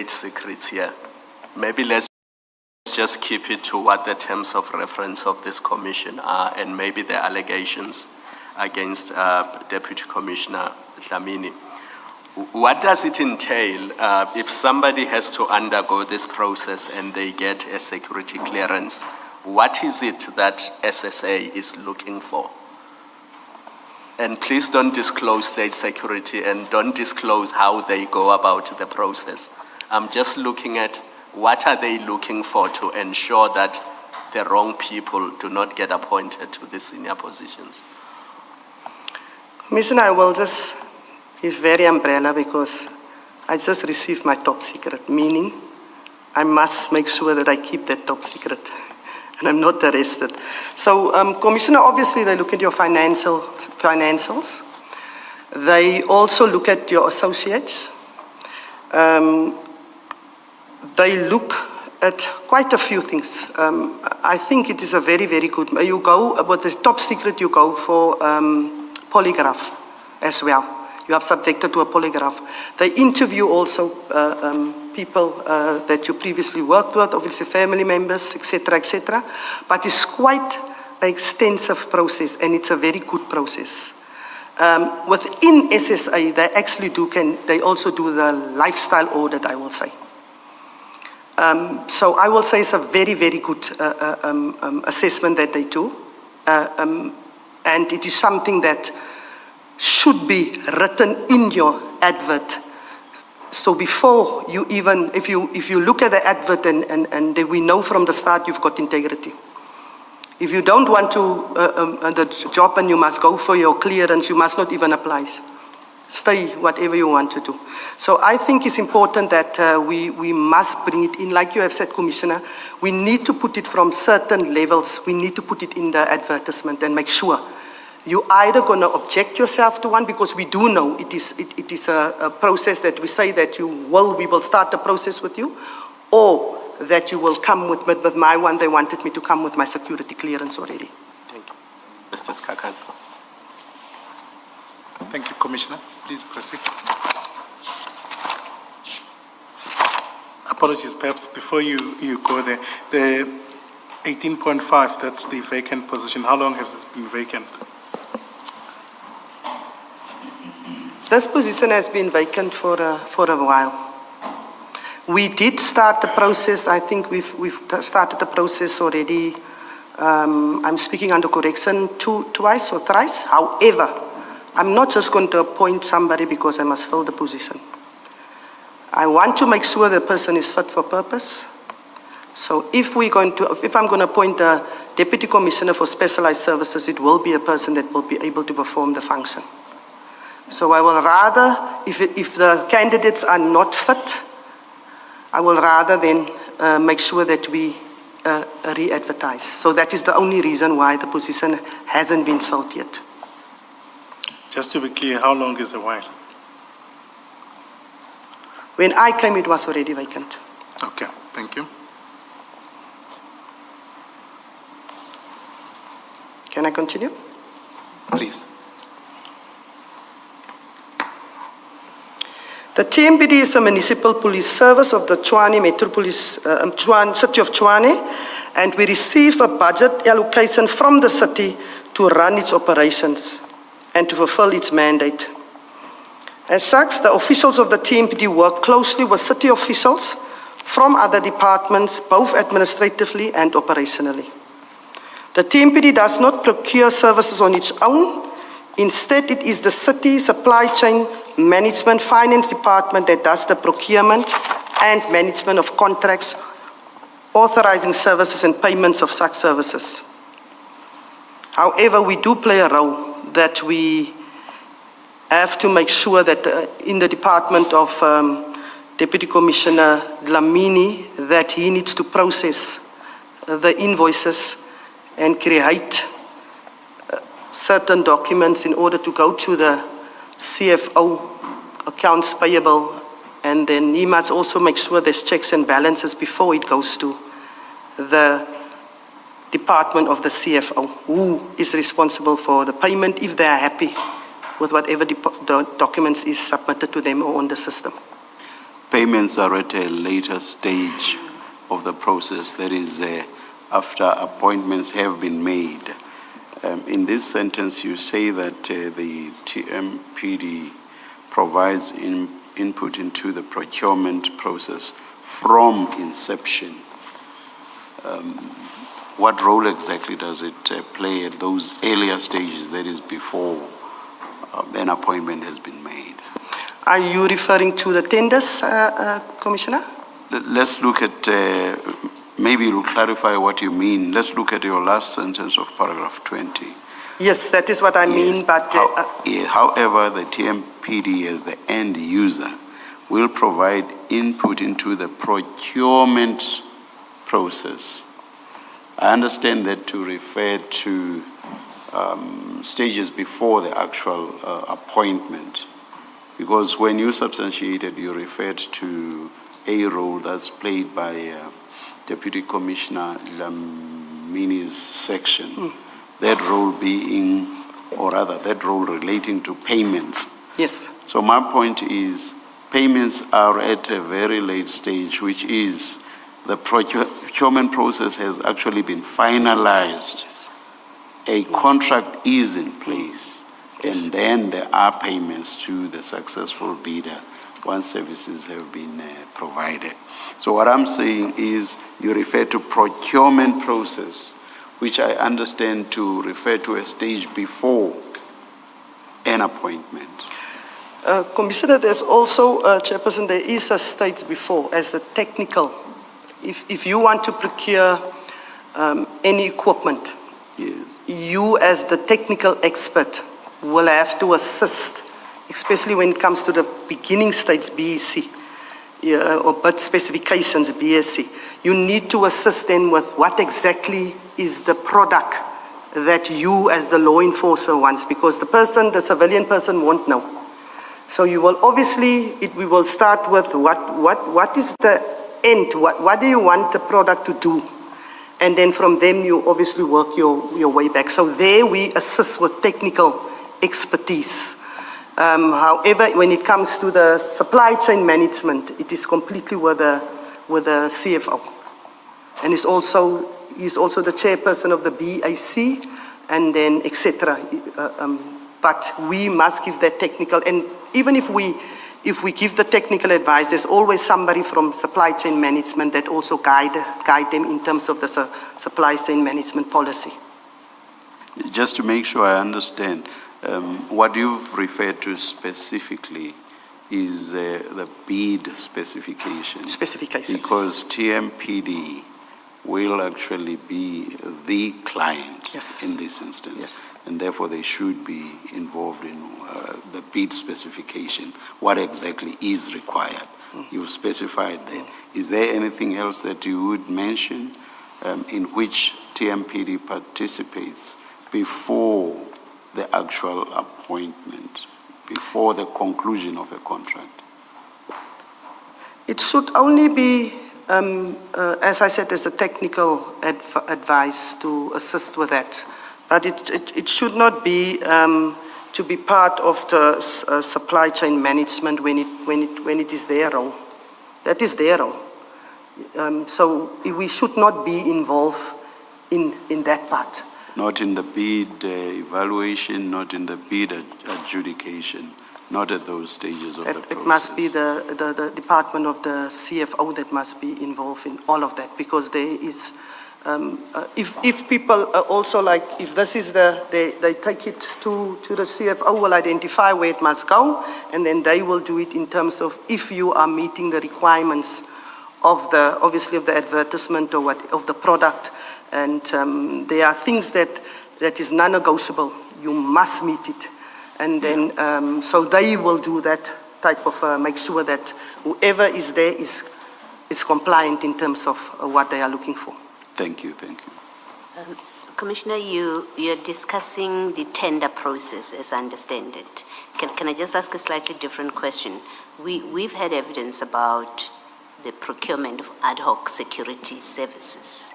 state secrets here. Maybe let's just keep it to what the terms of reference of this commission are, and maybe the allegations against Deputy Commissioner Dlamini. What does it entail if somebody has to undergo this process and they get a security clearance? What is it that SSA is looking for? And please don't disclose state security and don't disclose how they go about the process. I'm just looking at what are they looking for to ensure that the wrong people do not get appointed to the senior positions. Commissioner, I will just be very umbrella because I just received my top secret, meaning I must make sure that I keep that top secret and I'm not arrested. So, Commissioner, obviously they look at your financials. They also look at your associates. They look at quite a few things. I think it is a very, very good. You go, with the top secret, you go for polygraph as well. You are subjected to a polygraph. They interview also people that you previously worked with, obviously family members, etc., etc. But it's quite an extensive process, and it's a very good process. Within SSA, they actually they also do the lifestyle audit, I will say. So I will say it's a very, very good assessment that they do. And it is something that should be written in your advert. So before you even, if you look at the advert and we know from the start you've got integrity. If you don't want to the job and you must go for your clearance, you must not even apply. Stay whatever you want to do. So I think it's important that we must bring it in, like you have said, Commissioner, we need to put it from certain levels. We need to put it in the advertisement and make sure you either going to object yourself to one, because we do know it is a process that we say that we will start the process with you, or that you will come with my one. They wanted me to come with my security clearance already. Thank you. Mr. Skakan. Thank you, Commissioner. Please proceed. Apologies, perhaps before you go there, the 18.5, that's the vacant position. How long has this been vacant? This position has been vacant for a while. We did start the process. I think we've started the process already. I'm speaking under correction twice or thrice. However, I'm not just going to appoint somebody because I must fill the position. I want to make sure the person is fit for purpose. So if I'm going to appoint a Deputy Commissioner for Specialized Services, it will be a person that will be able to perform the function. So I will rather, if the candidates are not fit, I will rather then make sure that we re-advertise. So that is the only reason why the position hasn't been filled yet. Just to be clear, how long is a while? When I came, it was already vacant. Okay, thank you. Can I continue? Please. The TMPD is a municipal police service of the Tshwane Metropolis, City of Tshwane, and we receive a budget allocation from the city to run its operations and to fulfill its mandate. As such, the officials of the TMPD work closely with city officials from other departments, both administratively and operationally. The TMPD does not procure services on its own. Instead, it is the city supply chain management finance department that does the procurement and management of contracts, authorizing services and payments of such services. However, we do play a role that we have to make sure that in the department of Deputy Commissioner Dlamini, that he needs to process the invoices and create certain documents in order to go to the CFO, accounts payable, and then he must also make sure there's checks and balances before it goes to the department of the CFO, who is responsible for the payment if they are happy with whatever the documents is submitted to them or on the system. payments are at a later stage of the process, that is, after appointments have been made. In this sentence, you say that the TMPD provides input into the procurement process from inception. What role exactly does it play at those earlier stages, that is before an appointment has been made? Are you referring to the tenders, Commissioner? Let's look at, maybe you'll clarify what you mean. Let's look at your last sentence of paragraph 20. Yes, that is what I mean, but... However, the TMPD as the end user will provide input into the procurement process. I understand that to refer to stages before the actual appointment, because when you substantiated, you referred to a role that's played by Deputy Commissioner Lamini's section, that role being, or rather that role relating to payments. Yes. So my point is, payments are at a very late stage, which is the procurement process has actually been finalized. A contract is in place, and then there are payments to the successful bidder once services have been provided. So what I'm saying is you refer to procurement process, which I understand to refer to a stage before an appointment. Commissioner, there's also, Chairperson, there is a stage before as a technical. If you want to procure any equipment, Yes. you as the technical expert will have to assist, especially when it comes to the beginning stage BEC, or bid specifications BSc. You need to assist them with what exactly is the product that you as the law enforcer wants, because the civilian person won't know. So you will obviously, we will start with what is the end, what do you want the product to do? And then from them you obviously work your way back. So there we assist with technical expertise. However, when it comes to the supply chain management, it is completely with the CFO. And he's also the chairperson of the BAC, and then etc. But we must give that technical, and even if we give the technical advice, there's always somebody from supply chain management that also guide them in terms of the supply chain management policy. Just to make sure I understand, what you've referred to specifically is the bid specification. Specifications. Because TMPD will actually be the client in this instance. Yes. And therefore they should be involved in the bid specification, what exactly is required. You've specified that. Is there anything else that you would mention in which TMPD participates before the actual appointment, before the conclusion of a contract? It should only be, as I said, as a technical advice to assist with that. But it should not be to be part of the supply chain management when it is their role. That is their role. So we should not be involved in that part. Not in the bid evaluation, not in the bid adjudication, not at those stages of the process. It must be the department of the CFO that must be involved in all of that, because there is, if people also like, if this is they take it to the CFO, will identify where it must go, and then they will do it in terms of if you are meeting the requirements of obviously of the advertisement or of the product. And there are things that is non-negotiable. You must meet it. And then, so they will do that type of, make sure that whoever is there is compliant in terms of what they are looking for. Thank you. Commissioner, you're discussing the tender process, as I understand it. Can I just ask a slightly different question? We've had evidence about the procurement of ad hoc security services.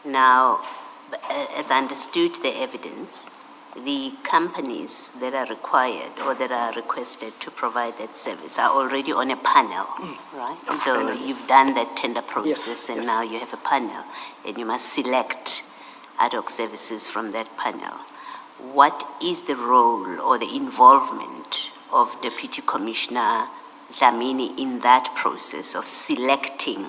Now, as I understood the evidence, the companies that are required or that are requested to provide that service are already on a panel, right? So panel, yes. you've done that tender process, Yes, and yes. now you have a panel, and you must select ad hoc services from that panel. What is the role or the involvement of Deputy Commissioner Dlamini in that process of selecting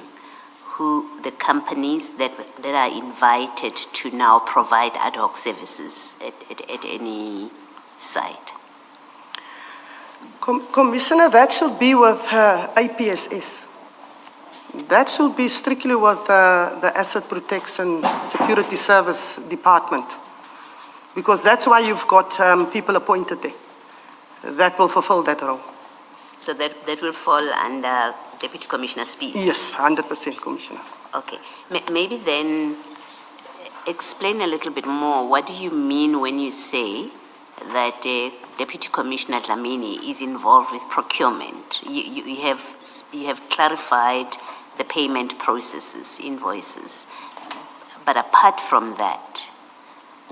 who the companies that are invited to now provide ad hoc services at any site? Commissioner, that should be with APSS. That should be strictly with the Asset Protection Security Service Department. Because that's why you've got people appointed there that will fulfill that role. So that will fall under Deputy Commissioner Spees? Yes, 100%, Commissioner. Okay. Maybe then explain a little bit more. What do you mean when you say that Deputy Commissioner Dlamini is involved with procurement? You have clarified the payment processes, invoices. But apart from that,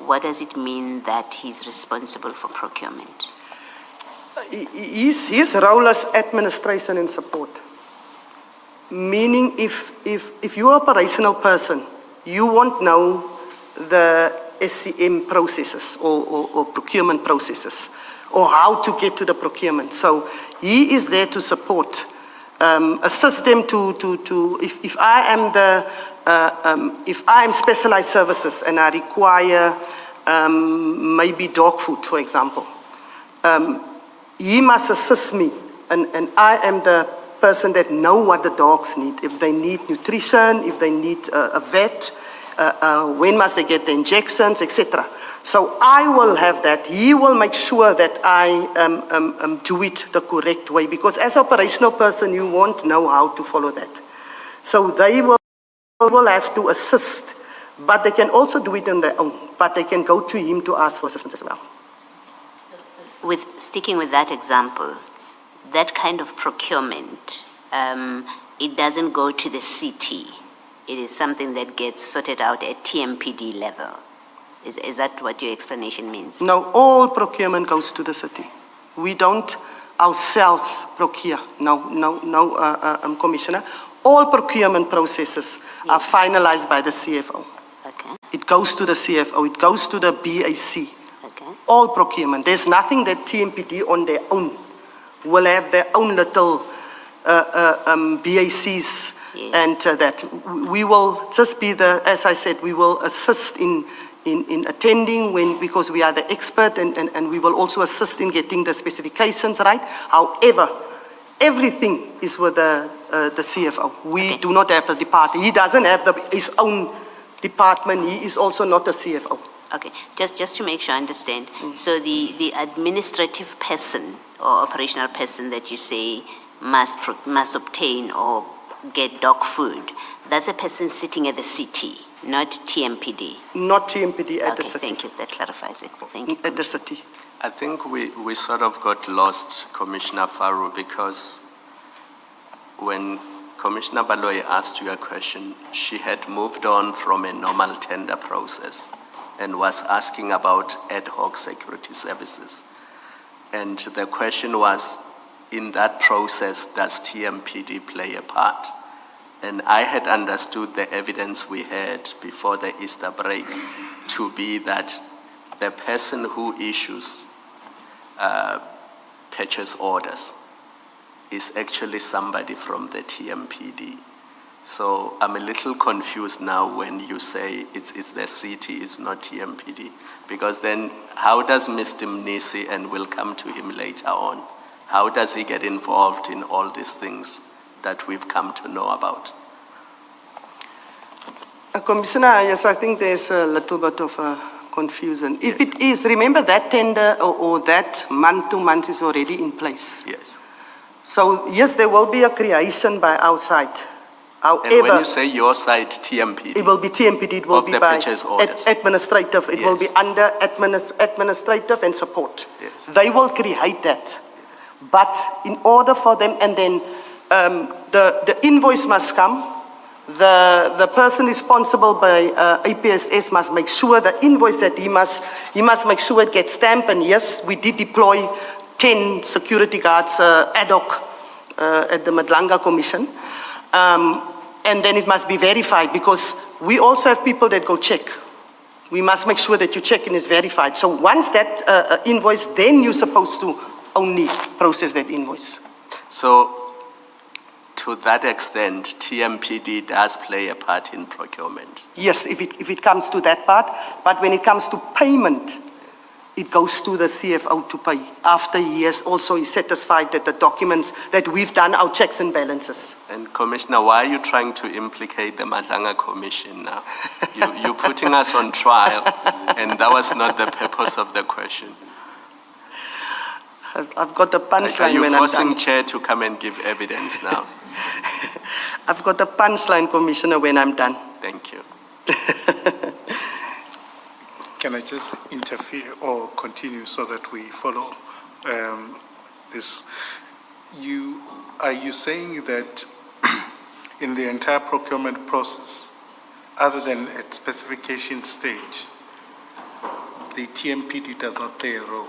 what does it mean that he's responsible for procurement? His role is administration and support. Meaning if you're an operational person, you won't know the SCM processes or procurement processes or how to get to the procurement. So he is there to support, assist them to if I am if I am specialized services and I require maybe dog food, for example, he must assist me, and I am the person that know what the dogs need. If they need nutrition, if they need a vet, when must they get the injections, etc. So I will have that. He will make sure that I do it the correct way, because as an operational person, you won't know how to follow that. So they will have to assist, but they can also do it on their own. But they can go to him to ask for assistance as well. With sticking with that example, that kind of procurement, it doesn't go to the CT. It is something that gets sorted out at TMPD level. Is that what your explanation means? No, all procurement goes to the city. We don't ourselves procure. No, Commissioner. All procurement processes are finalized by the CFO. Okay. It goes to the CFO. It goes to the BAC. Okay. All procurement. There's nothing that TMPD on their own will have their own little BACs. Yes. And that we will just be as I said, we will assist in attending because we are the expert, and we will also assist in getting the specifications right. However, everything is with the CFO. We do not have a department. He doesn't have his own department. He is also not a CFO. Okay, just to make sure I understand. So the administrative person or operational person that you say must obtain or get dog food, that's a person sitting at the CT, not TMPD. Not TMPD at the city. Thank you. That clarifies it. Thank you. At the city. I think we sort of got lost, Commissioner Faru, because when Commissioner Baloyi asked you a question, she had moved on from a normal tender process and was asking about ad hoc security services. And the question was, in that process, does TMPD play a part? And I had understood the evidence we had before the Easter break to be that the person who issues purchase orders is actually somebody from the TMPD. So I'm a little confused now when you say it's the city, it's not TMPD. Because then how does Mr. Mnisi, and we'll come to him later on, how does he get involved in all these things that we've come to know about? Commissioner, yes, I think there's a little bit of confusion. If it is, remember that tender or that month-to-month is already in place. Yes. So, yes, there will be a creation by our side. However, And when you say your side, TMPD? it will be TMPD, it will Of be the by purchase orders. administrative. It will be Yes. under administrative and support. Yes. They will create that. But in order for them, and then the invoice must come, the person responsible by APSS must make sure the invoice that he must make sure it gets stamped. And yes, we did deploy 10 security guards ad hoc at the Madlanga Commission. And then it must be verified, because we also have people that go check. We must make sure that you check and it's verified. So once that invoice, then you're supposed to only process that invoice. So, to that extent, TMPD does play a part in procurement. Yes, if it comes to that part, but when it comes to payment, it goes to the CFO to pay. After he has also is satisfied that the documents, that we've done our checks and balances. And Commissioner, why are you trying to implicate the Madlanga Commission now? You're putting us on trial, and that was not the purpose of the question. I've got a punchline when Are you I'm forcing done. Chair to come and give evidence now? I've got a punchline, Commissioner, when I'm done. Thank you. Can I just interfere or continue so that we follow this? Are you saying that in the entire procurement process, other than at specification stage, the TMPD does not play a role?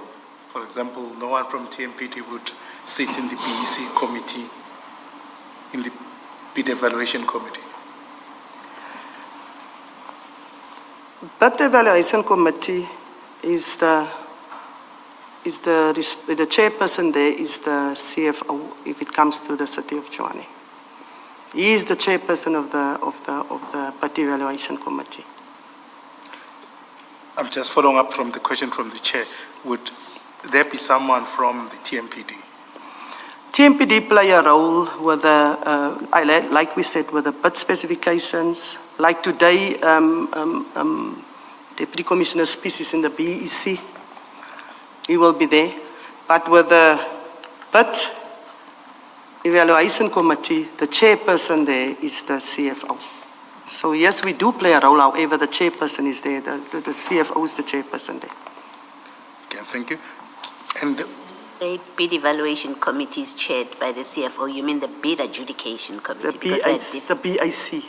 For example, no one from TMPD would sit in the BEC committee, in the bid evaluation committee. But the evaluation committee is the chairperson there is the CFO if it comes to the city of Tshwane. He is the chairperson of the bid evaluation committee. I'm just following up from the question from the chair. Would there be someone from the TMPD? TMPD play a role with the, like we said, with the bid specifications. Like today, Deputy Commissioner Spies is in the BEC. He will be there. But with the bid evaluation committee, the chairperson there is the CFO. So yes, we do play a role. However, the chairperson is there. The CFO is the chairperson there. Okay, thank you. And The bid evaluation committee is chaired by the CFO. You mean the bid adjudication committee? The BIC.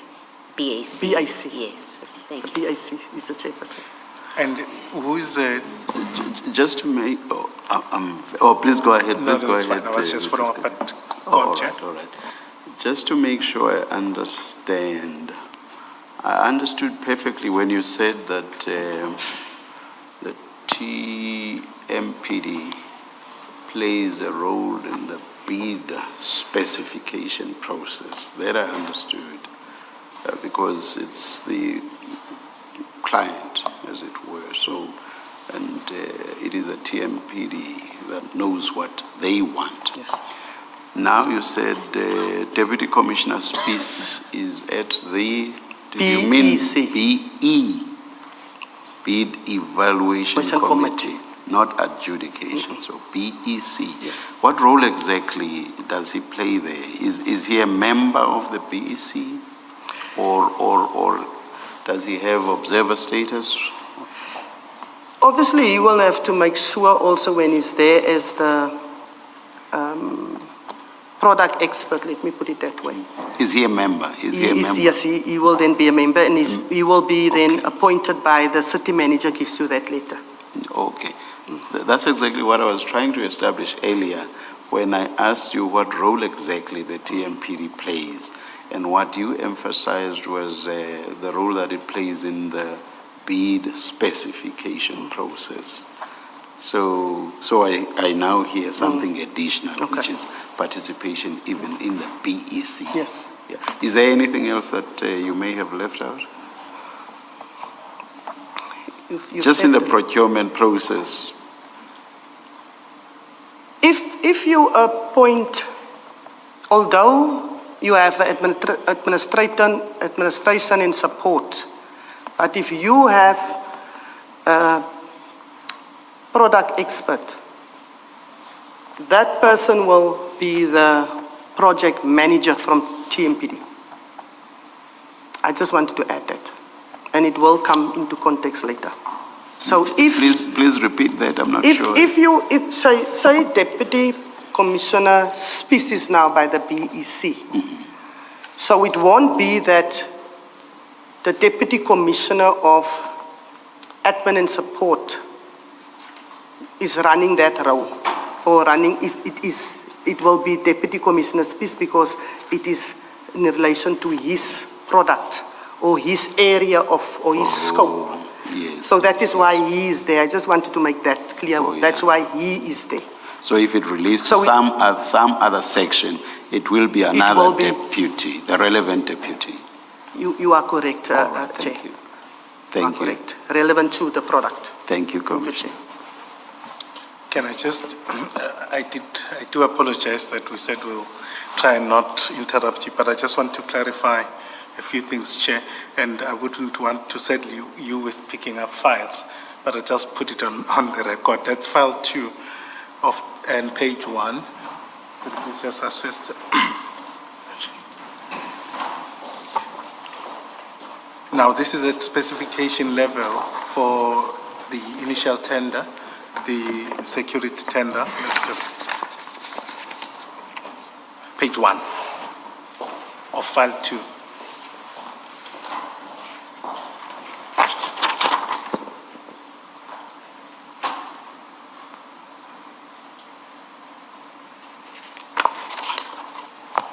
BAC. BIC. Yes. Thank The you. BIC is the chairperson. and who is the? Just to make, please go ahead. No, Please go that's ahead. fine. I was just Mr. following up. Speaker. But Oh, go on, all Chair. right, all right. Just to make sure I understand, I understood perfectly when you said that the TMPD plays a role in the bid specification process. That I understood, because it's the client, as it were. So, and it is a TMPD that knows what they want. Yes. Now you said Deputy Commissioner Spies is at the, did you mean BEC. BE, Bid Evaluation Evaluation Committee, not adjudication, so BEC. Yes. What role exactly does he play there? Is he a member of the BEC, or does he have observer status? Obviously, he will have to make sure also when he's there as the product expert, let me put it that way. Is he a member? Is he a member? Yes, he will then be a member, and he will be then appointed by the city manager, gives you that letter. Okay. That's exactly what I was trying to establish earlier when I asked you what role exactly the TMPD plays. And what you emphasized was the role that it plays in the bid specification process. So I now hear something additional, Okay. which is participation even in the BEC. Yes. Yeah. Is there anything else that you may have left out? You've Just in the said- procurement process. If you appoint, although you have the administration and support, but if you have a product expert, that person will be the project manager from TMPD. I just wanted to add that, and it will come into context later. So if Please repeat that. I'm not sure. if say Deputy Commissioner Spies is now by the BEC, So it won't be that the Deputy Commissioner of Admin and Support is running that role, or it will be Deputy Commissioner Spies because it is in relation to his product or his area of, or his scope. Yes. So that is why he is there. I just wanted to make that clear. Oh, yeah. That's why he is there. So if it relates to So some other section, it will be will another be- deputy, the relevant deputy. You are correct, All right, Chair. thank you. You are Thank you. correct. Relevant to the product. Thank you, Thank you, Commissioner. Chair. Can I just, I do apologize that we said we'll try and not interrupt you, but I just want to clarify a few things, Chair, and I wouldn't want to saddle you with picking up files, but I just put it on the record. That's file 2 and page 1. Could you please just assist? Now, this is at specification level for the initial tender, the security tender. Let's just, page 1 of file 2.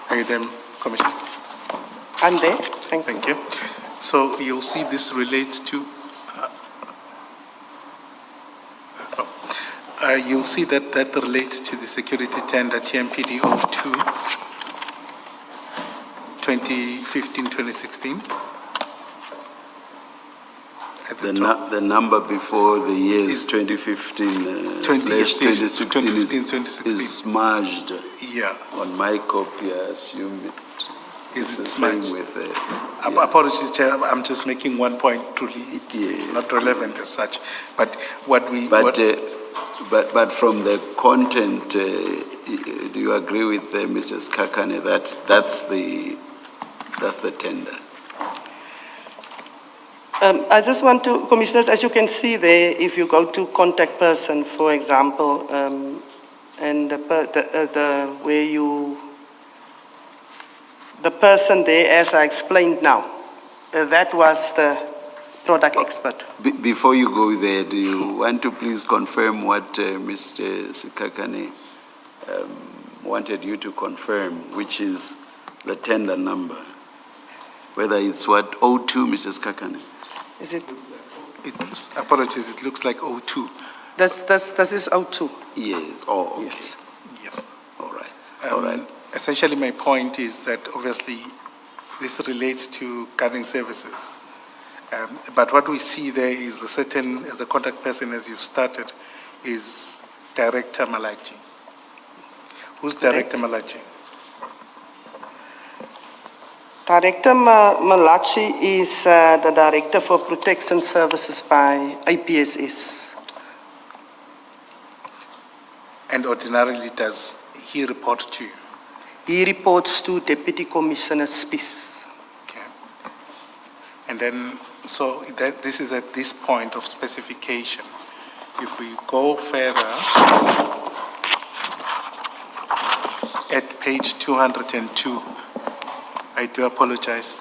Are you there, Commissioner? I'm there. Thank you. Thank you. So you'll see this relates to, you'll see that relates to the security tender TMPD 02, 2015-2016. At the top. The number before the years Is 2015 yes, slash yes, 2016 2016. is merged. Yeah. On my copy, I assume it Is is it the same merged? with the... Apologies, Chair. I'm just making one point. Truly, it's Yes. not relevant as such. But what we... But from the content, do you agree with Mr. Skakane that that's the tender? I just want to, Commissioners, as you can see there, if you go to contact person, for example, and the person there, as I explained now, that was the product expert. Before you go there, do you want to please confirm what Mr. Sikakane wanted you to confirm, which is the tender number? Whether it's what, 02, Mr. Sikakane? Is it? Apologies, it looks like 02. This is O2. Yes. Oh, okay. Yes. Yes. All right. All right. Essentially, my point is that obviously this relates to guarding services. But what we see there is as a contact person, as you've started, is Director Malachi. Who's Director Malachi? Director Malachi is the Director for Protection Services by APSS. And ordinarily, does he report to you? He reports to Deputy Commissioner Spies. Okay. And then, so this is at this point of specification. If we go further, at page 202, I do apologize.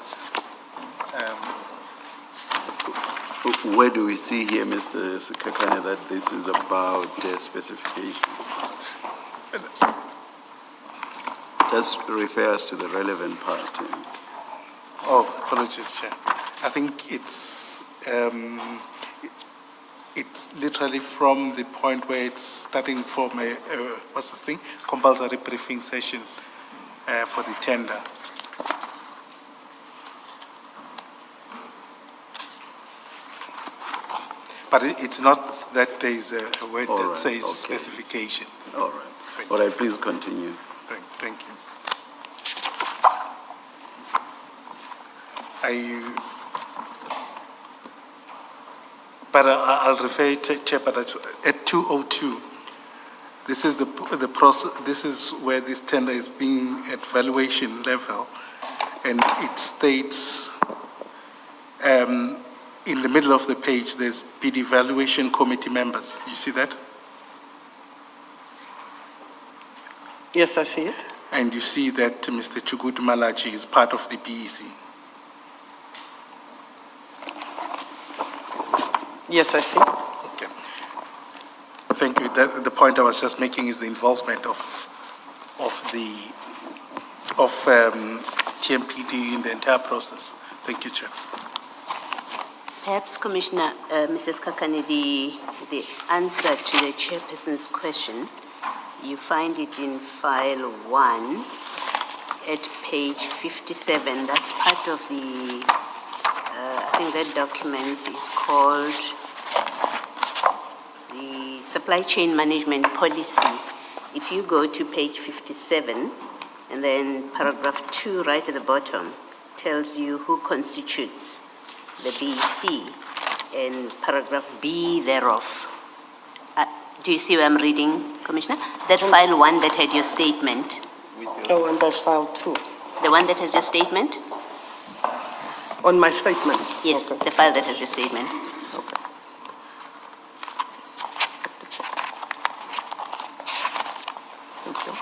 Where do we see here, Mr. Sikakane, that this is about specification? Just refer us to the relevant part. Oh, apologies, Chair. I think it's literally from the point where it's starting from what's the thing? Compulsory briefing session for the tender. But it's not that there is a word All that right, says okay. specification. All right. All right, please continue. Thank you. But I'll refer to Chair, but at 202, this is the process. This is where this tender is being at valuation level, and it states in the middle of the page there's PD valuation committee members. You see that? Yes, I see it. and you see that Mr. Chugut Malachi is part of the BEC. Yes, I see. Okay. Thank you. The point I was just making is the involvement of TMPD in the entire process. Thank you, Chair. Perhaps, Commissioner, Mrs. Kakani, the answer to the chairperson's question, you find it in file 1 at page 57. That's part of the, I think that document is called the Supply Chain Management Policy. If you go to page 57, and then paragraph 2 right at the bottom tells you who constitutes the BEC, and paragraph B thereof. Do you see where I'm reading, Commissioner? That file 1 that had your statement. Oh, and that's file 2. The one that has your statement? On my statement? Yes, Okay. the file that has your statement. Okay. Thank you.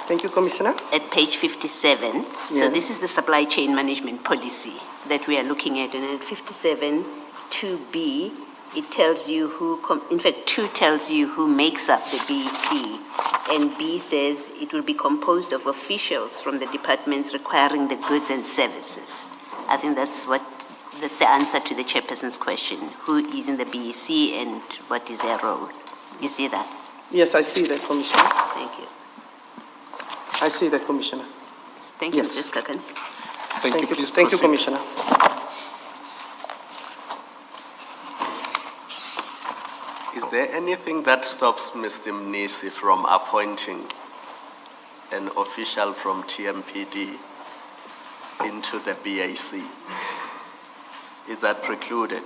Thank you, Commissioner. At page 57. So Yeah. this is the supply chain management policy that we are looking at. And at 57, 2B, it tells you who, in fact, 2 tells you who makes up the BEC. And B says it will be composed of officials from the departments requiring the goods and services. I think that's the answer to the chairperson's question. Who is in the BEC and what is their role? You see that? Yes, I see that, Commissioner. Thank you. I see that, Commissioner. Thank you, Yes. Mr. Skakan. Thank you. Please Thank you, proceed. Commissioner. Is there anything that stops Mr. Mnisi from appointing an official from TMPD into the BAC? Is that precluded?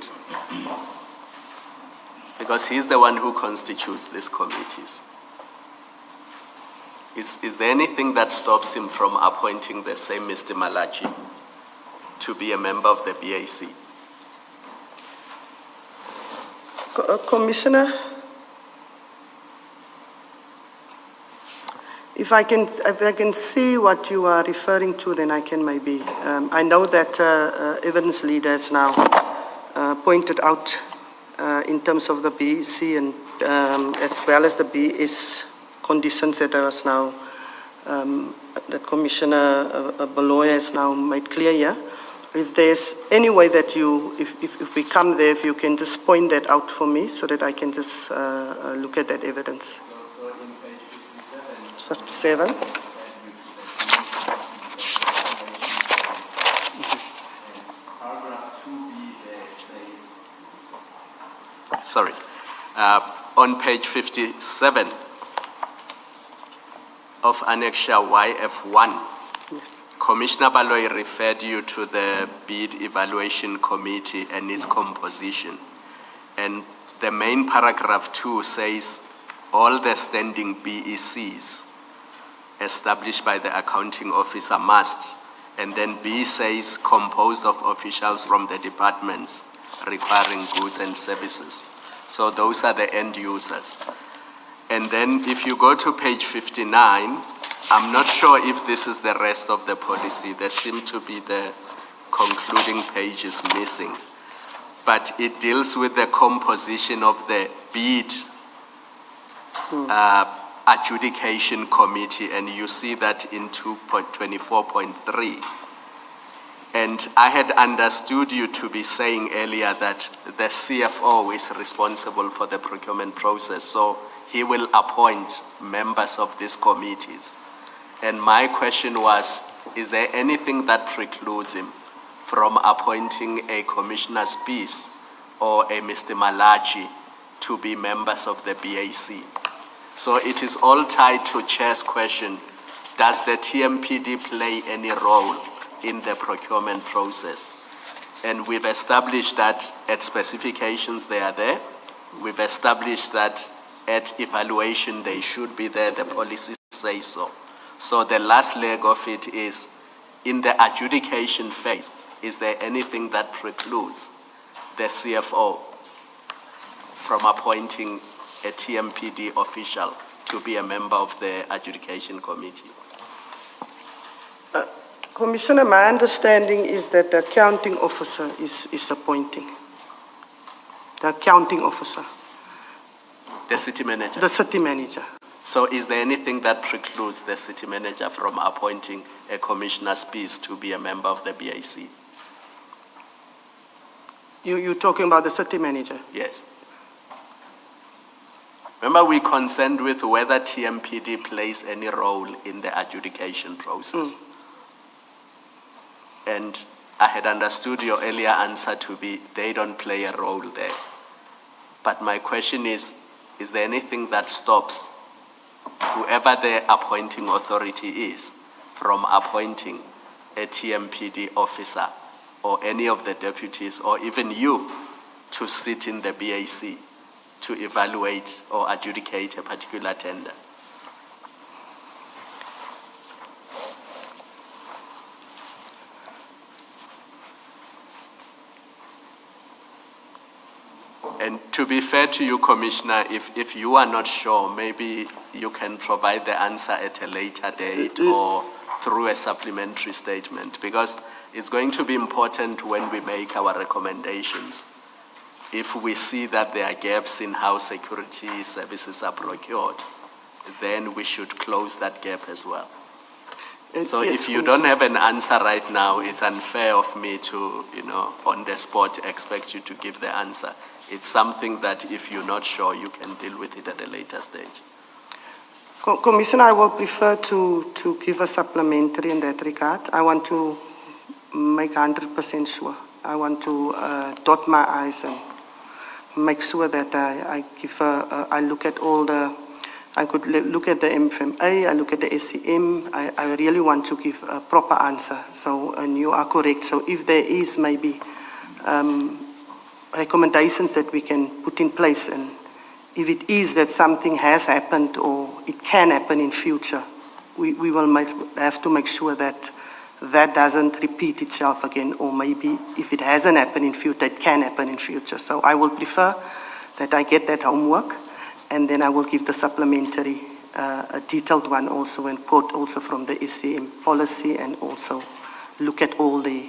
Because he's the one who constitutes these committees. Is there anything that stops him from appointing the same Mr. Malachi to be a member of the BAC? Commissioner, if I can see what you are referring to, then I can maybe. I know that evidence leader has now pointed out in terms of the BEC and as well as the BS conditions that are now that Commissioner Baloy has now made clear here. If there's any way that if we come there, if you can just point that out for me so that I can just look at that evidence. So in page 57. paragraph 2B there says, sorry, on page 57 of Annexure YF1, Yes. Commissioner Baloy referred you to the bid evaluation committee and its composition. And the main paragraph 2 says all the standing BECs established by the accounting officer must. And then B says composed of officials from the departments requiring goods and services. So those are the end users. And then if you go to page 59, I'm not sure if this is the rest of the policy. There seem to be the concluding pages missing. But it deals with the composition of the bid adjudication committee, and you see that in 2.24.3. And I had understood you to be saying earlier that the CFO is responsible for the procurement process, so he will appoint members of these committees. And my question was, is there anything that precludes him from appointing a commissioner's peace or a Mr. Malachi to be members of the BAC? So it is all tied to Chair's question, does the TMPD play any role in the procurement process? And we've established that at specifications they are there. We've established that at evaluation they should be there, the policies say so. So the last leg of it is, in the adjudication phase, is there anything that precludes the CFO from appointing a TMPD official to be a member of the adjudication committee? Commissioner, my understanding is that the accounting officer is appointing. The accounting officer, The city manager? the city manager. So is there anything that precludes the city manager from appointing a commissioner's piece to be a member of the BAC? You're talking about the city manager? Yes. Remember, we concerned with whether TMPD plays any role in the adjudication process. And I had understood your earlier answer to be they don't play a role there. But my question is there anything that stops whoever the appointing authority is from appointing a TMPD officer or any of the deputies or even you to sit in the BAC to evaluate or adjudicate a particular tender? And to be fair to you, Commissioner, if you are not sure, maybe you can provide the answer at a later date or through a supplementary statement, because it's going to be important when we make our recommendations. If we see that there are gaps in how security services are procured, then we should close that gap as well. So Yes, if you don't have an answer right now, it's unfair of me to, on the spot expect you to give the answer. It's something that if you're not sure, you can deal with it at a later stage. Commissioner, I will prefer to give a supplementary in that regard. I want to make 100% sure. I want to dot my I's and make sure that I look at all the, I could look at the MFMA, I look at the SCM. I really want to give a proper answer. So, and you are correct. So if there is maybe recommendations that we can put in place, and if it is that something has happened or it can happen in future, we will have to make sure that that doesn't repeat itself again, or maybe if it hasn't happened in future, it can happen in future. So I will prefer that I get that homework, and then I will give the supplementary, a detailed one also, and quote also from the SCM policy, and also look at all the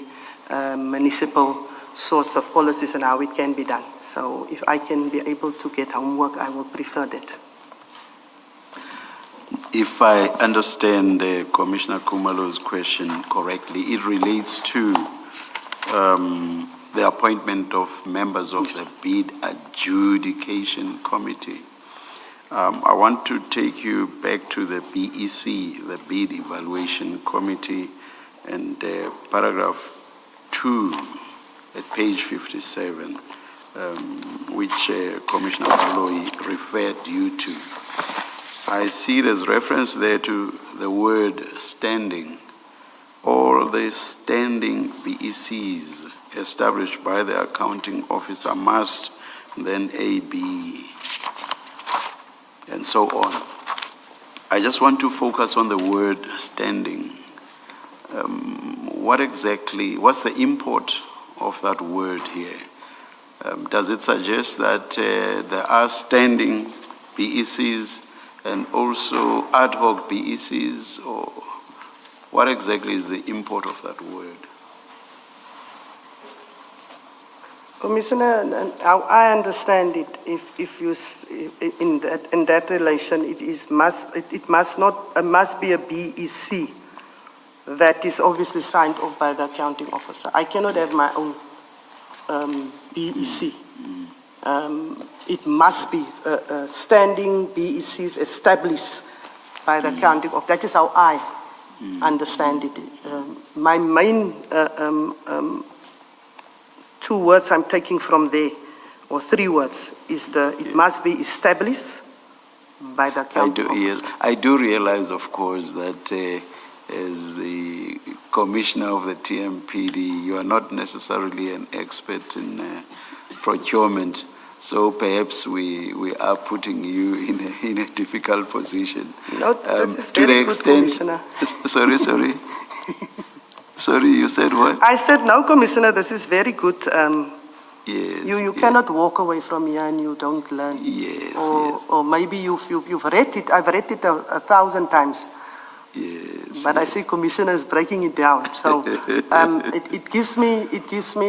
municipal sorts of policies and how it can be done. So if I can be able to get homework, I will prefer that. If I understand Commissioner Kumalo's question correctly, it relates to the appointment of members of the bid adjudication committee. I want to take you back to the BEC, the bid evaluation committee, and paragraph 2 at page 57, which Commissioner Moloi referred you to. I see there's reference there to the word standing. All the standing BECs established by the accounting officer must, then AB, and so on. I just want to focus on the word standing. What's the import of that word here? Does it suggest that there are standing BECs and also ad hoc BECs, or what exactly is the import of that word? Commissioner, how I understand it, if you in that relation, it must be a BEC that is obviously signed off by the accounting officer. I cannot have my own BEC. It must be standing BECs established by the accounting officer. That is how I understand it. My main 2 words I'm taking from there, or 3 words, is it must be established by the accounting officer. Yes, I do realize, of course, that as the commissioner of the TMPD, you are not necessarily an expert in procurement. So perhaps we are putting you in a difficult position. No, this is to very the good, extent. Commissioner. Sorry. Sorry, you said what? I said no, Commissioner. This is very good. Yes. You yes. cannot walk away from here and you don't learn. Yes, Or, yes. or maybe you've read it. I've read it 1,000 times. Yes. But I see commissioners breaking it down. So it gives me,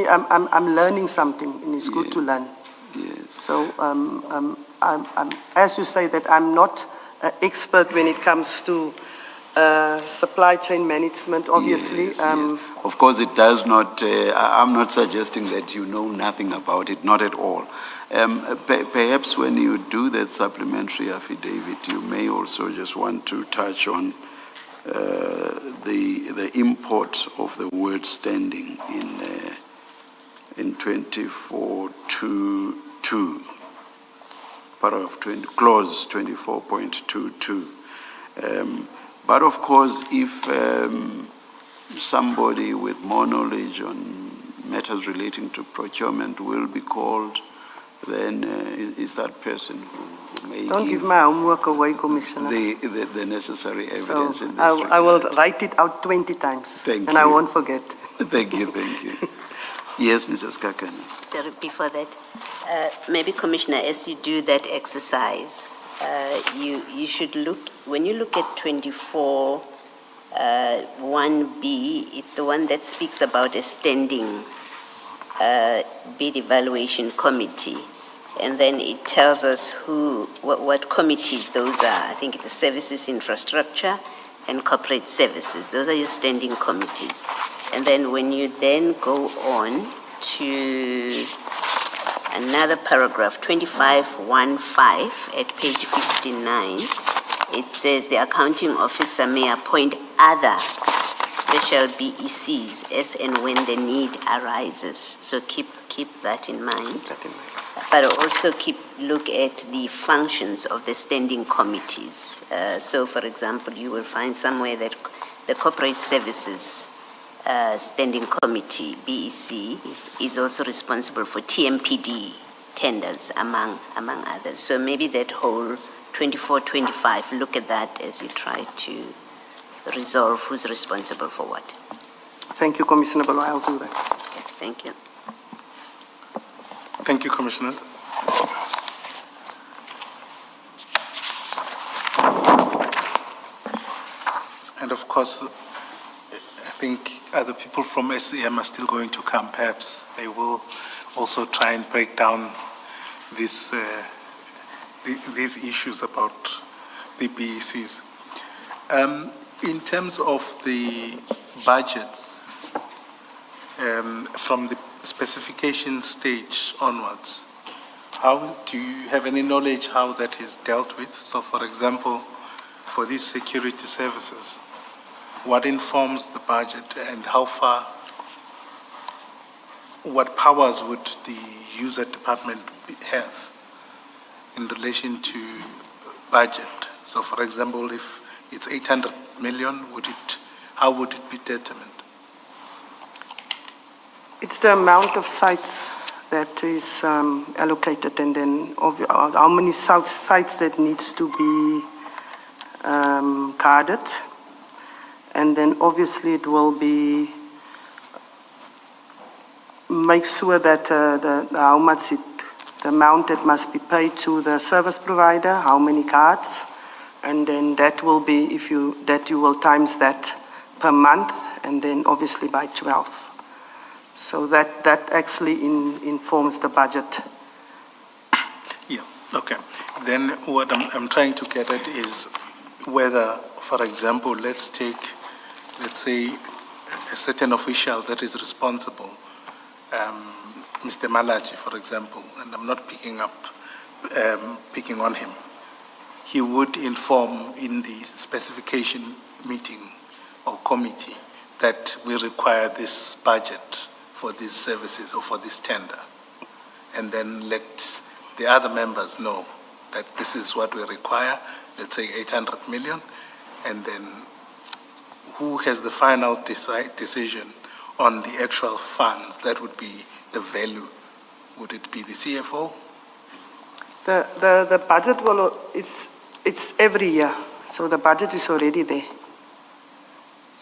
I'm learning something, and it's good to learn. Yes. So as you say that I'm not an expert when it comes to supply chain management, obviously. Yes, yes. Of course, it does not, I'm not suggesting that you know nothing about it, not at all. Perhaps when you do that supplementary affidavit, you may also just want to touch on the import of the word standing in 24.22, paragraph 20, clause 24.22. But of course, if somebody with more knowledge on matters relating to procurement will be called, then is that person who may Don't give my homework away, Commissioner. the necessary So evidence in this I will regard. write it out 20 times. Thank and I you. won't forget. Thank you, thank you. Yes, Mrs. Kakani. Sorry, before that, maybe Commissioner, as you do that exercise, you should look, when you look at 24, 1B, it's the one that speaks about a standing bid evaluation committee. And then it tells us what committees those are. I think it's the services, infrastructure, and corporate services. Those are your standing committees. And then when you then go on to another paragraph, 2515 at page 59, it says the accounting officer may appoint other special BECs as and when the need arises. So keep that in mind. But also look at the functions of the standing committees. So, for example, you will find somewhere that the corporate services standing committee, BEC, is also responsible for TMPD tenders, among others. So maybe that whole 24-25, look at that as you try to resolve who's responsible for what. Thank you, Commissioner Baloyi. I'll do that. Okay, thank you. Thank you, Commissioners. And of course, I think other people from SEM are still going to come. Perhaps they will also try and break down these issues about the BECs. In terms of the budgets, from the specification stage onwards, how do you have any knowledge how that is dealt with? So, for example, for these security services, what informs the budget and how far, what powers would the user department have in relation to budget? So, for example, if it's 800 million, how would it be determined? It's the amount of sites that is allocated, and then how many sites that needs to be guarded. And then obviously it will be make sure that the amount that must be paid to the service provider, how many guards, and then that will be you will times that per month, and then obviously by 12. So that actually informs the budget. Yeah, okay. Then what I'm trying to get at is whether, for example, let's say a certain official that is responsible, Mr. Malachi, for example, and I'm not picking on him, he would inform in the specification meeting or committee that we require this budget for these services or for this tender, and then let the other members know that this is what we require, let's say 800 million, and then who has the final decision on the actual funds? That would be the value. Would it be the CFO? The budget it's every year, so the budget is already there.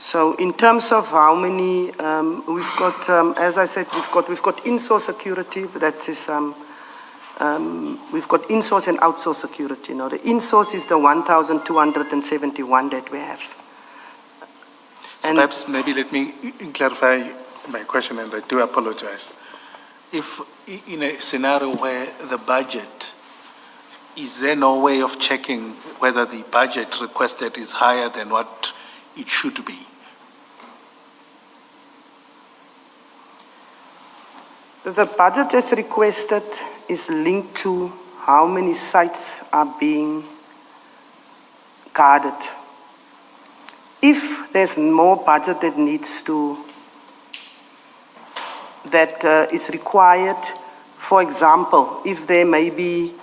So in terms of how many, we've got, as I said, we've got in-source security, that is, we've got in-source and outsource security. Now the in-source is the 1,271 that we have. So perhaps maybe let me clarify my question, and I do apologize. If in a scenario where the budget, is there no way of checking whether the budget requested is higher than what it should be? The budget as requested is linked to how many sites are being guarded. If there's more budget that is required, for example, if there may be,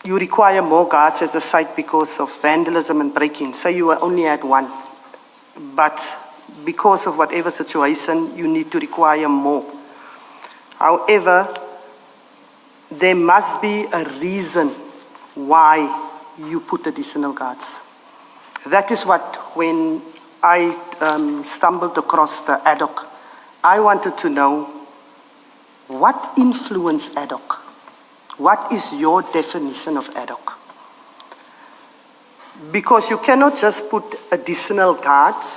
you require more guards at the site because of vandalism and break-in, say you were only at one, but because of whatever situation, you need to require more. However, there must be a reason why you put additional guards. That is what, when I stumbled across the ad hoc, I wanted to know what influenced ad hoc? What is your definition of ad hoc? Because you cannot just put additional guards,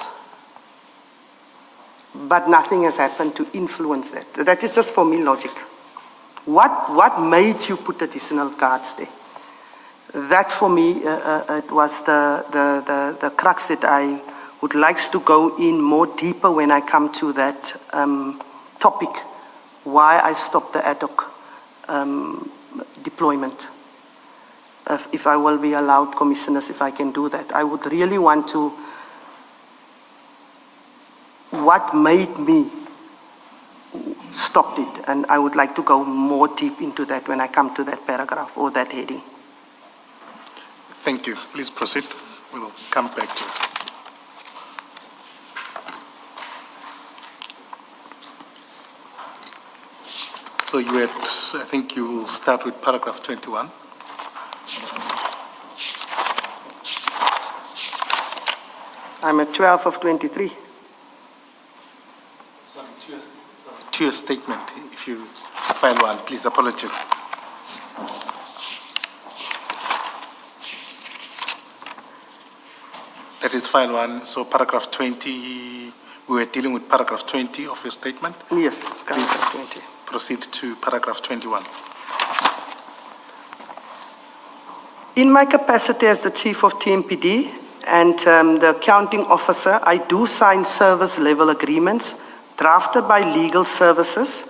but nothing has happened to influence that. That is just for me logic. What made you put additional guards there? That for me, it was the crux that I would like to go in more deeper when I come to that topic, why I stopped the ad hoc deployment. If I will be allowed, commissioners, if I can do that. I would really want to, what made me stop it, and I would like to go more deep into that when I come to that paragraph or that heading. Thank you. Please proceed. We will come back to it. So you had, I think you will start with paragraph 21. I'm at 12 of 23. Sorry, to your statement, if you file one, please, apologies. That is file one, so paragraph 20, we were dealing with paragraph 20 of your statement? Yes, Please paragraph 20. proceed to paragraph 21. In my capacity as the Chief of TMPD and the accounting officer, I do sign service level agreements drafted by legal services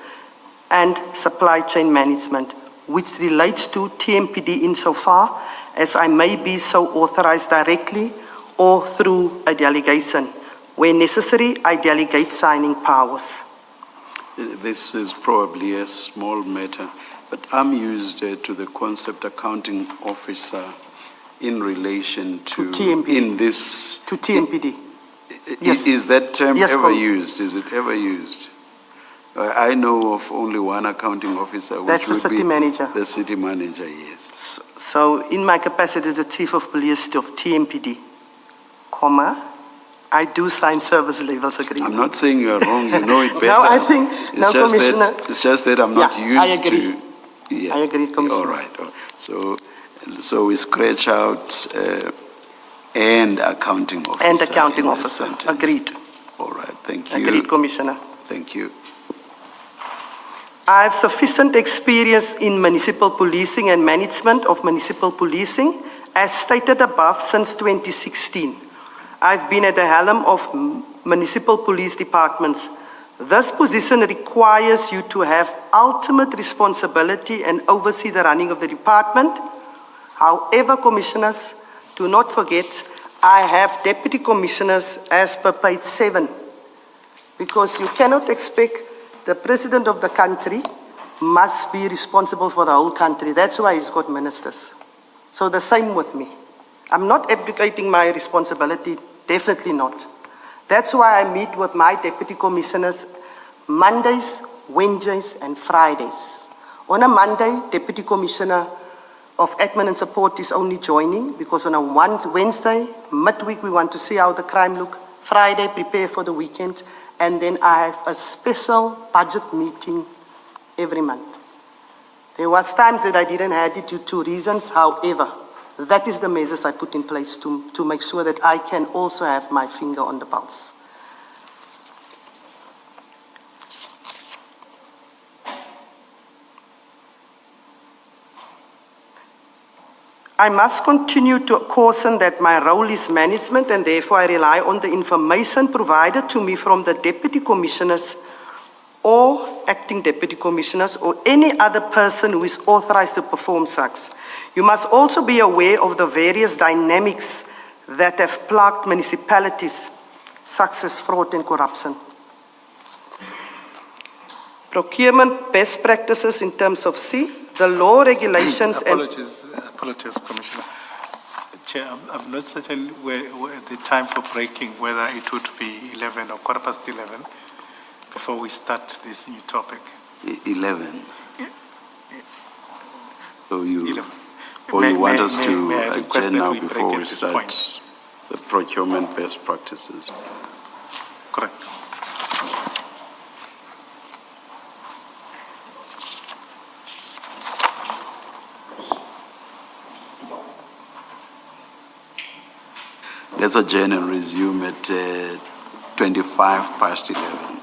and supply chain management, which relates to TMPD insofar as I may be so authorized directly or through a delegation. Where necessary, I delegate signing powers. This is probably a small matter, but I'm used to the concept accounting officer in relation to TMPD. In this To TMPD. Yes. Is that term Yes, ever Commissioner. used? Is it ever used? I know of only one accounting officer, which That's the would city be manager. the city manager. Yes. So in my capacity as the Chief of Police of TMPD, comma, I do sign service levels agreement. I'm not saying you are wrong. You know it better. No, I think, no, Commissioner. It's just that I'm not Yeah, used I agree. to. Yeah. I agree, Commissioner. All right. So we scratch out and accounting officer. And accounting in this officer. sentence. Agreed. All right. Thank you. Agreed, Commissioner. Thank you. I have sufficient experience in municipal policing and management of municipal policing, as stated above, since 2016. I've been at the helm of municipal police departments. This position requires you to have ultimate responsibility and oversee the running of the department. However, commissioners, do not forget, I have deputy commissioners as per page 7, because you cannot expect the president of the country must be responsible for the whole country. That's why he's got ministers. So the same with me. I'm not abdicating my responsibility, definitely not. That's why I meet with my deputy commissioners Mondays, Wednesdays, and Fridays. On a Monday, Deputy Commissioner of admin and support is only joining because on a Wednesday, midweek, we want to see how the crime look. Friday, prepare for the weekend. And then I have a special budget meeting every month. There was times that I didn't have it due to reasons. However, that is the measures I put in place to make sure that I can also have my finger on the pulse. I must continue to caution that my role is management and therefore I rely on the information provided to me from the deputy commissioners or acting deputy commissioners or any other person who is authorized to perform such. You must also be aware of the various dynamics that have plagued municipalities, such as fraud and corruption. Procurement best practices in terms of C, the law regulations and... Apologies, Commissioner. Chair, I'm not certain where the time for breaking, whether it would be 11 or 11:15 before we start this new topic. 11. Yeah. So you, 11. or you want us may I to request adjourn that now we break before at we this start point? the procurement best practices? Correct. Let's adjourn and resume at 11:25.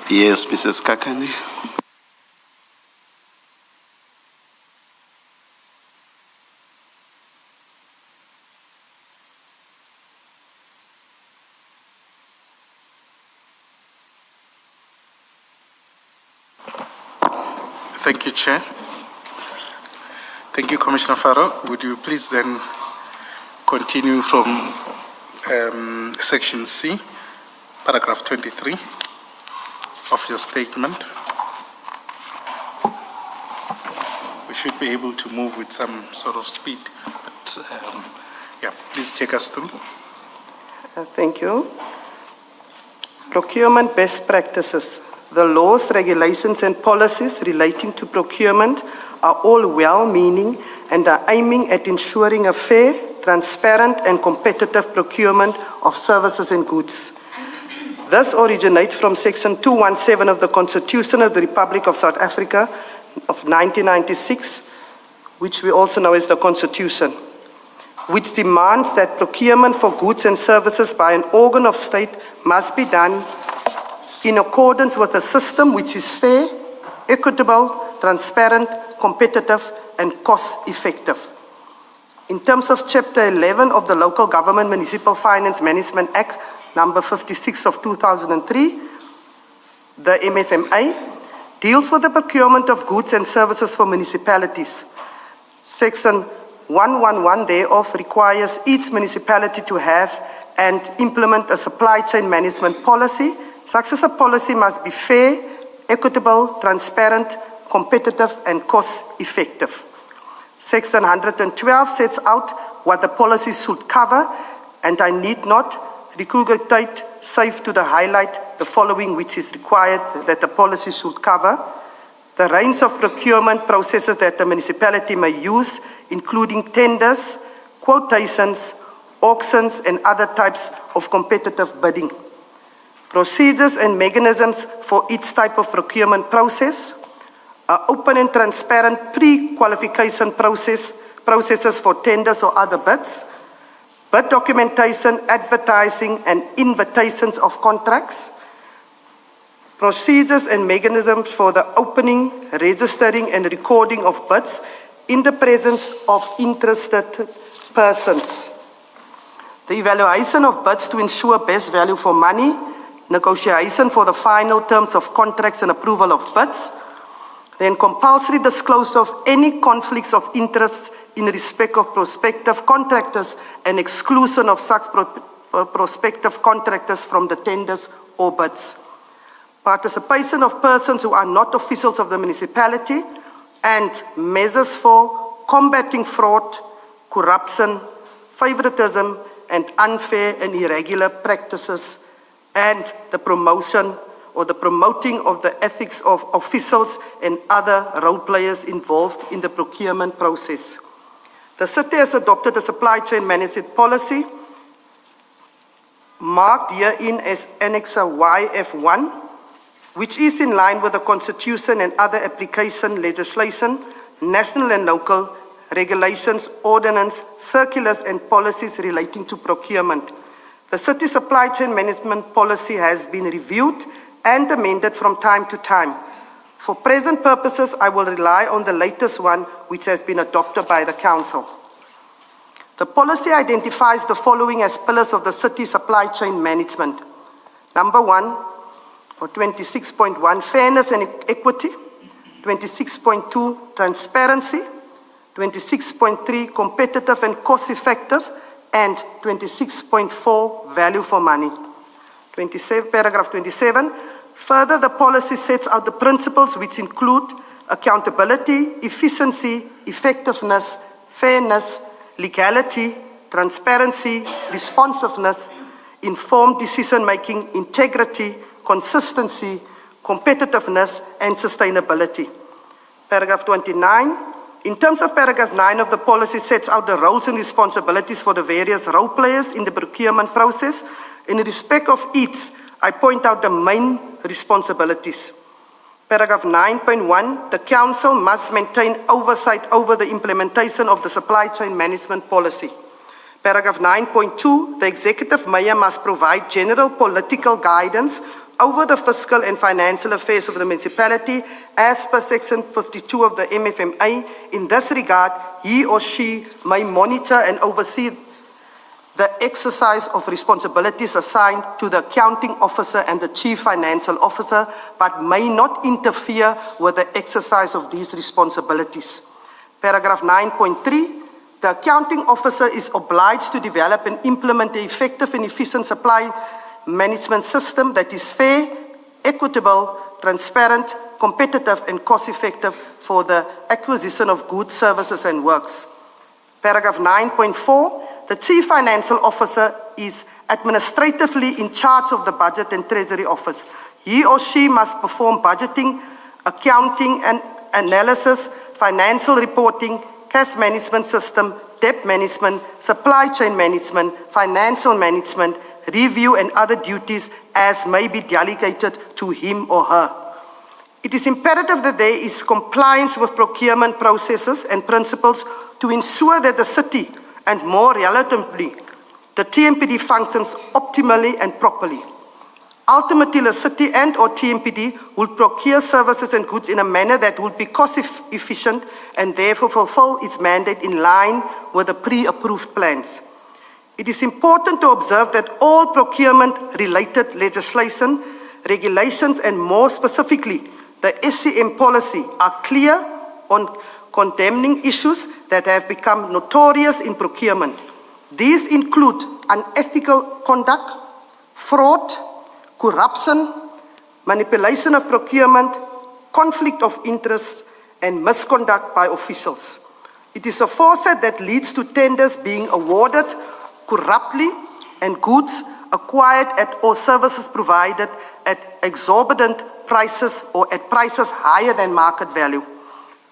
Yes, Mrs. Kakane. Thank you, Chair. Thank you, Commissioner Farrow. Would you please then continue from section C, paragraph 23 of your statement? We should be able to move with some sort of speed, but yeah, please take us through. Thank you. Procurement best practices. The laws, regulations, and policies relating to procurement are all well-meaning and are aiming at ensuring a fair, transparent, and competitive procurement of services and goods. This originates from Section 217 of the Constitution of the Republic of South Africa of 1996, which we also know as the Constitution, which demands that procurement for goods and services by an organ of state must be done in accordance with a system which is fair, equitable, transparent, competitive, and cost-effective. In terms of Chapter 11 of the Local Government Municipal Finance Management Act, number 56 of 2003, the MFMA, deals with the procurement of goods and services for municipalities. Section 111 thereof requires each municipality to have and implement a supply chain management policy. Such as a policy must be fair, equitable, transparent, competitive, and cost-effective. Section 112 sets out what the policy should cover, and I need not regurgitate, save to the highlight the following which is required that the policy should cover. The range of procurement processes that the municipality may use, including tenders, quotations, auctions, and other types of competitive bidding. Procedures and mechanisms for each type of procurement process, open and transparent pre-qualification processes for tenders or other bids, bid documentation, advertising, and invitations of contracts, procedures and mechanisms for the opening, registering, and recording of bids in the presence of interested persons. The evaluation of bids to ensure best value for money, negotiation for the final terms of contracts and approval of bids, then compulsory disclosure of any conflicts of interest in respect of prospective contractors and exclusion of such prospective contractors from the tenders or bids. Participation of persons who are not officials of the municipality and measures for combating fraud, corruption, favoritism, and unfair and irregular practices, and the promotion or the promoting of the ethics of officials and other role players involved in the procurement process. The city has adopted a supply chain management policy marked herein as Annexure YF1, which is in line with the Constitution and other application legislation, national and local regulations, ordinance, circulars, and policies relating to procurement. The city supply chain management policy has been reviewed and amended from time to time. For present purposes, I will rely on the latest one, which has been adopted by the council. The policy identifies the following as pillars of the city supply chain management. Number 1, or 26.1, fairness and equity. 26.2, transparency. 26.3, competitive and cost-effective. And 26.4, value for money. Paragraph 27. Further, the policy sets out the principles which include accountability, efficiency, effectiveness, fairness, legality, transparency, responsiveness, informed decision-making, integrity, consistency, competitiveness, and sustainability. Paragraph 29. In terms of paragraph 9 of the policy sets out the roles and responsibilities for the various role players in the procurement process. In respect of each, I point out the main responsibilities. Paragraph 9.1, the council must maintain oversight over the implementation of the supply chain management policy. Paragraph 9.2, the executive mayor must provide general political guidance over the fiscal and financial affairs of the municipality as per Section 52 of the MFMA. In this regard, he or she may monitor and oversee the exercise of responsibilities assigned to the accounting officer and the chief financial officer, but may not interfere with the exercise of these responsibilities. Paragraph 9.3, the accounting officer is obliged to develop and implement an effective and efficient supply management system that is fair, equitable, transparent, competitive, and cost-effective for the acquisition of goods, services, and works. Paragraph 9.4, the Chief Financial Officer is administratively in charge of the Budget and Treasury Office. He or she must perform budgeting, accounting and analysis, financial reporting, cash management system, debt management, supply chain management, financial management, review and other duties as may be delegated to him or her. It is imperative that there is compliance with procurement processes and principles to ensure that the city, and more relatively, the TMPD functions optimally and properly. Ultimately, the city and or TMPD will procure services and goods in a manner that will be cost efficient and therefore fulfill its mandate in line with the pre-approved plans. It is important to observe that all procurement-related legislation, regulations, and more specifically, the SCM policy are clear on condemning issues that have become notorious in procurement. These include unethical conduct, fraud, corruption, manipulation of procurement, conflict of interest, and misconduct by officials. It is a foresight that leads to tenders being awarded corruptly and goods acquired at or services provided at exorbitant prices or at prices higher than market value.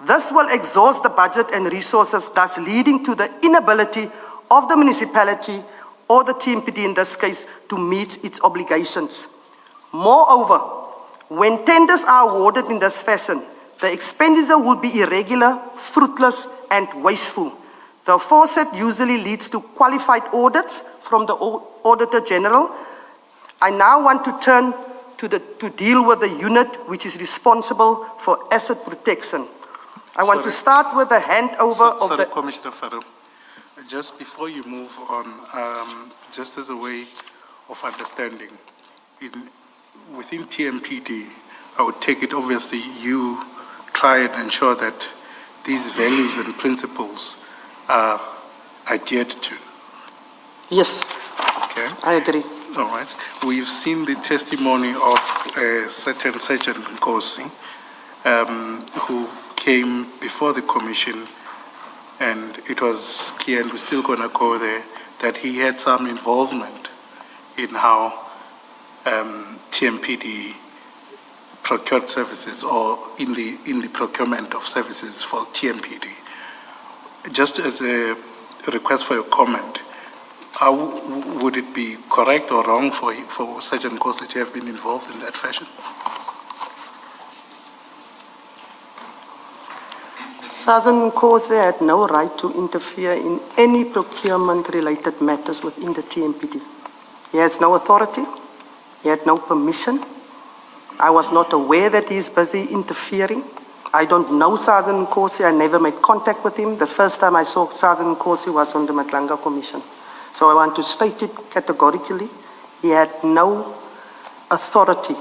This will exhaust the budget and resources, thus leading to the inability of the municipality or the TMPD in this case to meet its obligations. Moreover, when tenders are awarded in this fashion, the expenditure will be irregular, fruitless, and wasteful. The foresight usually leads to qualified audits from the Auditor General. I now want to turn to deal with the unit which is responsible for asset protection. I want to start with the handover of the... Commissioner Farouk, just before you move on, just as a way of understanding, within TMPD, I would take it obviously you try and ensure that these values and principles are adhered to. Yes, okay. I agree. All right. We've seen the testimony of a certain Sergeant Nkosi, who came before the commission, and it was clear, and we're still going to go there, that he had some involvement in how TMPD procured services or in the procurement of services for TMPD. Just as a request for your comment, would it be correct or wrong for Sergeant Nkosi to have been involved in that fashion? Sergeant Nkosi had no right to interfere in any procurement-related matters within the TMPD. He has no authority. He had no permission. I was not aware that he is busy interfering. I don't know Sergeant Nkosi. I never made contact with him. The first time I saw Sergeant Nkosi was on the Madlanga Commission. So I want to state it categorically. He had no authority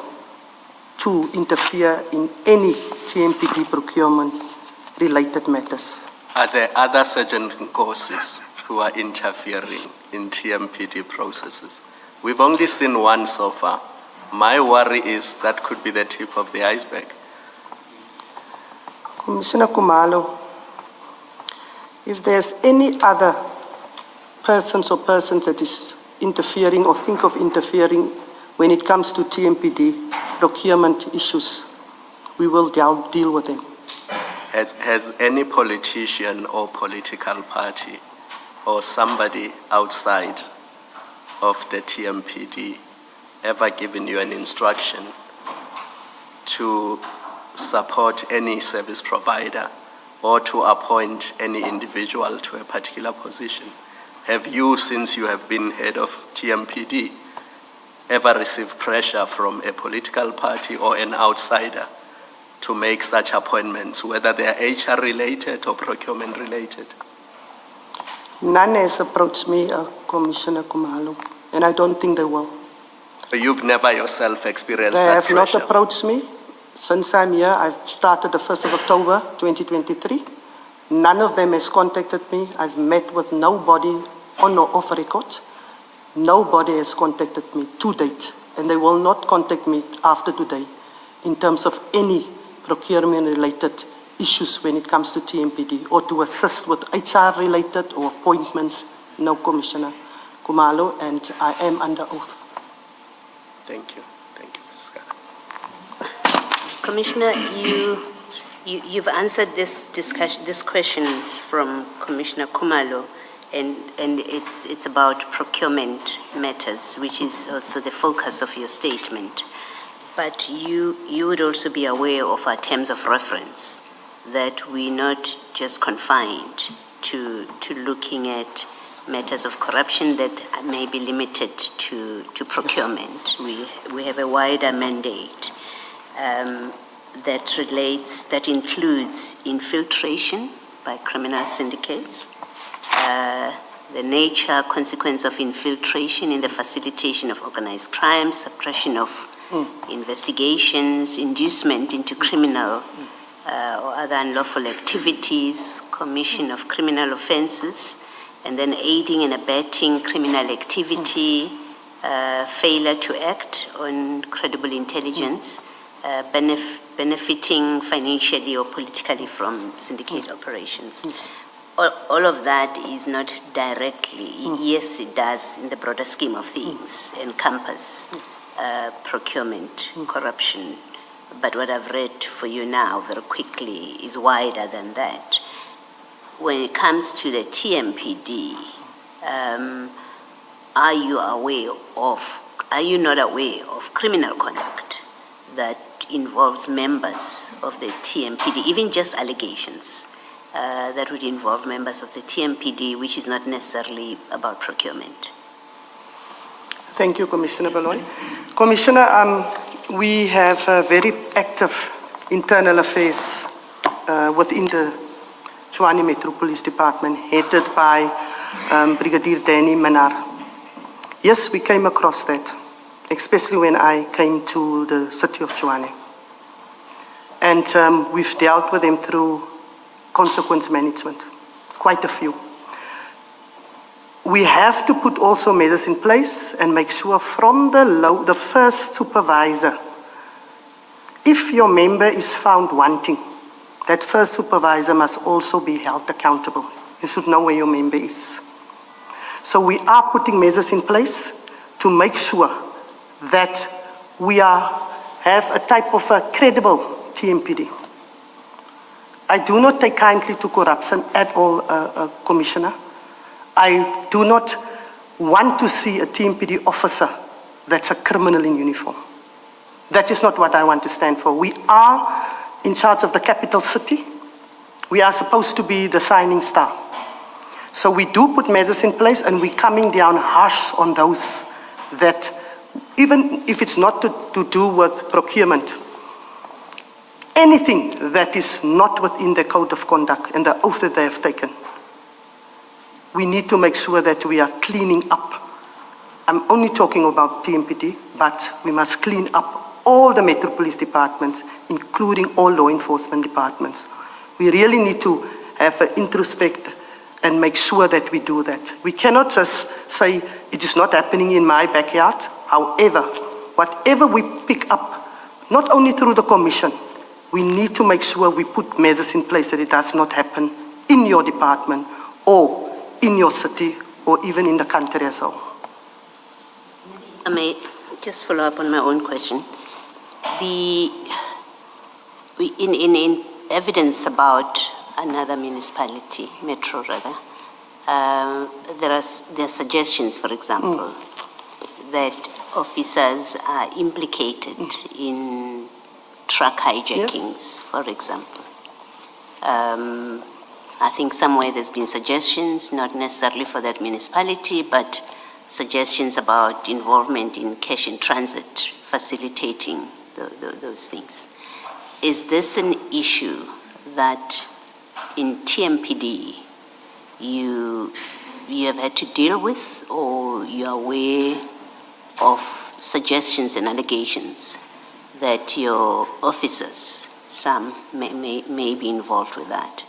to interfere in any TMPD procurement-related matters. Are there other Sergeant Nkosis who are interfering in TMPD processes? We've only seen one so far. My worry is that could be the tip of the iceberg. Commissioner Kumalo, if there's any other persons that is interfering or think of interfering when it comes to TMPD procurement issues, we will deal with them. Has any politician or political party or somebody outside of the TMPD ever given you an instruction to support any service provider or to appoint any individual to a particular position? Have you, since you have been head of TMPD, ever received pressure from a political party or an outsider to make such appointments, whether they are HR related or procurement related? None has approached me, Commissioner Kumalo, and I don't think they will. So you've never yourself experienced They that have not pressure? approached me. Since I'm here, I've started the 1st of October 2023. None of them has contacted me. I've met with nobody on or off record. Nobody has contacted me to date, and they will not contact me after today in terms of any procurement-related issues when it comes to TMPD or to assist with HR-related or appointments. No, Commissioner Kumalo, and I am under oath. Thank you. Thank you, Mrs. Gana. Commissioner, you've answered these questions from Commissioner Kumalo, and it's about procurement matters, which is also the focus of your statement. But you would also be aware of our terms of reference, that we're not just confined to looking at matters of corruption that may be limited to procurement. We have a wider mandate that includes infiltration by criminal syndicates, the nature, consequence of infiltration in the facilitation of organized crime, suppression of investigations, inducement into criminal or other unlawful activities, commission of criminal offenses, and then aiding and abetting criminal activity, failure to act on credible intelligence, benefiting financially or politically from syndicate operations. Yes. All of that is not directly, yes, it does in the broader scheme of things, encompass procurement, corruption. But what I've read for you now very quickly is wider than that. When it comes to the TMPD, are you not aware of criminal conduct that involves members of the TMPD, even just allegations that would involve members of the TMPD, which is not necessarily about procurement? Thank you, Commissioner Baloy. Commissioner, we have a very active internal affairs within the Tshwane Metro Police Department, headed by Brigadier Danny Manar. Yes, we came across that, especially when I came to the city of Tshwane. And we've dealt with them through consequence management, quite a few. We have to put also measures in place and make sure from the first supervisor, if your member is found wanting, that first supervisor must also be held accountable. You should know where your member is. So we are putting measures in place to make sure that we have a type of a credible TMPD. I do not take kindly to corruption at all, Commissioner. I do not want to see a TMPD officer that's a criminal in uniform. That is not what I want to stand for. We are in charge of the capital city. We are supposed to be the shining star. So we do put measures in place, and we're coming down harsh on those that, even if it's not to do with procurement, anything that is not within the code of conduct and the oath that they have taken, we need to make sure that we are cleaning up. I'm only talking about TMPD, but we must clean up all the Metro Police departments, including all law enforcement departments. We really need to have an introspect and make sure that we do that. We cannot just say it is not happening in my backyard. However, whatever we pick up, not only through the commission, we need to make sure we put measures in place that it does not happen in your department or in your city or even in the country as well. I may just follow up on my own question. In evidence about another municipality, Metro rather, there are suggestions, for example, that officers are implicated in truck hijackings, for example. I think somewhere there's been suggestions, not necessarily for that municipality, but suggestions about involvement in cash in transit, facilitating those things. Is this an issue that in TMPD you have had to deal with, or you are aware of suggestions and allegations that your officers, some may be involved with that?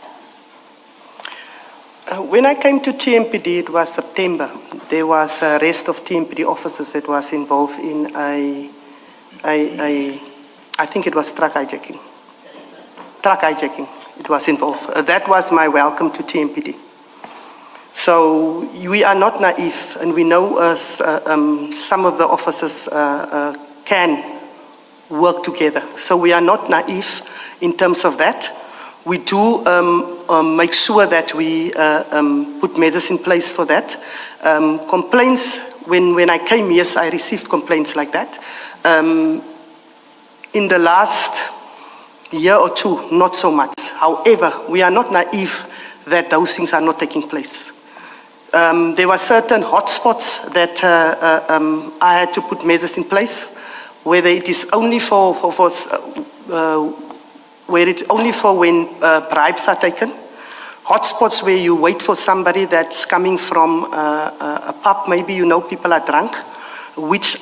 When I came to TMPD, it was September. There was a rest of TMPD officers that was involved in I think it was truck hijacking. Truck hijacking, it was involved. That was my welcome to TMPD. So we are not naive, and we know some of the officers can work together. So we are not naive in terms of that. We do make sure that we put measures in place for that. Complaints, when I came, yes, I received complaints like that. In the last year or two, not so much. However, we are not naive that those things are not taking place. There were certain hotspots that I had to put measures in place, whether it is only where it's only for when bribes are taken. Hotspots where you wait for somebody that's coming from a pub, maybe you know people are drunk, which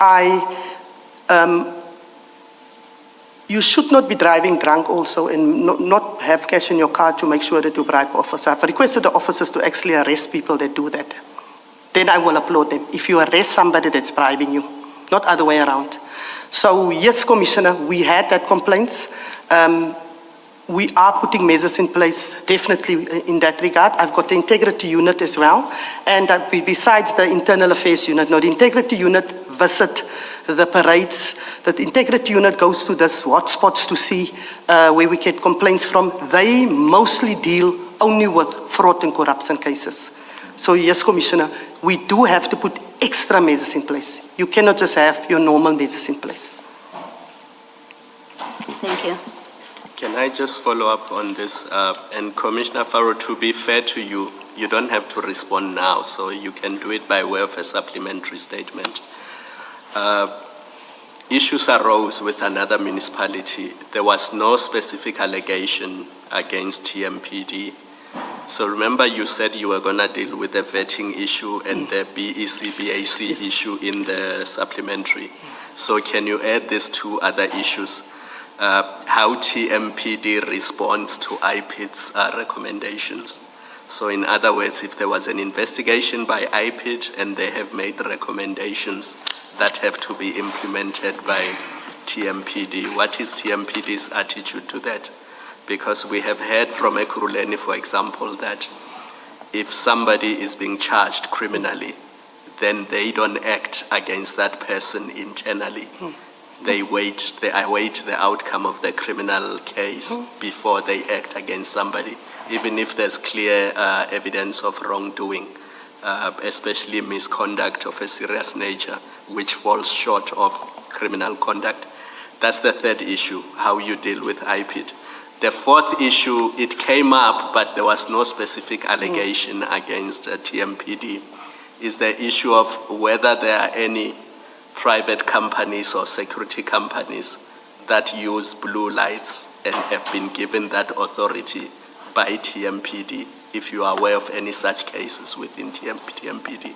you should not be driving drunk also and not have cash in your car to make sure that you bribe officers. I've requested the officers to actually arrest people that do that. Then I will applaud them. If you arrest somebody that's bribing you, not other way around. So yes, Commissioner, we had that complaints. We are putting measures in place, definitely in that regard. I've got the integrity unit as well. And besides the internal affairs unit, now the integrity unit visit the parades. The integrity unit goes to these hotspots to see where we get complaints from. They mostly deal only with fraud and corruption cases. So yes, Commissioner, we do have to put extra measures in place. You cannot just have your normal measures in place. Thank you. Can I just follow up on this? And Commissioner Farrow, to be fair to you, you don't have to respond now, so you can do it by way of a supplementary statement. Issues arose with another municipality. There was no specific allegation against TMPD. So remember you said you were going to deal with the vetting issue and the BAC issue in the supplementary. So can you add these two other issues? How TMPD responds to IPID's recommendations. So in other words, if there was an investigation by IPID and they have made recommendations that have to be implemented by TMPD, what is TMPD's attitude to that? Because we have heard from Ekurhuleni, for example, that if somebody is being charged criminally, then they don't act against that person internally. They await the outcome of the criminal case before they act against somebody, even if there's clear evidence of wrongdoing, especially misconduct of a serious nature, which falls short of criminal conduct. That's the third issue, how you deal with IPID. The fourth issue, it came up, but there was no specific allegation against TMPD, is the issue of whether there are any private companies or security companies that use blue lights and have been given that authority by TMPD, if you are aware of any such cases within TMPD.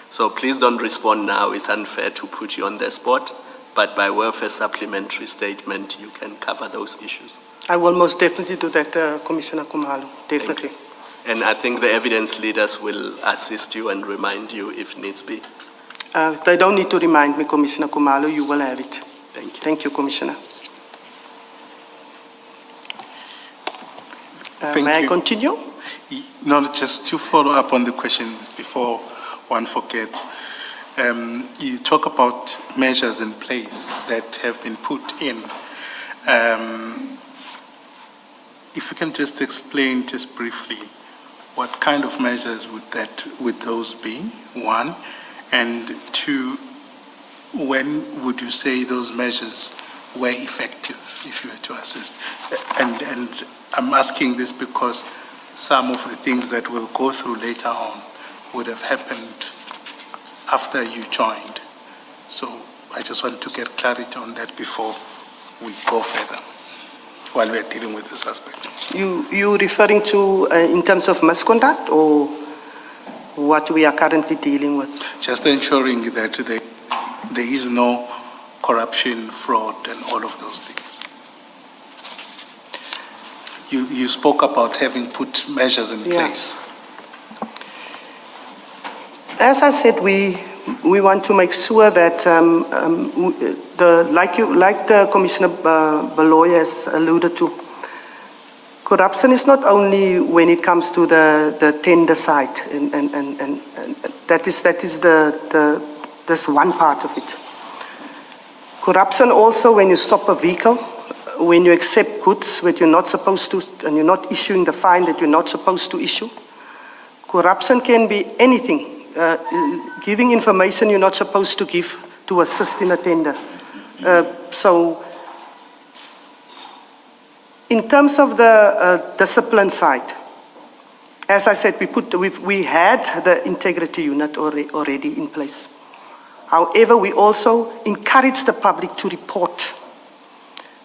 So please don't respond now, it's unfair to put you on the spot, but by way of a supplementary statement, you can cover those issues. I will most definitely do that, Commissioner Khumalo, definitely. And I think the evidence leaders will assist you and remind you if needs be. They don't need to remind me, Commissioner Khumalo, you will have it. Thank you. Thank you, Commissioner. Thank may you. I continue? No, just to follow up on the question before one forgets. You talk about measures in place that have been put in. If you can just explain just briefly, what kind of measures would those be, one? And two, when would you say those measures were effective, if you were to assist? And I'm asking this because some of the things that we'll go through later on would have happened after you joined. So I just want to get clarity on that before we go further while we're dealing with this aspect. You referring to in terms of misconduct or what we are currently dealing with? Just ensuring that there is no corruption, fraud, and all of those things. You spoke about having put measures in place. As I said, we want to make sure that like the Commissioner Baloy has alluded to, corruption is not only when it comes to the tender side, and that is that's one part of it. Corruption also when you stop a vehicle, when you accept goods that you're not supposed to, and you're not issuing the fine that you're not supposed to issue. Corruption can be anything. Giving information you're not supposed to give to assist in a tender. So, in terms of the discipline side, as I said, we had the integrity unit already in place. However, we also encourage the public to report.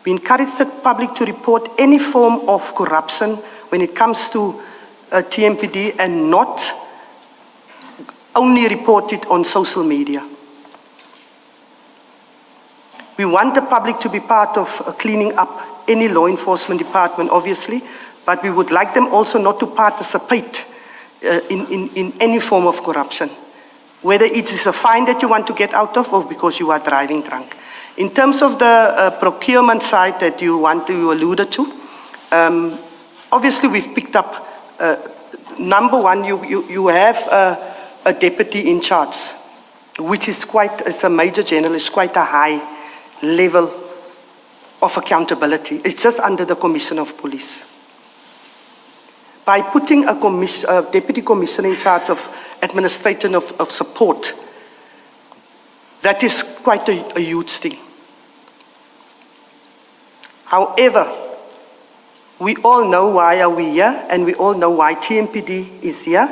We encourage the public to report any form of corruption when it comes to TMPD and not only report it on social media. We want the public to be part of cleaning up any law enforcement department, obviously, but we would like them also not to participate in any form of corruption, whether it is a fine that you want to get out of or because you are driving drunk. In terms of the procurement side that you alluded to, obviously we've picked up, number one, you have a deputy in charge, which is as a major general, is quite a high level of accountability. It's just under the Commissioner of Police. By putting a deputy commissioner in charge of administration of support, that is quite a huge thing. However, we all know why are we here, and we all know why TMPD is here.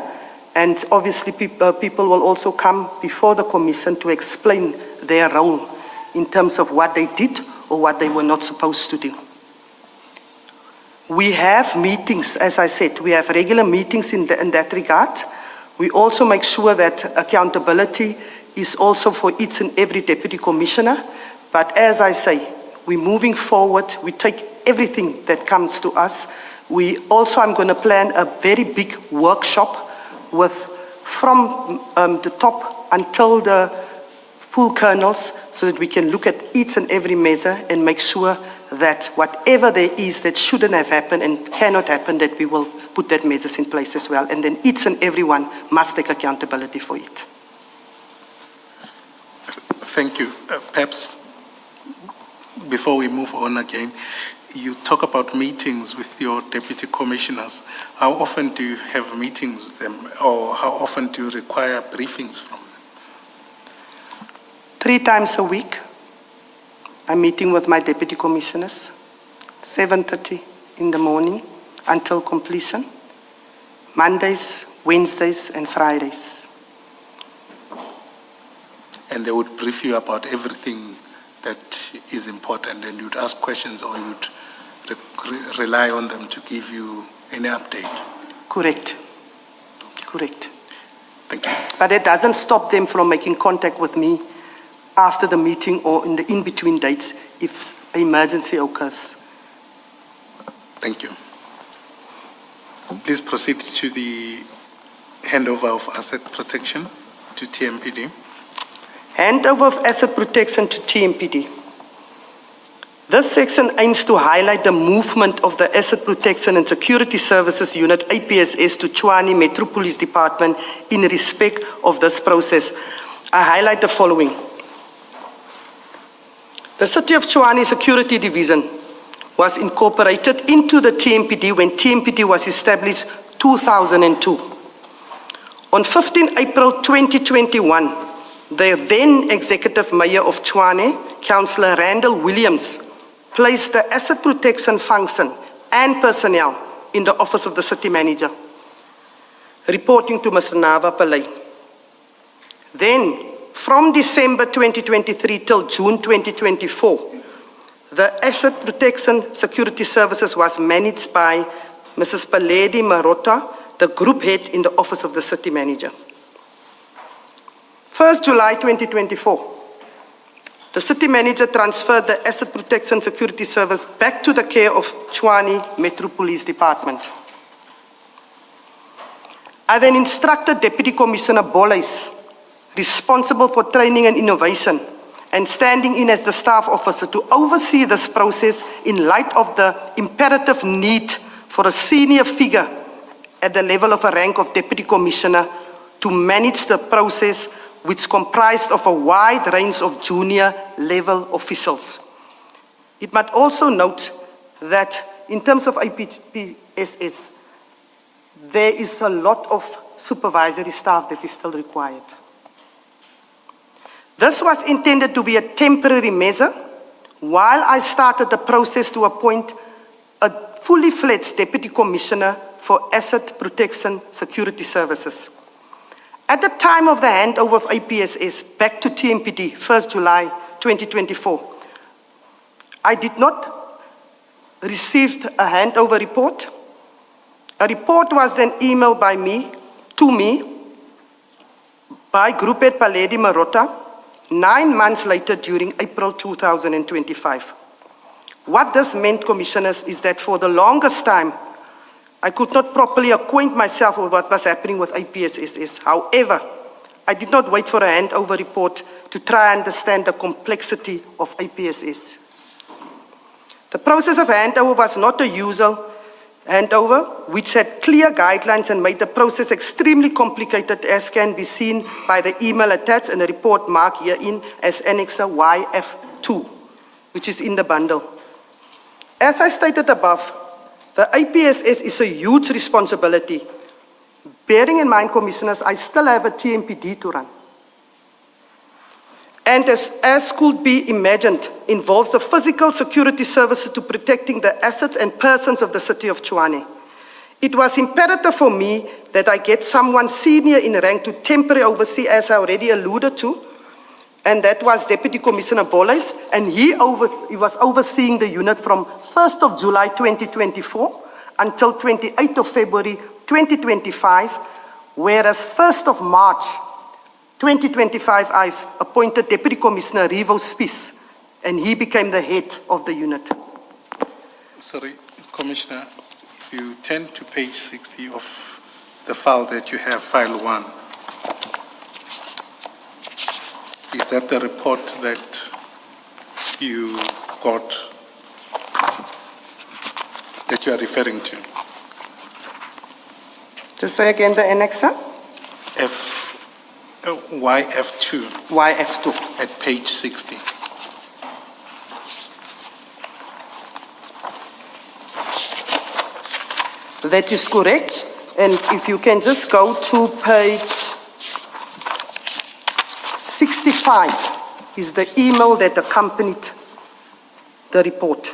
And obviously people will also come before the commission to explain their role in terms of what they did or what they were not supposed to do. We have meetings, as I said, we have regular meetings in that regard. We also make sure that accountability is also for each and every deputy commissioner. But as I say, we're moving forward. We take everything that comes to us. I'm going to plan a very big workshop from the top until the full kernels, so that we can look at each and every measure and make sure that whatever there is that shouldn't have happened and cannot happen, that we will put that measures in place as well. And then each and everyone must take accountability for it. Thank you. Perhaps before we move on again, you talk about meetings with your deputy commissioners. How often do you have meetings with them, or how often do you require briefings from them? 3 times a week, I'm meeting with my deputy commissioners, 7:30 in the morning until completion, Mondays, Wednesdays, and Fridays. And they would brief you about everything that is important, and you'd ask questions, or you'd rely on them to give you any update? Correct. Correct. Thank you. But it doesn't stop them from making contact with me after the meeting or in the in-between dates if an emergency occurs. Thank you. Please proceed to the handover of asset protection to TMPD. Handover of asset protection to TMPD. This section aims to highlight the movement of the Asset Protection and Security Services Unit, APSS, to Tshwane Metro Police Department in respect of this process. I highlight the following. The City of Tshwane Security Division was incorporated into the TMPD when TMPD was established 2002. On 15 April 2021, the then Executive Mayor of Tshwane, Councillor Randall Williams, placed the asset protection function and personnel in the office of the City Manager, reporting to Mr. Nava Pillay. Then, from December 2023 till June 2024, the Asset Protection Security Services was managed by Mrs. Paledi Marota, the group head in the Office of the City Manager. 1st July 2024, the City Manager transferred the Asset Protection Security Service back to the care of Tshwane Metro Police Department. I then instructed Deputy Commissioner Bollys, responsible for training and innovation, and standing in as the staff officer, to oversee this process in light of the imperative need for a senior figure at the level of a rank of Deputy Commissioner to manage the process, which comprised of a wide range of junior level officials. It might also note that in terms of IPSS, there is a lot of supervisory staff that is still required. This was intended to be a temporary measure while I started the process to appoint a fully fledged Deputy Commissioner for Asset Protection Security Services. At the time of the handover of IPSS back to TMPD, 1st July 2024, I did not receive a handover report. A report was then emailed by Group Head Paledi Marota 9 months later during April 2025. What this meant, Commissioners, is that for the longest time, I could not properly acquaint myself with what was happening with IPSS. However, I did not wait for a handover report to try and understand the complexity of IPSS. The process of handover was not a usual handover, which had clear guidelines and made the process extremely complicated, as can be seen by the email attached and the report marked herein as Annexer YF2, which is in the bundle. As I stated above, the IPSS is a huge responsibility. Bearing in mind, Commissioners, I still have a TMPD to run. And as could be imagined, involves the physical security services to protecting the assets and persons of the city of Tshwane. It was imperative for me that I get someone senior in rank to temporarily oversee, as I already alluded to, and that was Deputy Commissioner Bollys, and he was overseeing the unit from 1st of July 2024 until 28th of February 2025, whereas 1st of March 2025, I've appointed Deputy Commissioner Revo Spies, and he became the head of the unit. Sorry, Commissioner, if you turn to page 60 of the file that you have, file 1, is that the report that you got, that you are referring to? Just say again the annexer? YF2. YF2. At page 60. That is correct. And if you can just go to page 65 is the email that accompanied the report.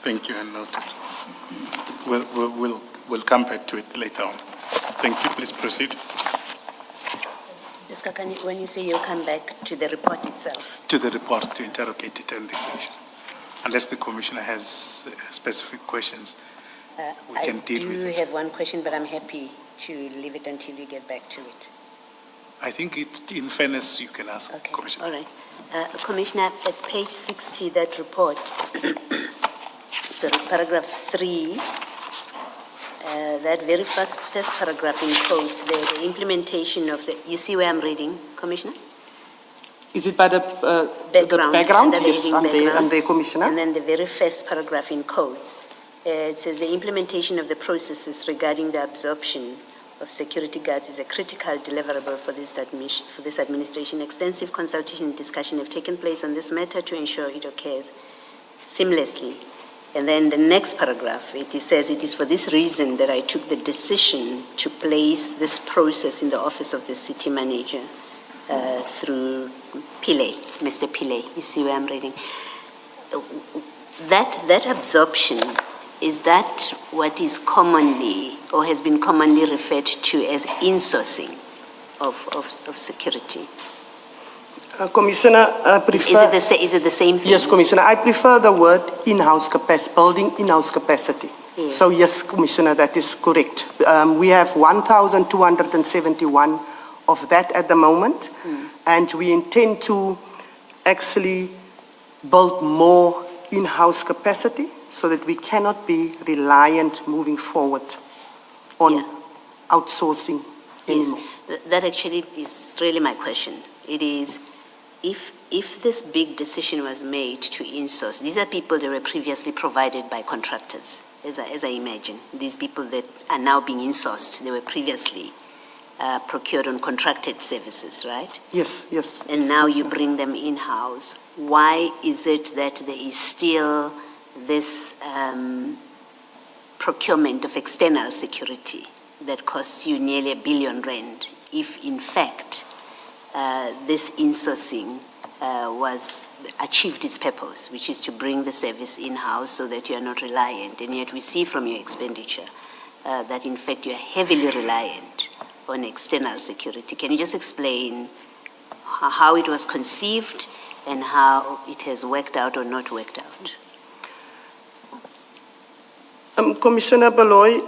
Thank you, and noted. We'll come back to it later on. Thank you. Please proceed. Just when you say you'll come back to the report itself? To the report, to interrogate it and decision. Unless the Commissioner has specific questions, we can deal with it. I do have one question, but I'm happy to leave it until you get back to it. I think in fairness, you can ask, okay. Commissioner. All right. Commissioner, at page 60, that report, sorry, paragraph 3, that very first paragraph in quotes, the implementation of the, you see where I'm reading, Commissioner? Is it by the background? Yes, I'm the Commissioner. And then the very first paragraph in quotes, it says the implementation of the processes regarding the absorption of security guards is a critical deliverable for this administration. Extensive consultation and discussion have taken place on this matter to ensure it occurs seamlessly. And then the next paragraph, it says, it is for this reason that I took the decision to place this process in the office of the city manager through Pillay, Mr. Pillay. You see where I'm reading? That absorption Is that what is commonly or has been commonly referred to as insourcing of security? Commissioner, I prefer... Is it the same thing? Yes, Commissioner. I prefer the word in-house capacity, building in-house capacity. Yes. So yes, Commissioner, that is correct. We have 1,271 of that at the moment, and we intend to actually build more in-house capacity so that we cannot be reliant moving forward on outsourcing anymore. Yes, that actually is really my question. It is, if this big decision was made to insource, these are people that were previously provided by contractors, as I imagine. These people that are now being insourced, they were previously procured on contracted services, right? Yes, yes. And yes, now you Commissioner. bring them in-house. Why is it that there is still this procurement of external security that costs you nearly R1 billion, if in fact this insourcing was achieved its purpose, which is to bring the service in-house so that you are not reliant, and yet we see from your expenditure that in fact you are heavily reliant on external security. Can you just explain how it was conceived and how it has worked out or not worked out? Commissioner Baloy,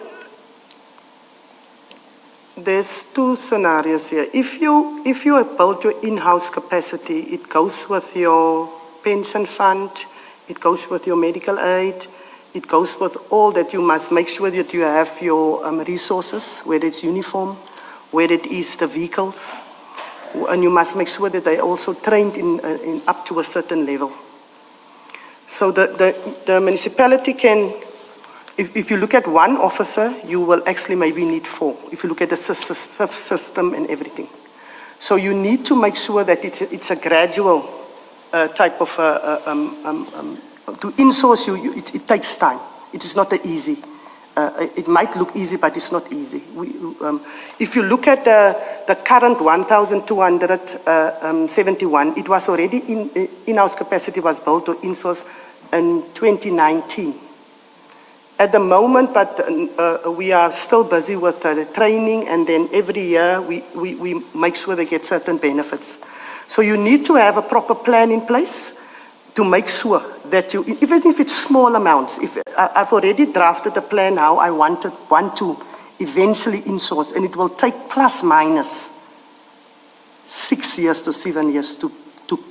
there's two scenarios here. If you have built your in-house capacity, it goes with your pension fund, it goes with your medical aid, it goes with all that. You must make sure that you have your resources, whether it's uniform, whether it is the vehicles, and you must make sure that they're also trained in up to a certain level. So the municipality can, if you look at one officer, you will actually maybe need 4, if you look at the system and everything. So you need to make sure that it's a gradual type of, to insource it takes time. It is not easy. It might look easy, but it's not easy. If you look at the current 1,271, it was already in-house capacity was built to insource in 2019. At the moment, but we are still busy with the training, and then every year we make sure they get certain benefits. So you need to have a proper plan in place to make sure that you, even if it's small amounts, if I've already drafted a plan how I want to eventually insource, and it will take plus minus 6 years to 7 years to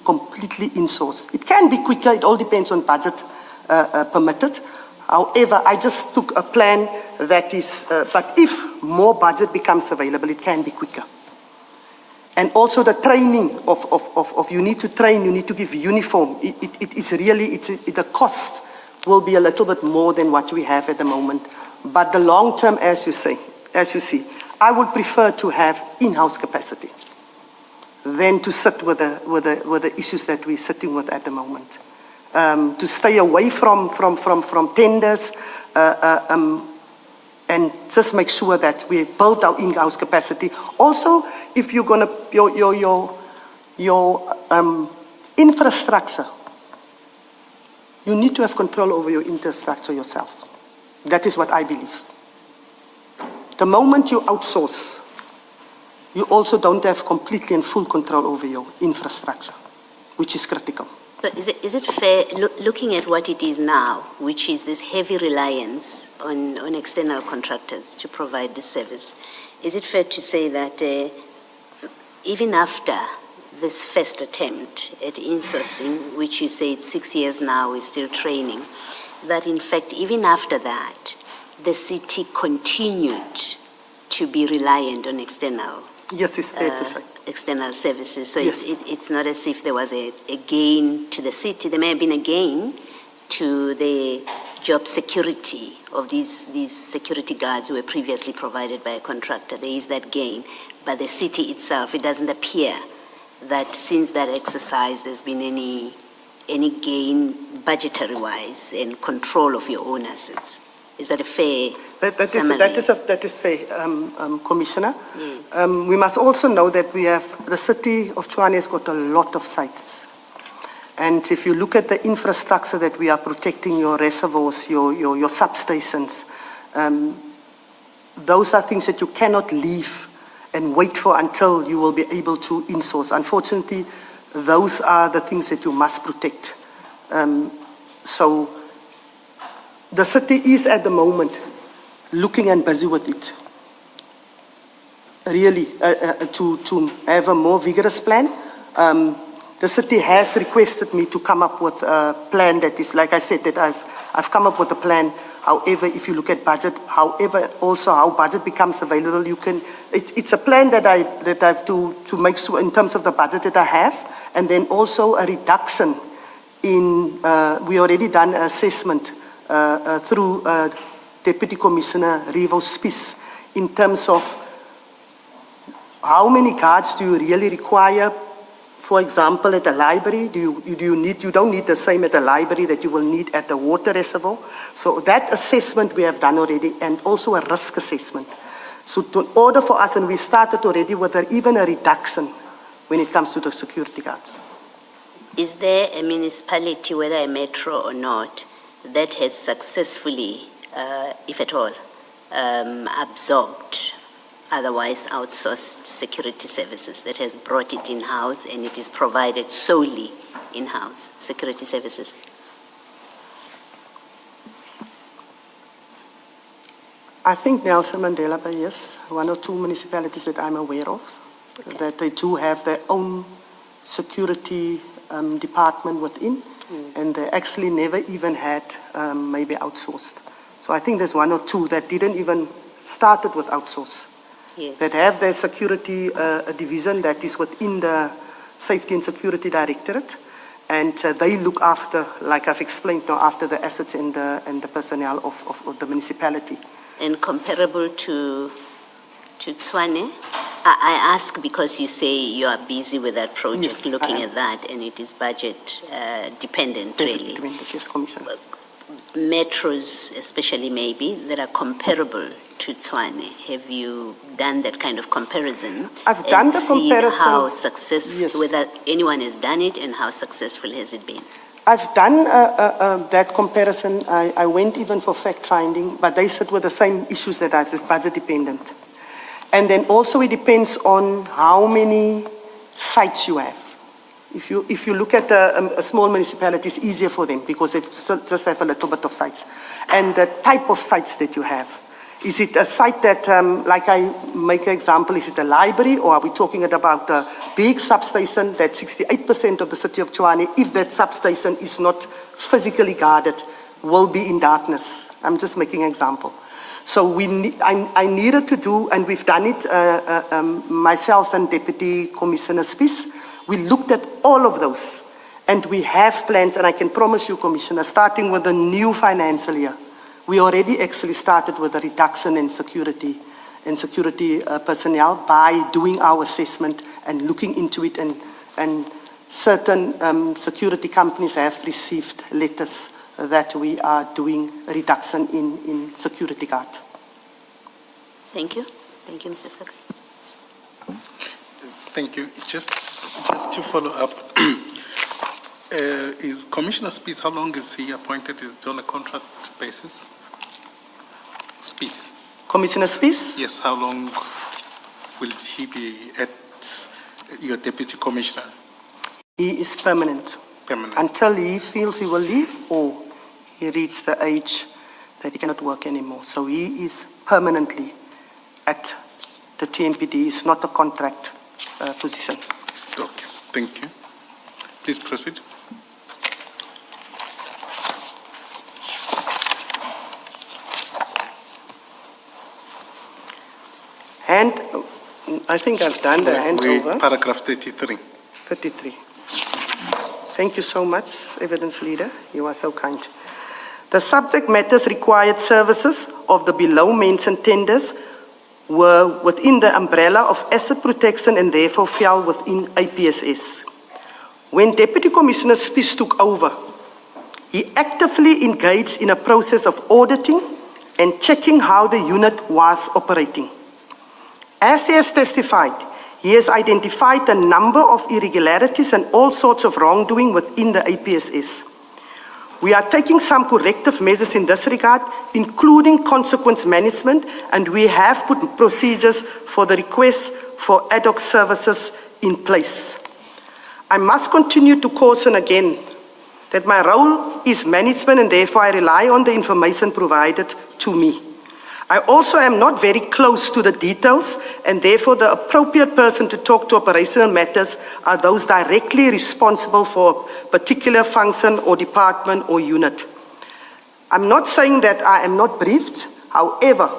completely insource. It can be quicker, it all depends on budget permitted. However, I just took a plan that is, but if more budget becomes available, it can be quicker. And also the training of you need to train, you need to give uniform. It is really, the cost will be a little bit more than what we have at the moment. But the long term, as you see, I would prefer to have in-house capacity than to sit with the issues that we're sitting with at the moment. To stay away from tenders, and just make sure that we build our in-house capacity. Also, if you're gonna your infrastructure, you need to have control over your infrastructure yourself. That is what I believe. The moment you outsource, you also don't have completely and full control over your infrastructure, which is critical. So is it fair, looking at what it is now, which is this heavy reliance on external contractors to provide this service, is it fair to say that even after this first attempt at insourcing, which you say it's 6 years now, is still training, that in fact even after that, the city continued to be reliant on external? Yes, it's fair to say. External services. So yes. it's not as if there was a gain to the city. There may have been a gain to the job security of these security guards who were previously provided by a contractor. There is that gain. But the city itself, it doesn't appear that since that exercise there's been any gain budgetary-wise and control of your own assets. Is that a fair summary? That is fair, Commissioner. Yes. We must also know that we have, the city of Tshwane has got a lot of sites. And if you look at the infrastructure that we are protecting, your reservoirs, your substations, those are things that you cannot leave and wait for until you will be able to insource. Unfortunately, those are the things that you must protect. So the city is at the moment looking and busy with it. Really, to have a more vigorous plan. The city has requested me to come up with a plan that is, like I said, that I've come up with a plan. However, if you look at budget, however, also how budget becomes available, you can, it's a plan that I have to make sure in terms of the budget that I have, and then also a reduction in, we already done an assessment through Deputy Commissioner Revo Spies in terms of how many guards do you really require. For example, at the library, you don't need the same at the library that you will need at the water reservoir. So that assessment we have done already, and also a risk assessment. So in order for us, and we started already with even a reduction when it comes to the security guards. Is there a municipality, whether a metro or not, that has successfully, if at all, absorbed otherwise outsourced security services, that has brought it in-house and it is provided solely in-house security services? I think Nelson Mandela Bay, yes, one or two municipalities that I'm aware of, that they do have their own security department within, and they actually never even had maybe outsourced. So I think there's one or two that didn't even started with outsource. Yes. That have their security division that is within the Safety and Security Directorate, and they look after, like I've explained now, after the assets and the personnel of the municipality. And comparable to Tshwane? I ask because you say you are busy with that project, Yes, looking at that, and it is budget dependent, really. Yes, Commissioner. Metros, especially maybe, that are comparable to Tshwane. Have you done that kind of comparison? I've done the comparison. How successful, Yes. whether anyone has done it, and how successful has it been? I've done that comparison. I went even for fact-finding, but they sit with the same issues that I've said, budget dependent. And then also it depends on how many sites you have. If you look at a small municipality, it's easier for them because they just have a little bit of sites. And the type of sites that you have. Is it a site that, like I make an example, is it a library, or are we talking about a big substation that 68% of the city of Tshwane, if that substation is not physically guarded, will be in darkness? I'm just making an example. So I needed to do, and we've done it, myself and Deputy Commissioner Spies, we looked at all of those, and we have plans, and I can promise you, Commissioner, starting with the new financial year, we already actually started with a reduction in security personnel by doing our assessment and looking into it, and certain security companies have received letters that we are doing a reduction in security guard. Thank you. Thank you, Mr. Saka. Thank you. Just to follow up, is Commissioner Spies, how long is he appointed? Is it on a contract basis? Spies. Commissioner Spies? Yes, how long will he be at your Deputy Commissioner? He is permanent. Permanent. Until he feels he will leave or he reaches the age that he cannot work anymore. So he is permanently at the TMPD. It's not a contract position. Okay, thank you. Please proceed. And I think I've done the handover. Paragraph 33. 33. Thank you so much, Evidence Leader. You are so kind. The subject matters required services of the below mentioned tenders were within the umbrella of asset protection and therefore fell within APSS. When Deputy Commissioner Spies took over, he actively engaged in a process of auditing and checking how the unit was operating. As he has testified, He has identified a number of irregularities and all sorts of wrongdoing within the APSS. We are taking some corrective measures in this regard, including consequence management, and we have put procedures for the request for ad hoc services in place. I must continue to caution again that my role is management and therefore I rely on the information provided to me. I also am not very close to the details and therefore the appropriate person to talk to operational matters are those directly responsible for a particular function or department or unit. I'm not saying that I am not briefed. However,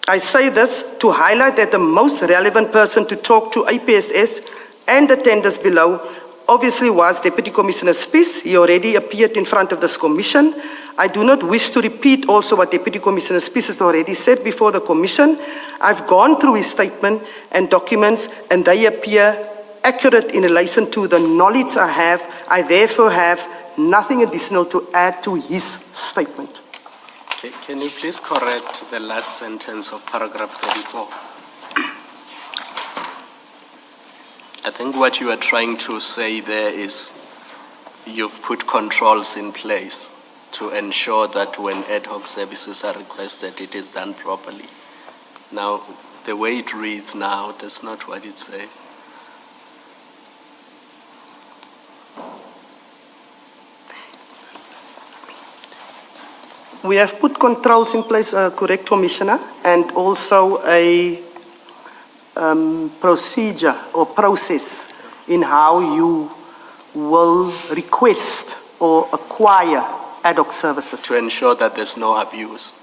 I say this to highlight that the most relevant person to talk to APSS and the tenders below obviously was Deputy Commissioner Spies. He already appeared in front of this commission. I do not wish to repeat also what Deputy Commissioner Spies has already said before the commission. I've gone through his statement and documents and they appear accurate in relation to the knowledge I have. I therefore have nothing additional to add to his statement. Can you please correct the last sentence of paragraph 34? I think what you are trying to say there is you've put controls in place to ensure that when ad hoc services are requested, it is done properly. Now, the way it reads now, that's not what it says. We have put controls in place, correct, Commissioner, and also a procedure or process in how you will request or acquire ad hoc services. To ensure that there's no abuse.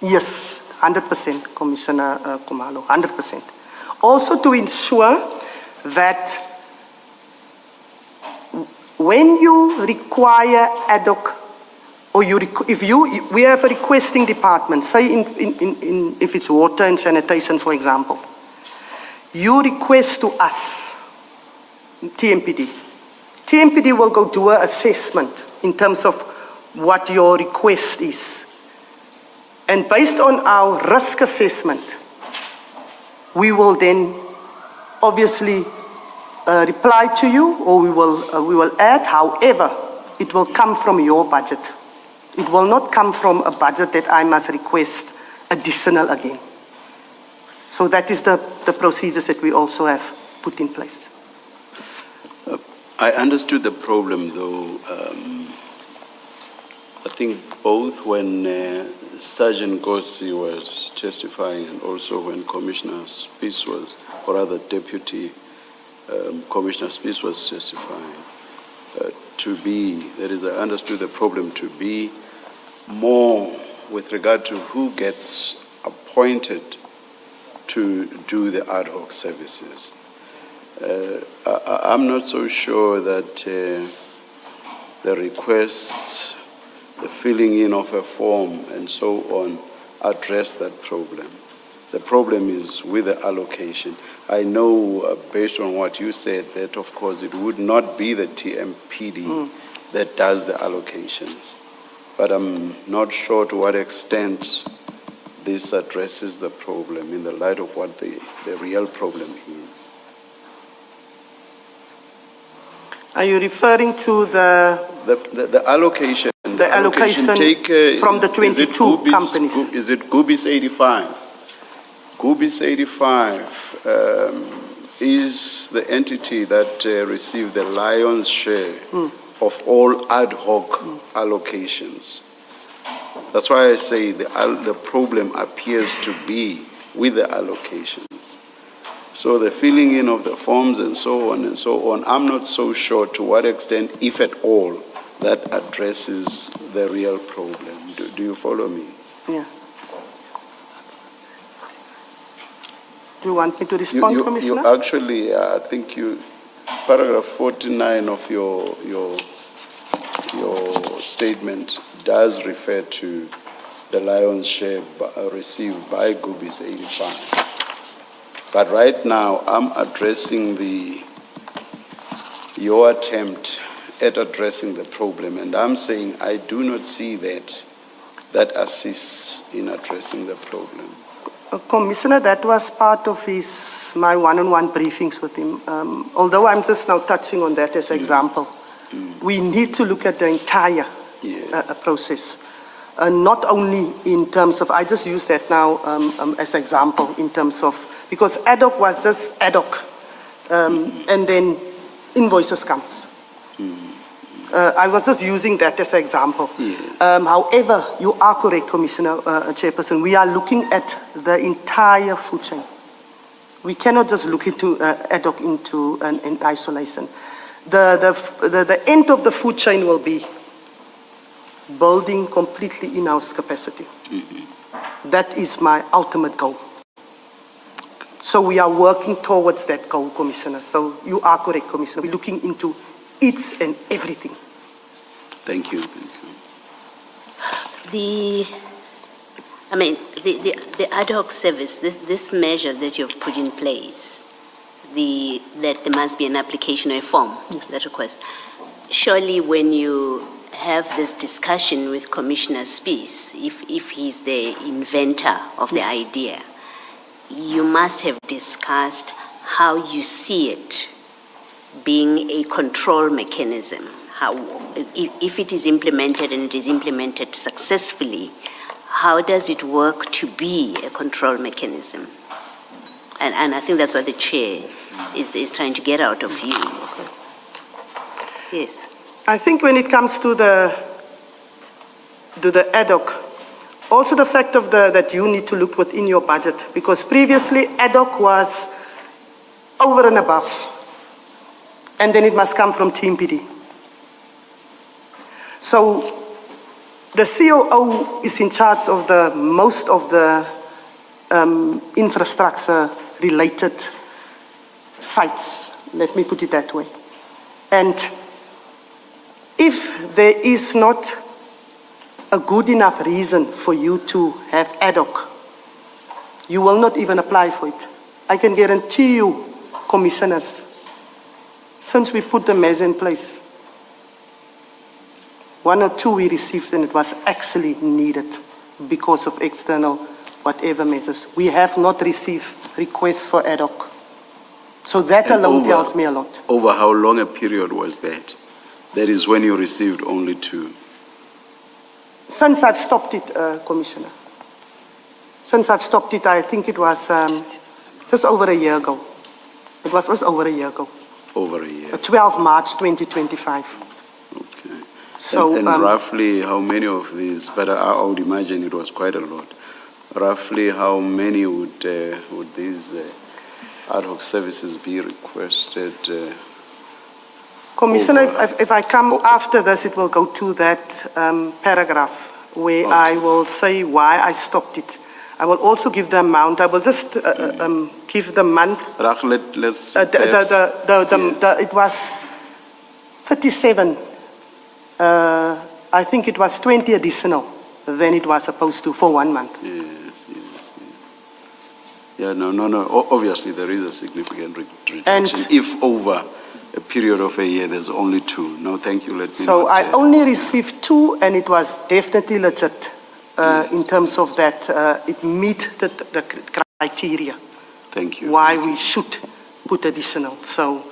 Yes, 100%, Commissioner Kumalo, 100%. Also to ensure that when you require ad hoc, or we have a requesting department, say if it's water and sanitation, for example, you request to us, TMPD. TMPD will go do an assessment in terms of what your request is. And based on our risk assessment, we will then obviously reply to you, or we will add. However, it will come from your budget. It will not come from a budget that I must request additional again. So that is the procedures that we also have put in place. I understood the problem, though. I think both when Sergeant Gossi was testifying and also when Commissioner Spies was, or rather Deputy Commissioner Spies was testifying, I understood the problem to be more with regard to who gets appointed to do the ad hoc services. I'm not so sure that the requests, the filling in of a form and so on address that problem. The problem is with the allocation. I know based on what you said that of course it would not be the TMPD that does the allocations. But I'm not sure to what extent this addresses the problem in the light of what the real problem is. Are you referring to the allocation? The allocation from the 22 companies? Is it GUBIS 85? GUBIS 85 is the entity that received the lion's share of all ad hoc allocations. That's why I say the problem appears to be with the allocations. So the filling in of the forms and so on, I'm not so sure to what extent, if at all, that addresses the real problem. Do you follow me? Yeah. Do you want me to respond, Commissioner? You actually, I think paragraph 49 of your statement does refer to the lion's share received by GUBIS 85. But right now, I'm addressing your attempt at addressing the problem, and I'm saying I do not see that assists in addressing the problem. Commissioner, that was part of my one-on-one briefings with him. Although I'm just now touching on that as an example, we need to look at the entire process. Not only in terms of, I just use that now as an example in terms of, because ad hoc was just ad hoc, and then invoices comes. I was just using that as an example. Yes. However, you are correct, Commissioner, Chairperson. We are looking at the entire food chain. We cannot just look into ad hoc into an isolation. The end of the food chain will be building completely in-house capacity. That is my ultimate goal. So we are working towards that goal, Commissioner. So you are correct, Commissioner. We're looking into each and everything. Thank you. The ad hoc service, this measure that you've put in place, that there must be an application or a form, that request. Surely when you have this discussion with Commissioner Spies, if he's the inventor of the idea, you must have discussed how you see it being a control mechanism. How, if it is implemented and it is implemented successfully, how does it work to be a control mechanism? And I think that's what the chair is trying to get out of you. Yes. I think when it comes to the ad hoc, also the fact of that you need to look within your budget, because previously ad hoc was over and above, and then it must come from TMPD. So the COO is in charge of most of the infrastructure related sites, let me put it that way. And if there is not a good enough reason for you to have ad hoc, you will not even apply for it. I can guarantee you, commissioners, since we put the measure in place, 1 or 2 we received and it was actually needed because of external whatever measures. We have not received requests for ad hoc. So that alone tells me a lot. Over how long a period was that? That is when you received only 2. Since I've stopped it, Commissioner. Since I've stopped it, I think it was just over a year ago. It was just over a year ago. Over a year. 12 March 2025. Okay. So, and roughly how many of these, but I would imagine it was quite a lot. Roughly how many would these ad hoc services be requested? Commissioner, if I come after this, it will go to that paragraph where I will say why I stopped it. I will also give the amount. I will just give the month. Let's. It was 37. I think it was 20 additional than it was supposed to for 1 month. Yeah, no. Obviously, there is a significant reduction. And if over a period of a year, there's only 2. No, thank you. So I only received 2, and it was definitely legit in terms of that. It meet the criteria. Thank you. Why we should put additional. So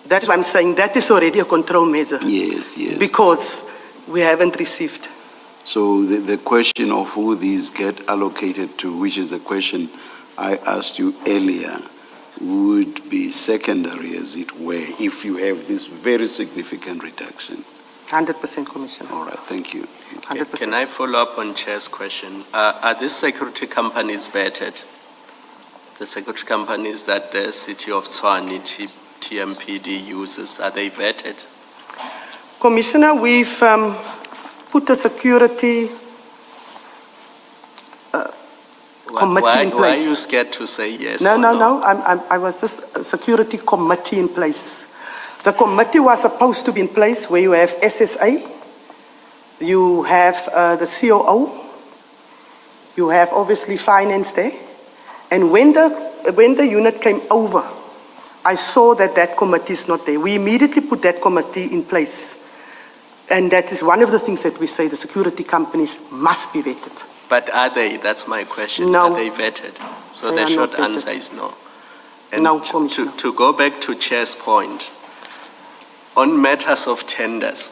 that's why I'm saying that is already a control measure. Yes. Because we haven't received. So the question of who these get allocated to, which is the question I asked you earlier, would be secondary, as it were, if you have this very significant reduction. 100%, Commissioner. All right, thank you. 100%. Can I follow up on Chair's question? Are these security companies vetted? The security companies that the City of Tshwane, TMPD uses, are they vetted? Commissioner, we've put a security committee in place. Why are you scared to say yes? No. I was just a security committee in place. The committee was supposed to be in place where you have SSA, you have the COO, you have obviously finance there. And when the unit came over, I saw that committee is not there. We immediately put that committee in place. And that is one of the things that we say the security companies must be vetted. But are they? That's my question. No. Are they vetted? So They the are short not vetted. answer is no. And No, to, Commissioner. to go back to Chair's point, on matters of tenders,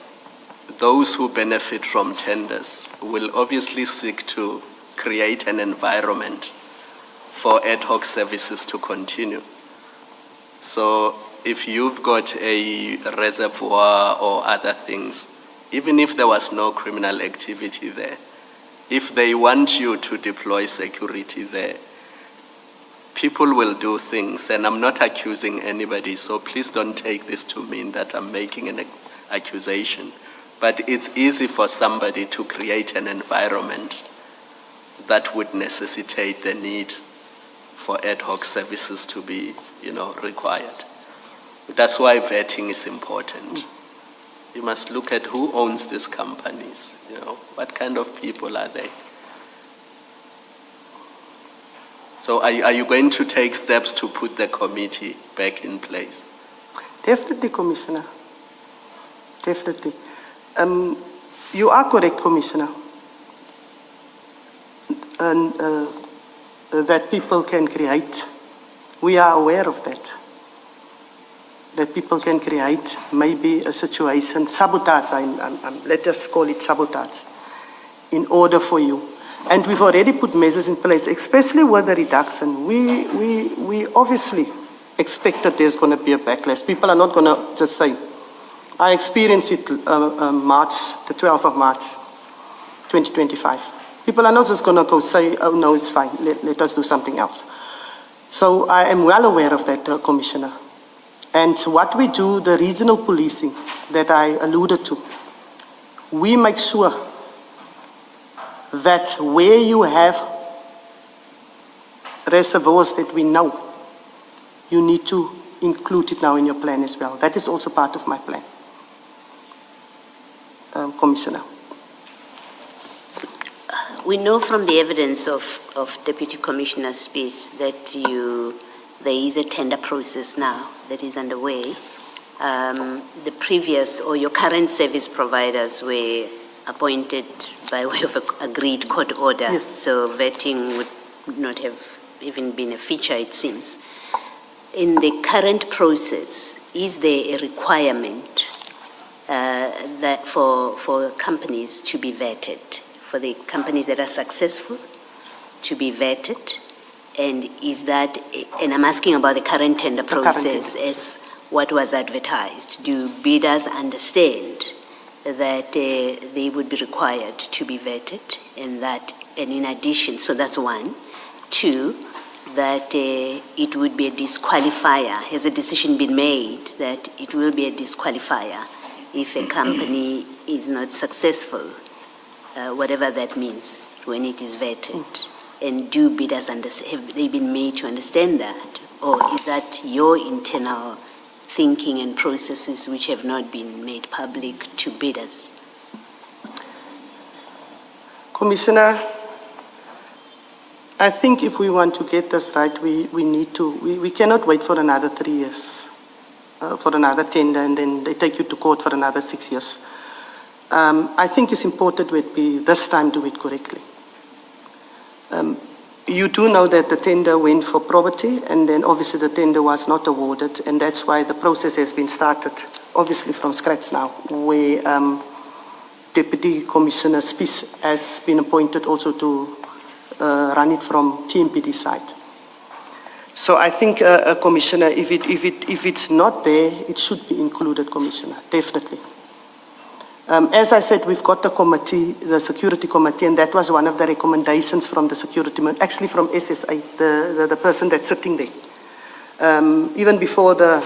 those who benefit from tenders will obviously seek to create an environment for ad hoc services to continue. So if you've got a reservoir or other things, even if there was no criminal activity there, if they want you to deploy security there, people will do things, and I'm not accusing anybody, so please don't take this to mean that I'm making an accusation. But it's easy for somebody to create an environment that would necessitate the need for ad hoc services to be, required. That's why vetting is important. You must look at who owns these companies, what kind of people are they? So are you going to take steps to put the committee back in place? Definitely, Commissioner. Definitely. You are correct, Commissioner. And that people can create. We are aware of that. That people can create maybe a situation, sabotage, let us call it sabotage, in order for you. And we've already put measures in place, especially with the reduction. We obviously expect that there's going to be a backlash. People are not going to just say, I experienced it March, the 12th of March, 2025. People are not just going to go say, oh no, it's fine, let us do something else. So I am well aware of that, Commissioner. And what we do, the regional policing that I alluded to, we make sure that where you have reservoirs that we know, you need to include it now in your plan as well. That is also part of my plan, Commissioner. We know from the evidence of Deputy Commissioner Spies that there is a tender process now that is underway. Yes. The previous or your current service providers were appointed by way of agreed court order. Yes. So vetting would not have even been a feature, it seems. In the current process, is there a requirement that for companies to be vetted, for the companies that are successful to be vetted? And is that, and I'm asking about the current tender process as what was advertised. Do bidders understand that they would be required to be vetted, and in addition, so that's one. Two, that it would be a disqualifier. Has a decision been made that it will be a disqualifier if a company is not successful, whatever that means, when it is vetted? And do bidders have they been made to understand that? Or is that your internal thinking and processes which have not been made public to bidders? Commissioner, I think if we want to get this right, we cannot wait for another 3 years, for another tender, and then they take you to court for another 6 years. I think it's important that we this time do it correctly. You do know that the tender went for property, and then obviously the tender was not awarded, and that's why the process has been started, obviously from scratch now, where Deputy Commissioner Spies has been appointed also to run it from TMPD side. So I think, Commissioner, if it's not there, it should be included, Commissioner, definitely. As I said, we've got the committee, the security committee, and that was one of the recommendations from the security, actually from SSA, the person that's sitting there. Even before the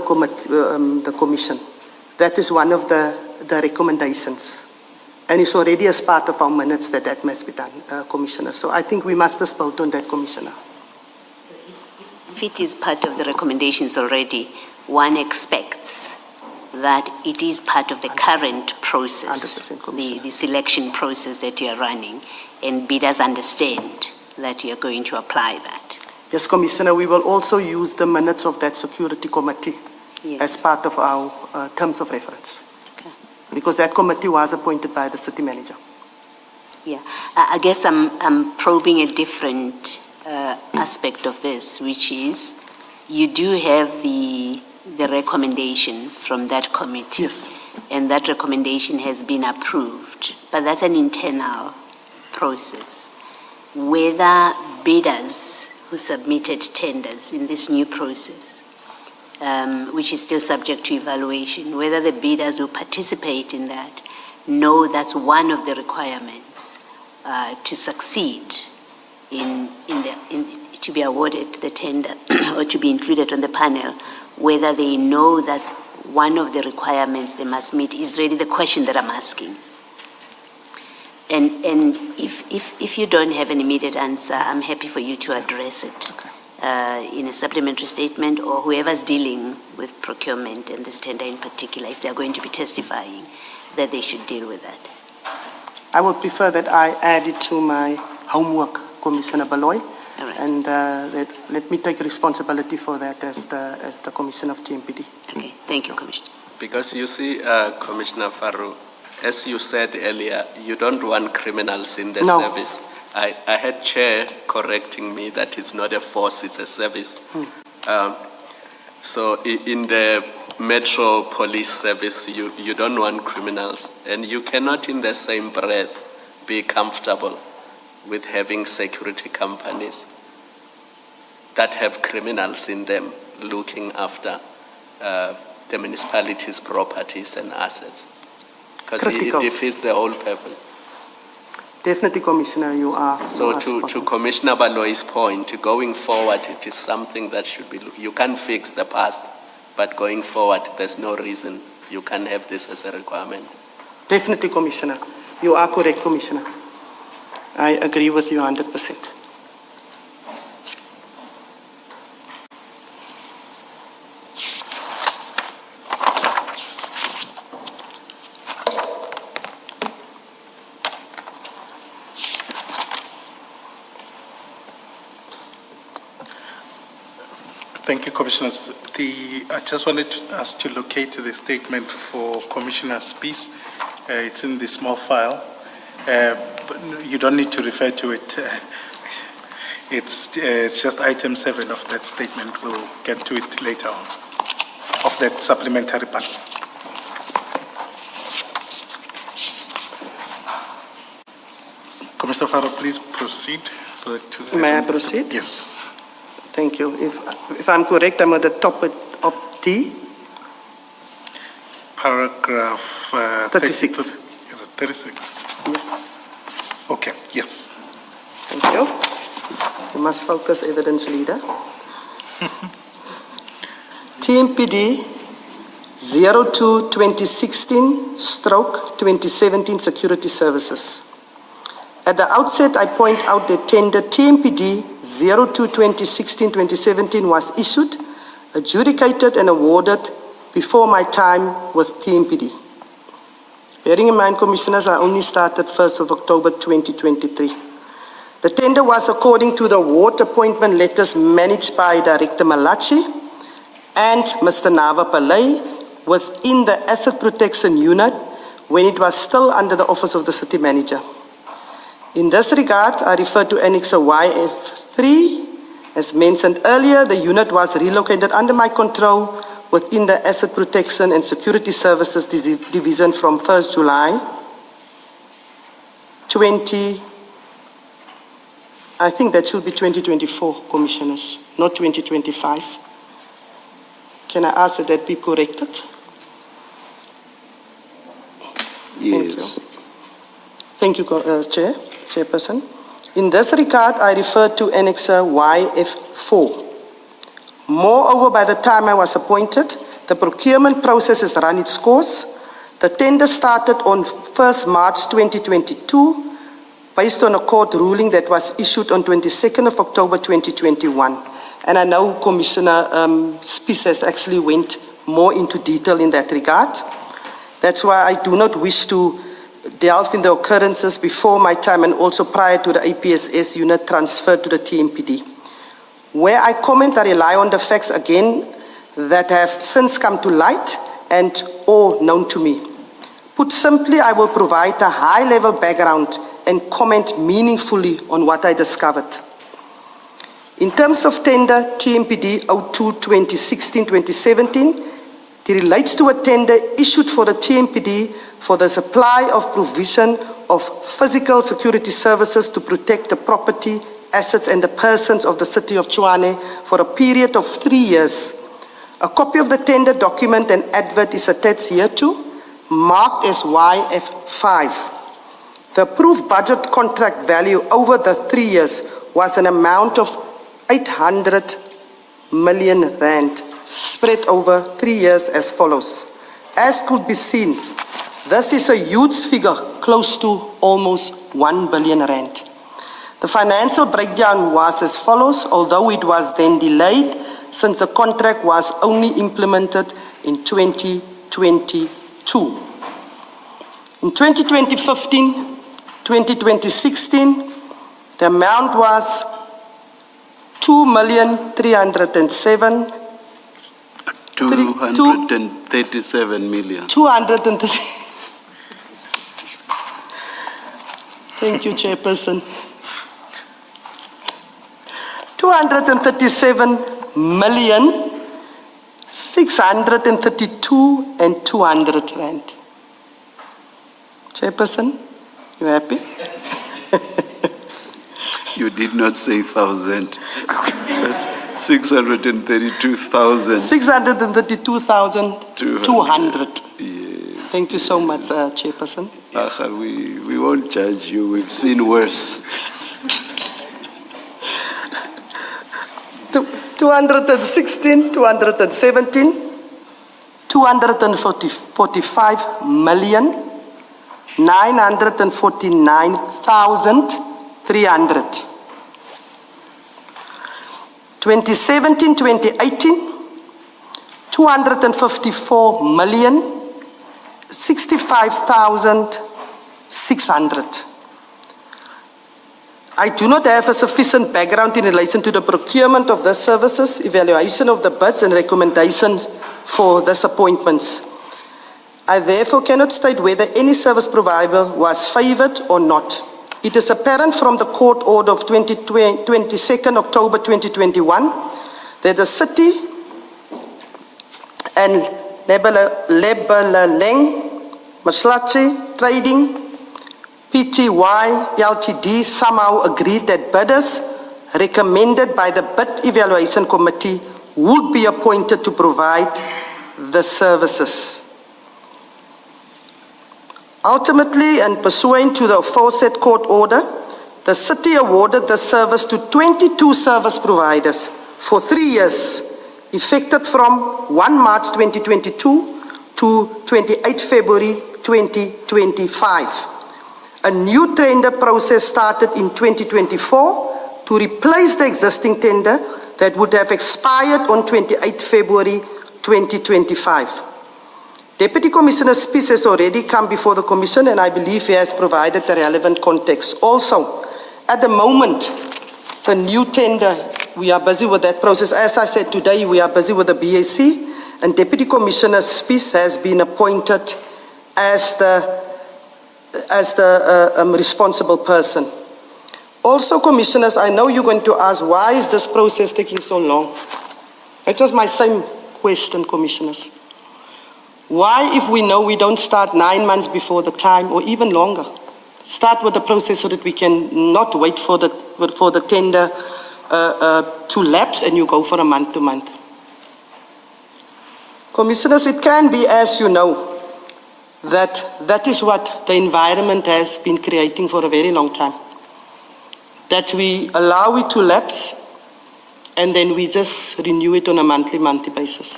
committee, the commission, that is one of the recommendations, and it's already as part of our minutes that must be done, Commissioner. So I think we must just build on that, Commissioner. If it is part of the recommendations already, one expects that it is part of the 100%. Current process, the selection process that you are running, and bidders understand that you are going to apply that. Yes, Commissioner, we will also use the minutes of that security committee as part of our terms of reference. Okay. Because that committee was appointed by the city manager. Yeah, I guess I'm probing a different aspect of this, which is you do have the recommendation from that committee. Yes. And that recommendation has been approved, but that's an internal process. Whether bidders who submitted tenders in this new process, which is still subject to evaluation, whether the bidders who participate in that know that's one of the requirements to succeed to be awarded the tender or to be included on the panel, whether they know that's one of the requirements they must meet is really the question that I'm asking. And if you don't have an immediate answer, I'm happy for you to address it in a supplementary statement, or whoever's dealing with procurement and this tender in particular, if they're going to be testifying, that they should deal with that. I would prefer that I add it to my homework, Commissioner Baloy. All right. And let me take responsibility for that as the Commissioner of TMPD. Okay, thank you, Commissioner. Because you see, Commissioner Faru, as you said earlier, you don't want criminals in the No. service. I had Chair correcting me that it's not a force, it's a service. So in the Metro Police Service, you don't want criminals. And you cannot in the same breath be comfortable with having security companies that have criminals in them looking after the municipality's properties and assets. Because it Critical. defeats the whole purpose. Definitely, Commissioner, you are. So you are to spot on. Commissioner Baloy's point, going forward, it is something that should be, you can't fix the past, but going forward, there's no reason you can have this as a requirement. Definitely, Commissioner. You are correct, Commissioner. I agree with you 100%. Thank you, Commissioners. I just wanted us to locate the statement for Commissioner Spies. It's in the small file. But you don't need to refer to it. It's just item 7 of that statement. We'll get to it later on, of that supplementary part. Commissioner Farrow, please proceed. So that May I proceed? Yes. Thank you. If I'm correct, I'm at the top of D. Paragraph 36. 32. Is it 36? Yes. Okay, yes. Thank you. You must focus, evidence leader. TMPD 02-2016/2017 Security Services. At the outset, I point out that tender TMPD 02-2016-2017 was issued, adjudicated and awarded before my time with TMPD. Bearing in mind, Commissioners, I only started 1st of October 2023. The tender was according to the award appointment letters managed by Director Malachi and Mr. Nava Pillay within the Asset Protection Unit when it was still under the Office of the City Manager. In this regard, I refer to Annex YF3. As mentioned earlier, the unit was relocated under my control within the Asset Protection and Security Services Division from 1st July 2024, Commissioners, not 2025. Can I ask that be corrected? Yes. Thank you, Chairperson. In this regard, I refer to Annexure YF4. Moreover, by the time I was appointed, the procurement process has run its course. The tender started on 1st March 2022, based on a court ruling that was issued on 22nd of October 2021. And I know Commissioner Spies has actually went more into detail in that regard. That's why I do not wish to delve in the occurrences before my time and also prior to the APSS unit transferred to the TMPD. Where I comment, I rely on the facts again that have since come to light and or known to me. Put simply, I will provide a high-level background and comment meaningfully on what I discovered. In terms of tender TMPD 02 2016-2017, it relates to a tender issued for the TMPD for the supply of provision of physical security services to protect the property, assets and the persons of the city of Tshwane for a period of 3 years. A copy of the tender document and advert is attached hereto, marked as YF5. The approved budget contract value over the 3 years was an amount of 800 million rand, spread over 3 years as follows. As could be seen, this is a huge figure, close to almost 1 billion rand. The financial breakdown was as follows, although it was then delayed since the contract was only implemented in 2022. In 2015, 2016, the amount was 2,307,000. 237 million. 230. Thank you, Chairperson. 237,632,200 rand. Chairperson, you happy? You did not say 1,000. That's 632,000. 632,200. Yes. Thank you so much, Chairperson. We won't judge you. We've seen worse. 216, 217, 245 million, 949,300. 2017, 2018, 254 million, 65,600. I do not have a sufficient background in relation to the procurement of the services, evaluation of the bids and recommendations for these appointments. I therefore cannot state whether any service provider was favoured or not. It is apparent from the court order of 22nd October 2021 that the city and Lebeleleng, Maslachi Trading, PTY Ltd somehow agreed that bidders recommended by the Bid Evaluation Committee would be appointed to provide the services. Ultimately, and pursuant to the aforesaid court order, the city awarded the service to 22 service providers for 3 years, effective from 1 March 2022 to 28 February 2025. A new tender process started in 2024 to replace the existing tender that would have expired on 28 February 2025. Deputy Commissioner Spies has already come before the Commission and I believe he has provided the relevant context. Also, at the moment, the new tender, we are busy with that process. As I said today, we are busy with the BAC and Deputy Commissioner Spies has been appointed as the responsible person. Also, Commissioners, I know you're going to ask, why is this process taking so long? It was my same question, Commissioners. Why, if we know we don't start 9 months before the time or even longer, start with the process so that we can not wait for the tender to lapse and you go for a month to month. Commissioners, it can be, as you know, that is what the environment has been creating for a very long time. That we allow it to lapse and then we just renew it on a monthly basis.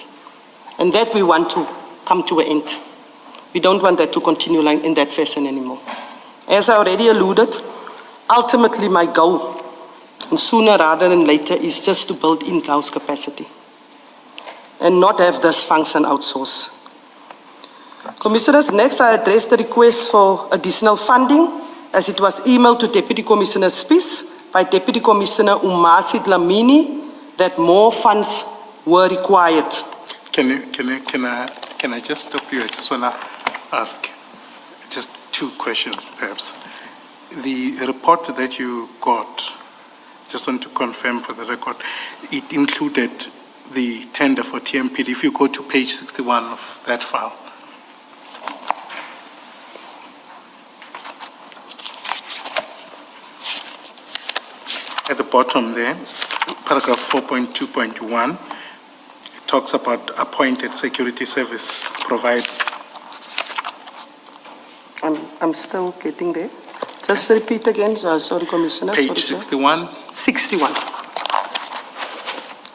And that we want to come to an end. We don't want that to continue like in that fashion anymore. As I already alluded, ultimately my goal, and sooner rather than later, is just to build in-house capacity and not have this function outsourced. Commissioners, next I address the request for additional funding as it was emailed to Deputy Commissioner Spies by Deputy Commissioner Umasi Dlamini that more funds were required. Can I just stop you? I just want to ask just 2 questions, perhaps. The report that you got, just want to confirm for the record, it included the tender for TMPD. If you go to page 61 of that file. At the bottom there, paragraph 4.2.1, it talks about appointed security service providers. I'm still getting there. Just repeat again, sorry, Commissioner. Page Sorry, sir. 61, 61.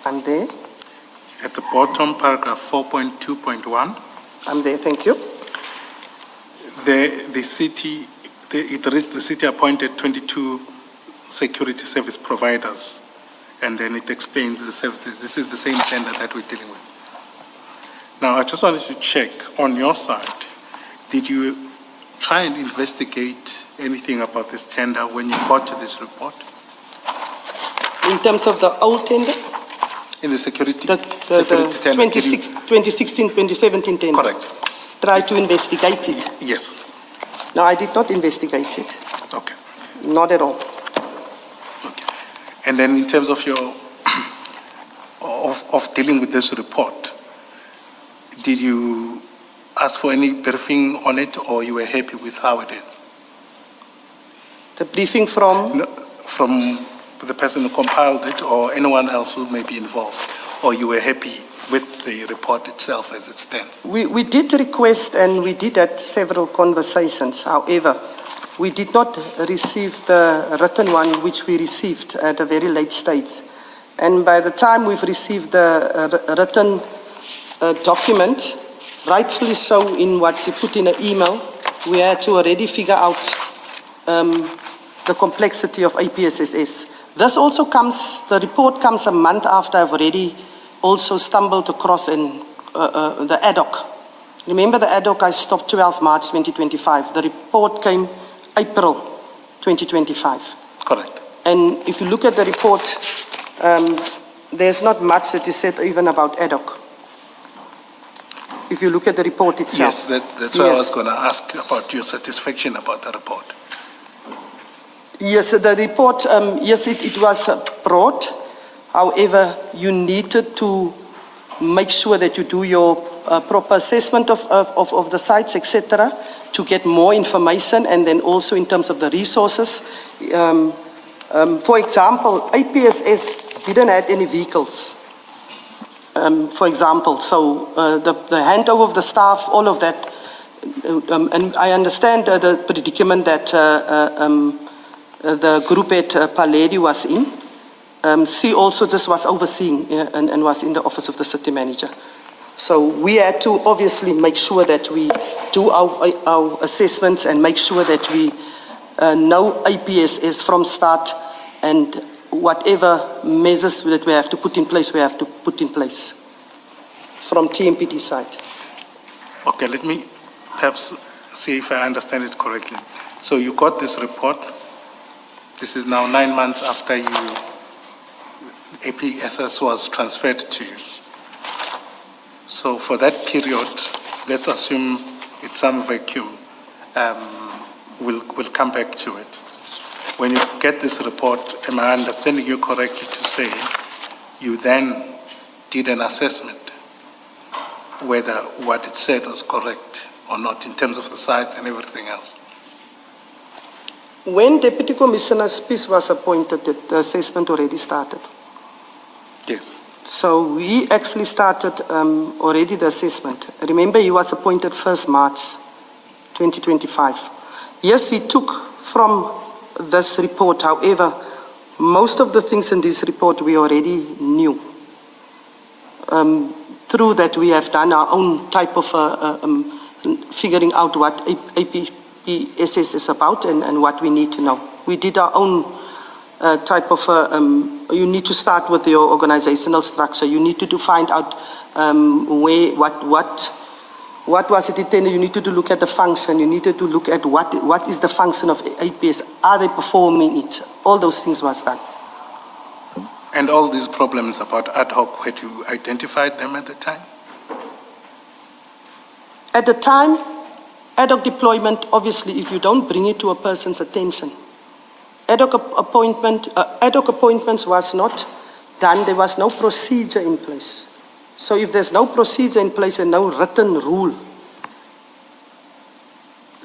I'm there. at the bottom, paragraph 4.2.1, I'm there, thank you. the city appointed 22 security service providers, and then it explains the services. This is the same tender that we're dealing with. Now, I just wanted to check on your side, did you try and investigate anything about this tender when you got to this report? In terms of the old tender, In the security, the security tender? did you- 2016, 2017 tender. Correct. Try to investigate it. Yes. No, I did not investigate it. Okay. Not at all. Okay. And then in terms of your of dealing with this report, did you ask for any briefing on it, or you were happy with how it is? The briefing from, No, from the person who compiled it, or anyone else who may be involved, or you were happy with the report itself as it stands? we did request and we did have several conversations. However, we did not receive the written one, which we received at a very late stage. And by the time we've received the written document, rightfully so in what she put in an email, we had to already figure out the complexity of APSSS. This also comes, the report comes a month after I've already also stumbled across in the ad hoc. Remember the ad hoc I stopped 12 March 2025. The report came April 2025. Correct. And if you look at the report, there's not much that is said even about ad hoc. If you look at the report itself. Yes, that's why I was Yes. going to ask about your satisfaction about the report. Yes, the report, yes, it was broad. However, you needed to make sure that you do your proper assessment of the sites, etc., to get more information, and then also in terms of the resources. For example, APSS didn't have any vehicles, for example. So the handover of the staff, all of that, and I understand the predicament that the group at Paledi was in. She also just was overseeing and was in the office of the city manager. So we had to obviously make sure that we do our assessments and make sure that we know APSS from start, and whatever measures that we have to put in place, we have to put in place from TMPD side. Okay, let me perhaps see if I understand it correctly. So you got this report. This is now 9 months after APSS was transferred to you. So for that period, let's assume it's some vacuum. We'll come back to it. When you get this report, am I understanding you correctly to say you then did an assessment whether what it said was correct or not in terms of the sites and everything else? When Deputy Commissioner Spies was appointed, the assessment already started. Yes. So we actually started already the assessment. Remember, he was appointed 1st March 2025. Yes, he took from this report. However, most of the things in this report we already knew. Through that, we have done our own type of figuring out what APSS is about and what we need to know. We did our own type of, you need to start with your organizational structure. You need to find out what was it intended. You needed to look at the function. You needed to look at what is the function of APS. Are they performing it? All those things was done. And all these problems about ad hoc, had you identified them at the time? At the time, ad hoc deployment, obviously, if you don't bring it to a person's attention, ad hoc appointments was not done. There was no procedure in place. So if there's no procedure in place and no written rule,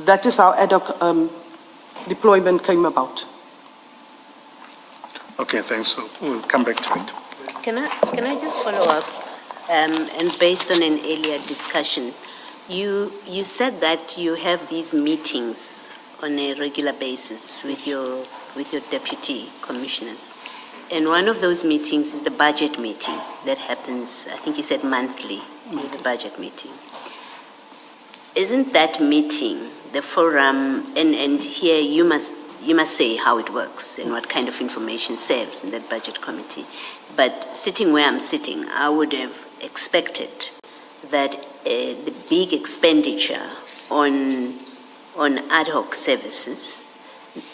that is how ad hoc deployment came about. Okay, thanks. So we'll come back to it. Can I just follow up? And based on an earlier discussion, you said that you have these meetings on a regular basis with your deputy commissioners, and one of those meetings is the budget meeting that happens. I think you said monthly, the budget meeting. Isn't that meeting the forum? And here you must say how it works and what kind of information serves in that budget committee. But sitting where I'm sitting, I would have expected that the big expenditure on ad hoc services,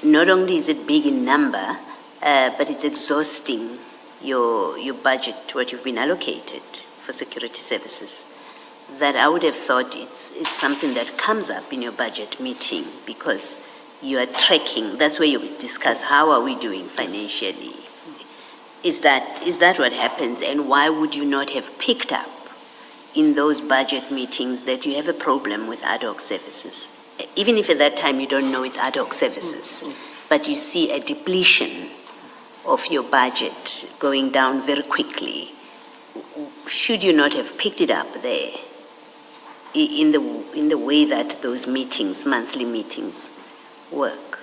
not only is it big in number, but it's exhausting your budget, what you've been allocated for security services. That I would have thought it's something that comes up in your budget meeting because you are tracking. That's where you discuss how are we doing financially. Is that what happens, and why would you not have picked up in those budget meetings that you have a problem with ad hoc services? Even if at that time you don't know it's ad hoc services, but you see a depletion of your budget going down very quickly, should you not have picked it up there in the way that those meetings, monthly meetings, work?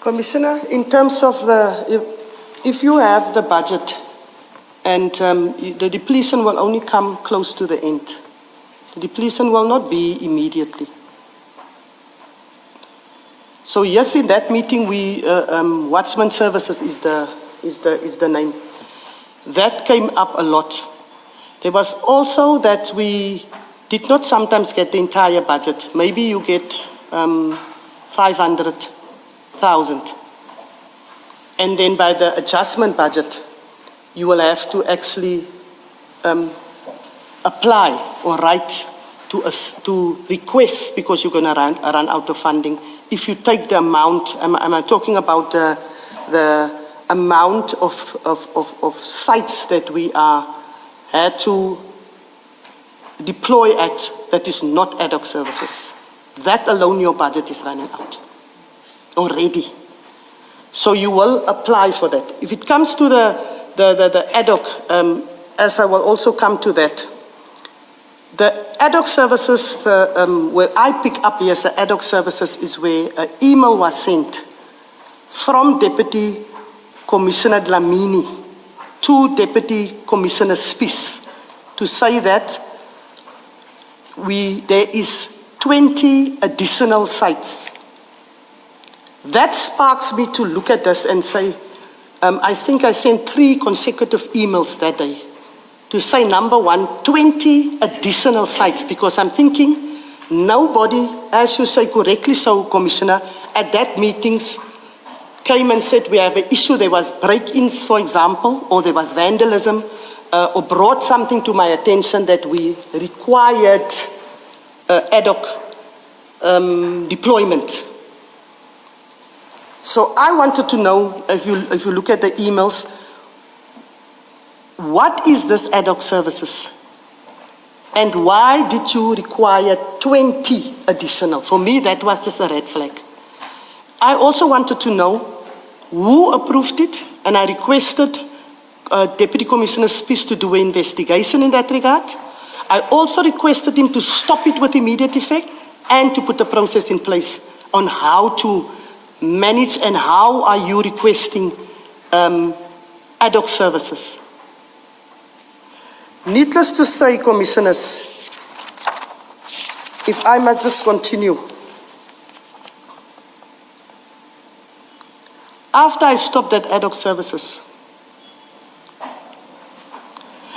Commissioner, in terms of if you have the budget and the depletion will only come close to the end. The depletion will not be immediately. So yes, in that meeting, Watchman Services is the name. That came up a lot. There was also that we did not sometimes get the entire budget. Maybe you get 500,000. And then by the adjustment budget, you will have to actually apply or write to request because you're going to run out of funding. If you take the amount, I'm talking about the amount of sites that we had to deploy at that is not ad hoc services. That alone, your budget is running out already. So you will apply for that. If it comes to the ad hoc, as I will also come to that, the ad hoc services, where I pick up here, the ad hoc services is where an email was sent from Deputy Commissioner Dlamini to Deputy Commissioner Spies to say that there is 20 additional sites. That sparks me to look at this and say, I think I sent 3 consecutive emails that day to say, number one, 20 additional sites, because I'm thinking nobody, as you say correctly so, Commissioner, at that meetings came and said we have an issue. There was break-ins, for example, or there was vandalism, or brought something to my attention that we required ad hoc deployment. So I wanted to know, if you look at the emails, what is this ad hoc services? And why did you require 20 additional? For me, that was just a red flag. I also wanted to know who approved it, and I requested Deputy Commissioner Spies to do an investigation in that regard. I also requested him to stop it with immediate effect and to put a process in place on how to manage and how are you requesting ad hoc services. Needless to say, Commissioners, if I must just continue. After I stopped at ad hoc services,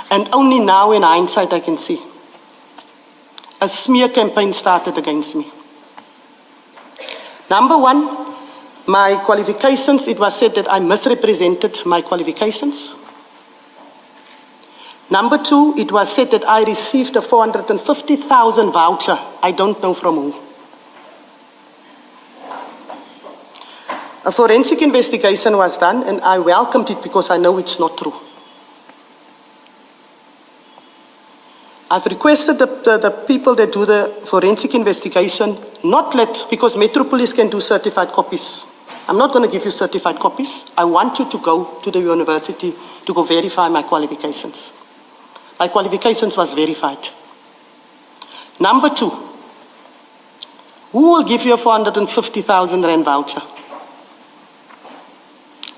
and only now in hindsight I can see, a smear campaign started against me. Number one, my qualifications, it was said that I misrepresented my qualifications. Number two, it was said that I received a 450,000 voucher. I don't know from who. A forensic investigation was done, and I welcomed it because I know it's not true. I've requested the people that do the forensic investigation not because Metropolis can do certified copies. I'm not going to give you certified copies. I want you to go to the university to go verify my qualifications. My qualifications was verified. Number 2, who will give you a 450,000 rand voucher?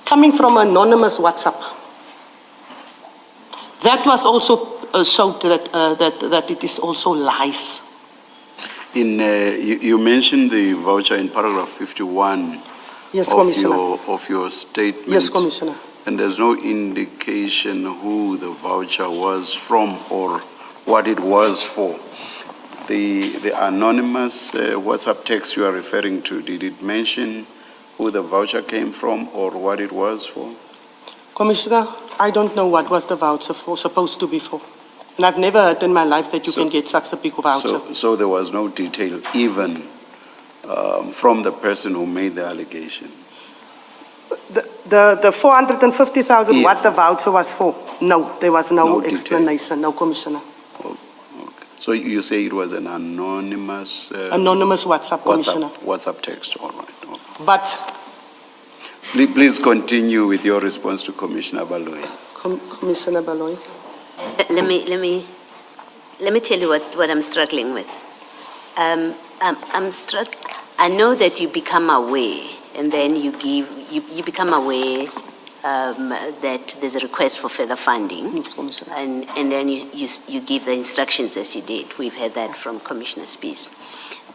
Coming from anonymous WhatsApp. That was also showed that it is also lies. You mentioned the voucher in paragraph 51 Yes, Commissioner. of your statement. Yes, Commissioner. And there's no indication who the voucher was from or what it was for. The anonymous WhatsApp text you are referring to, did it mention who the voucher came from or what it was for? Commissioner, I don't know what was the voucher supposed to be for. And I've never heard in my life that you can get such a big voucher. So there was no detail even from the person who made the allegation? The 450,000, Yes. what the voucher was for? No, there was no detail. explanation, no, Commissioner. Oh, okay. So you say it was an anonymous... Anonymous WhatsApp, Commissioner. WhatsApp text, all right. Okay. But, Please continue with your response to Commissioner Baloyi. Commissioner Baloyi. Let me tell you what I'm struggling with. I know that you become aware, and then you become aware that there's a request for further funding, Yes, Commissioner. and then you give the instructions as you did. We've heard that from Commissioner Spies.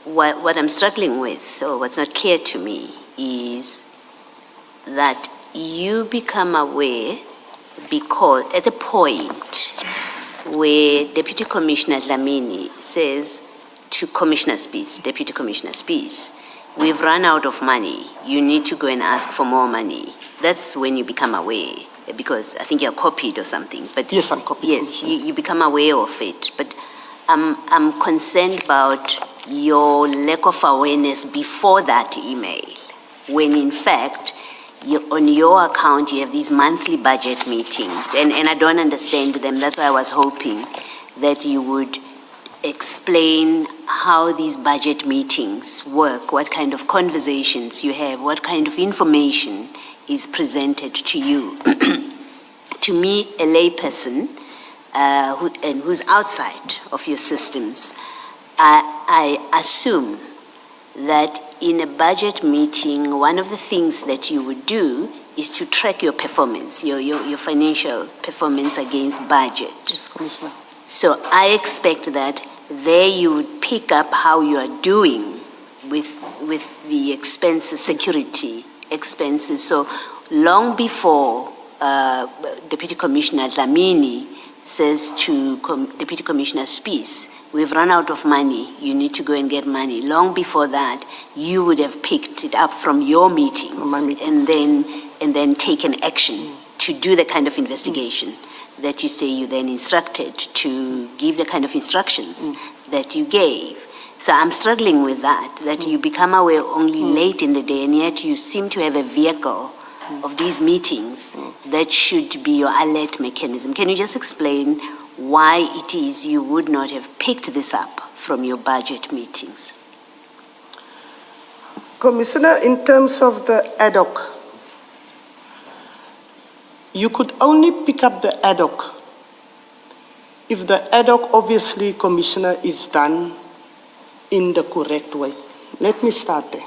What I'm struggling with, or what's not clear to me, is that you become aware because at the point where Deputy Commissioner Dlamini says to Commissioner Spies, Deputy Commissioner Spies, we've run out of money, you need to go and ask for more money. That's when you become aware, because I think you're copied or something. But Yes, I'm copied. yes, you become aware of it. But I'm concerned about your lack of awareness before that email, when in fact, on your account, you have these monthly budget meetings, and I don't understand them. That's why I was hoping that you would explain how these budget meetings work, what kind of conversations you have, what kind of information is presented to you. To me, a layperson who's outside of your systems, I assume that in a budget meeting, one of the things that you would do is to track your performance, your financial performance against budget. Yes, Commissioner. So I expect that there you would pick up how you are doing with the expenses, security expenses. So long before Deputy Commissioner Dlamini says to Deputy Commissioner Spies, we've run out of money, you need to go and get money. Long before that, you would have picked it up from your meetings, From my meetings. and then taken action to do the kind of investigation that you say you then instructed to give the kind of instructions that you gave. So I'm struggling with that you become aware only late in the day, and yet you seem to have a vehicle of these meetings that should be your alert mechanism. Can you just explain why it is you would not have picked this up from your budget meetings? Commissioner, in terms of the ad hoc, you could only pick up the ad hoc if the ad hoc, obviously, Commissioner, is done in the correct way. Let me start there.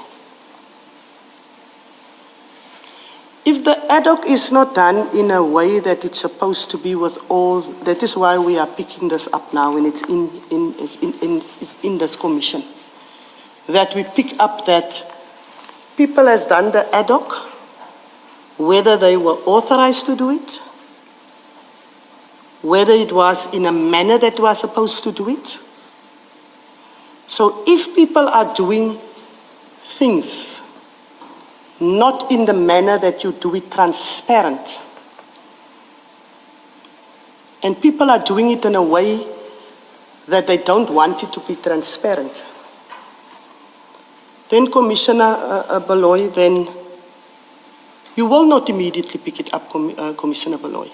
If the ad hoc is not done in a way that it's supposed to be with all, that is why we are picking this up now, and it's in this commission, that we pick up that people has done the ad hoc, whether they were authorized to do it, whether it was in a manner that was supposed to do it. So if people are doing things not in the manner that you do it transparent, and people are doing it in a way that they don't want it to be transparent, then Commissioner Baloyi, then You will not immediately pick it up, Commissioner Baloy.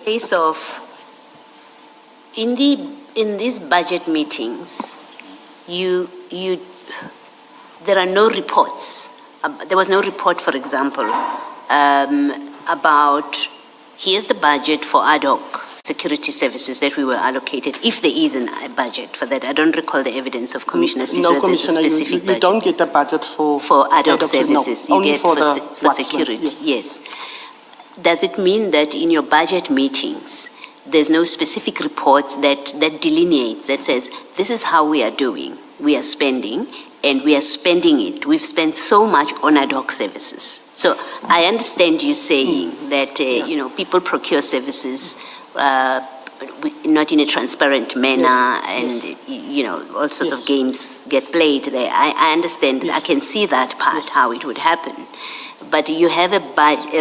Case of, in these budget meetings, there are no reports. There was no report, for example, about here's the budget for ad hoc security services that we were allocated, if there is a budget for that. I don't recall the evidence of Commissioner Smith. No, Commissioner, you don't get a budget for ad hoc services. No, you get for security. Yes. Yes. Does it mean that in your budget meetings, there's no specific reports that delineates, that says, this is how we are doing, we are spending, and we are spending it. We've spent so much on ad hoc services. So I understand you saying that, people procure services not in a transparent manner, and, all sorts of games get played there. I understand. I can see that part, how it would happen. But you have a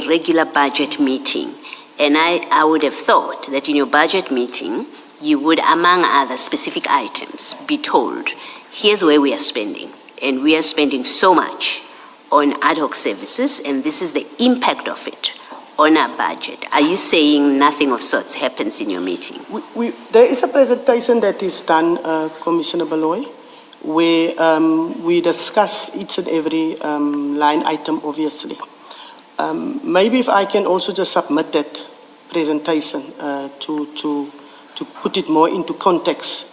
regular budget meeting, and I would have thought that in your budget meeting, you would, among other specific items, be told, here's where we are spending, and we are spending so much on ad hoc services, and this is the impact of it on our budget. Are you saying nothing of sorts happens in your meeting? There is a presentation that is done, Commissioner Baloy, where we discuss each and every line item, obviously. Maybe if I can also just submit that presentation to put it more into context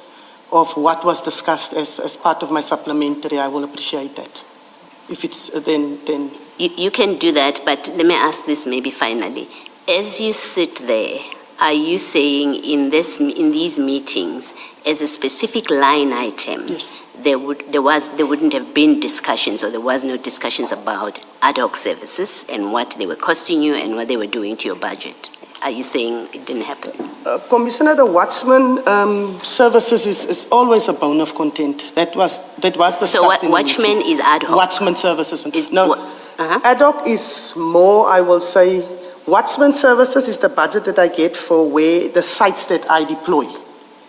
of what was discussed as part of my supplementary, I will appreciate that. If it's then... You can do that, but let me ask this maybe finally. As you sit there, are you saying in these meetings, as a specific line item, yes, there wouldn't have been discussions, or there was no discussions about ad hoc services and what they were costing you and what they were doing to your budget? Are you saying it didn't happen? Commissioner, the Watchman services is always a bone of content. That was discussed. So Watchman is ad hoc? Watchman services. Uh-huh. Ad hoc is more, I will say, Watchman services is the budget that I get for where the sites that I deploy.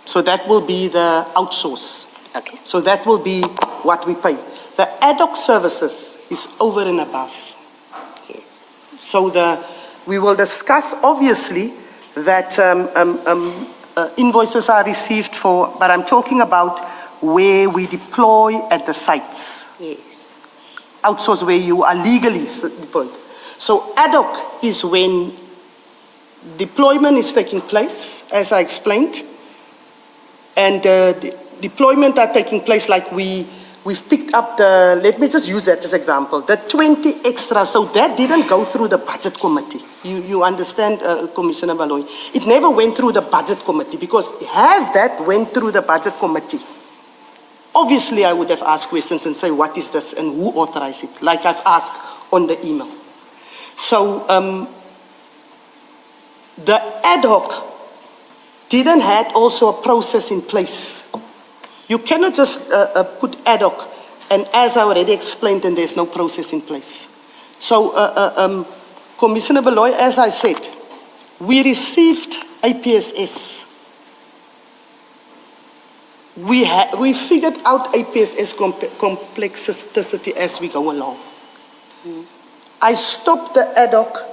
So that will be the outsource. Okay. So that will be what we pay. The ad hoc services is over and above. Yes. So we will discuss, obviously, that invoices are received for, but I'm talking about where we deploy at the sites. Yes. Outsource where you are legally deployed. So ad hoc is when deployment is taking place, as I explained, and the deployment are taking place like we've picked up let me just use that as example, the 20 extra, so that didn't go through the budget committee. You understand, Commissioner Baloy? It never went through the budget committee, because has that went through the budget committee, obviously I would have asked questions and say, what is this and who authorized it, like I've asked on the email. So the ad hoc didn't have also a process in place. You cannot just put ad hoc, and as I already explained, then there's no process in place. So, Commissioner Baloy, as I said, we received APSS. We figured out APSS complexity as we go along. I stopped the ad hoc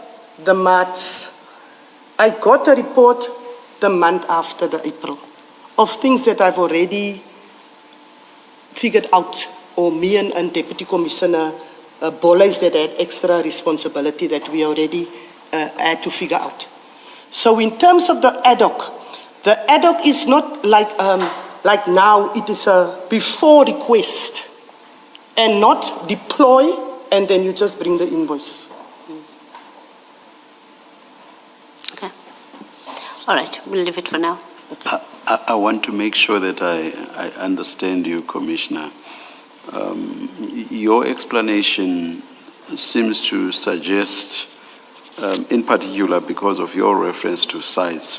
the March. I got a report the month after the April of things that I've already figured out, or me and Deputy Commissioner Bollys that had extra responsibility that we already had to figure out. So in terms of the ad hoc is not like now, it is a before request and not deploy and then you just bring the invoice. Okay. All right, we'll leave it for now. I want to make sure that I understand you, Commissioner. Your explanation seems to suggest, in particular because of your reference to sites,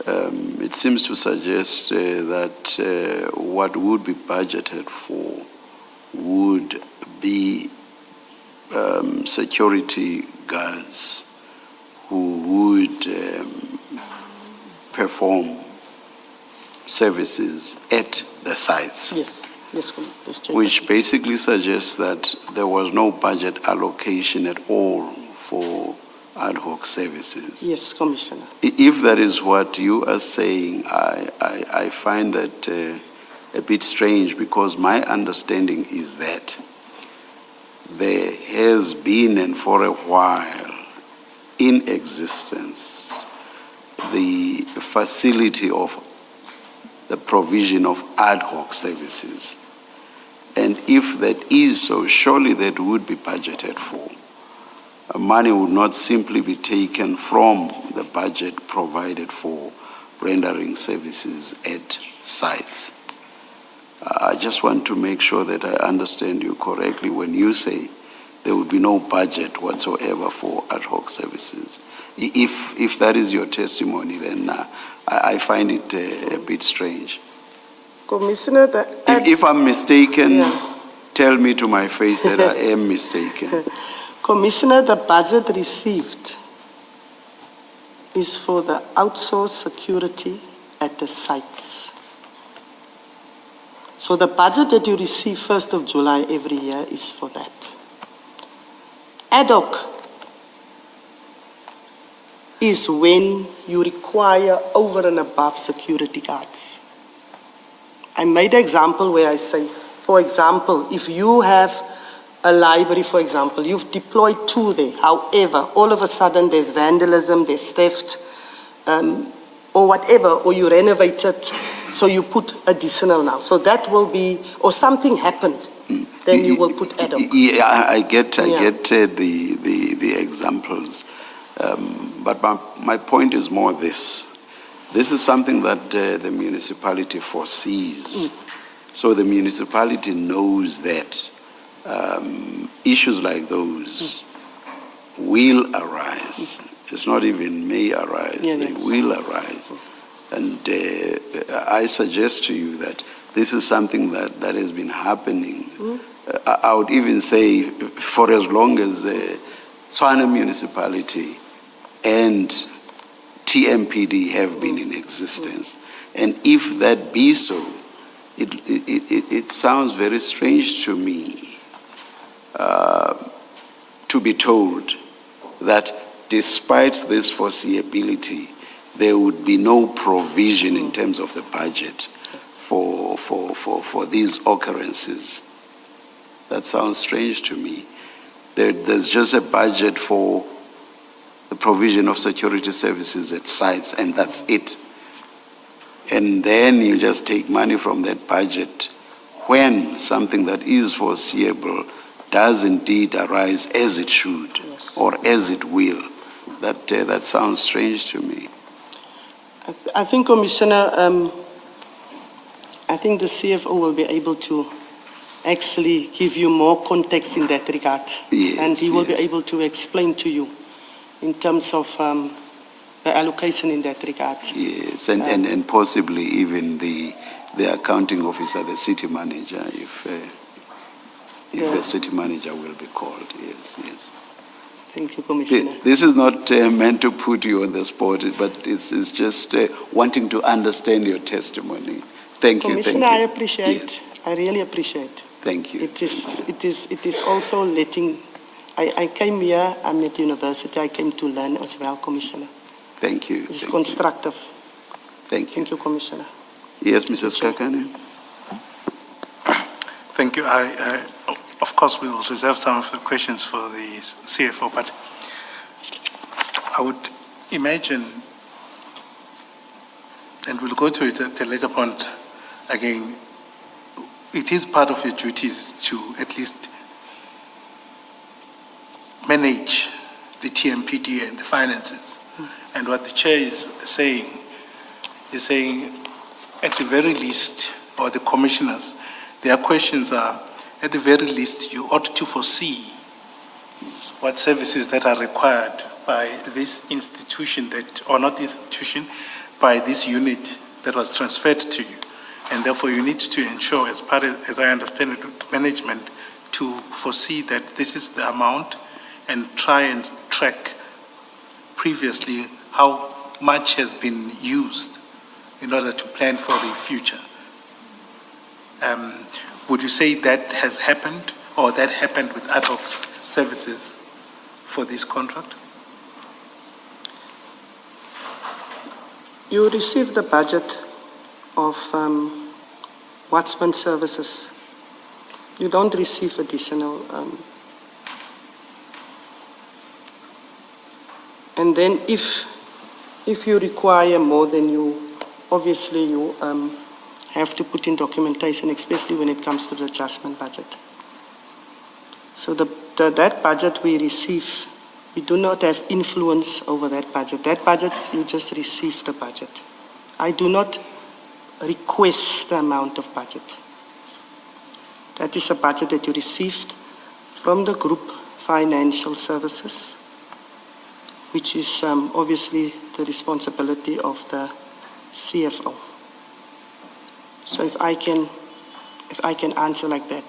it seems to suggest that what would be budgeted for would be security guards who would perform services at the sites. Yes. Yes, let's check which basically suggests that there was no budget allocation at all for ad hoc services. Yes, Commissioner. If that is what you are saying, I find that a bit strange, because my understanding is that there has been, and for a while, in existence, the facility of the provision of ad hoc services. And if that is so, surely that would be budgeted for. Money would not simply be taken from the budget provided for rendering services at sites. I just want to make sure that I understand you correctly when you say there would be no budget whatsoever for ad hoc services. If that is your testimony, then I find it a bit strange. Commissioner, If I'm mistaken, Yeah. tell me to my face that I am mistaken. Commissioner, the budget received is for the outsourced security at the sites. So the budget that you receive 1st of July every year is for that. Ad hoc is when you require over and above security guards. I made an example where I say, for example, if you have a library, for example, you've deployed 2 there. However, all of a sudden there's vandalism, there's theft, or whatever, or you renovate it, so you put additional now. So that will be, or something happened, then you will put ad hoc. Yeah, I get Yeah. the examples, but my point is more this. This is something that the municipality foresees. So the municipality knows that issues like those will arise. It's not even may arise, Yeah, they yes. will arise. And I suggest to you that this is something that has been happening. I would even say for as long as Tshwane municipality and TMPD have been in existence. And if that be so, it sounds very strange to me to be told that despite this foreseeability, there would be no provision in terms of the budget for these occurrences. That sounds strange to me. There's just a budget for the provision of security services at sites, and that's it. And then you just take money from that budget when something that is foreseeable does indeed arise as it should, or as it will. That sounds strange to me. I think, Commissioner, I think the CFO will be able to actually give you more context in that regard. Yes, and he will be yes. able to explain to you in terms of the allocation in that regard. Yes, and possibly even the accounting officer, the city manager, if the city manager will be called. Yes. Thank you, Commissioner. This is not meant to put you on the spot, but it's just wanting to understand your testimony. Thank you. Commissioner, thank I you. appreciate. Yes, I really appreciate. thank you. It is also letting. I came here. I'm at university. I came to learn as well, Commissioner. Thank you. It's Thank constructive. you. Thank you. Thank you, Commissioner. Yes, Mrs. Kakane. Thank you. Of course, we will reserve some of the questions for the CFO, but I would imagine, and we'll go to it at a later point again, it is part of your duties to at least manage the TMPD and the finances. And what the chair is saying, at the very least, or the commissioners, their questions are, at the very least, you ought to foresee what services that are required by this institution or not institution, by this unit that was transferred to you. And therefore you need to ensure, as I understand it, management, to foresee that this is the amount and try and track previously how much has been used in order to plan for the future. Would you say that has happened, or that happened with ad hoc services for this contract? You receive the budget of watchman services. You don't receive additional. And then if you require more, then obviously you have to put in documentation, especially when it comes to the adjustment budget. So that budget we receive, we do not have influence over that budget. That budget, you just receive the budget. I do not request the amount of budget. That is a budget that you received from the group financial services, which is obviously the responsibility of the CFO. So if I can answer like that.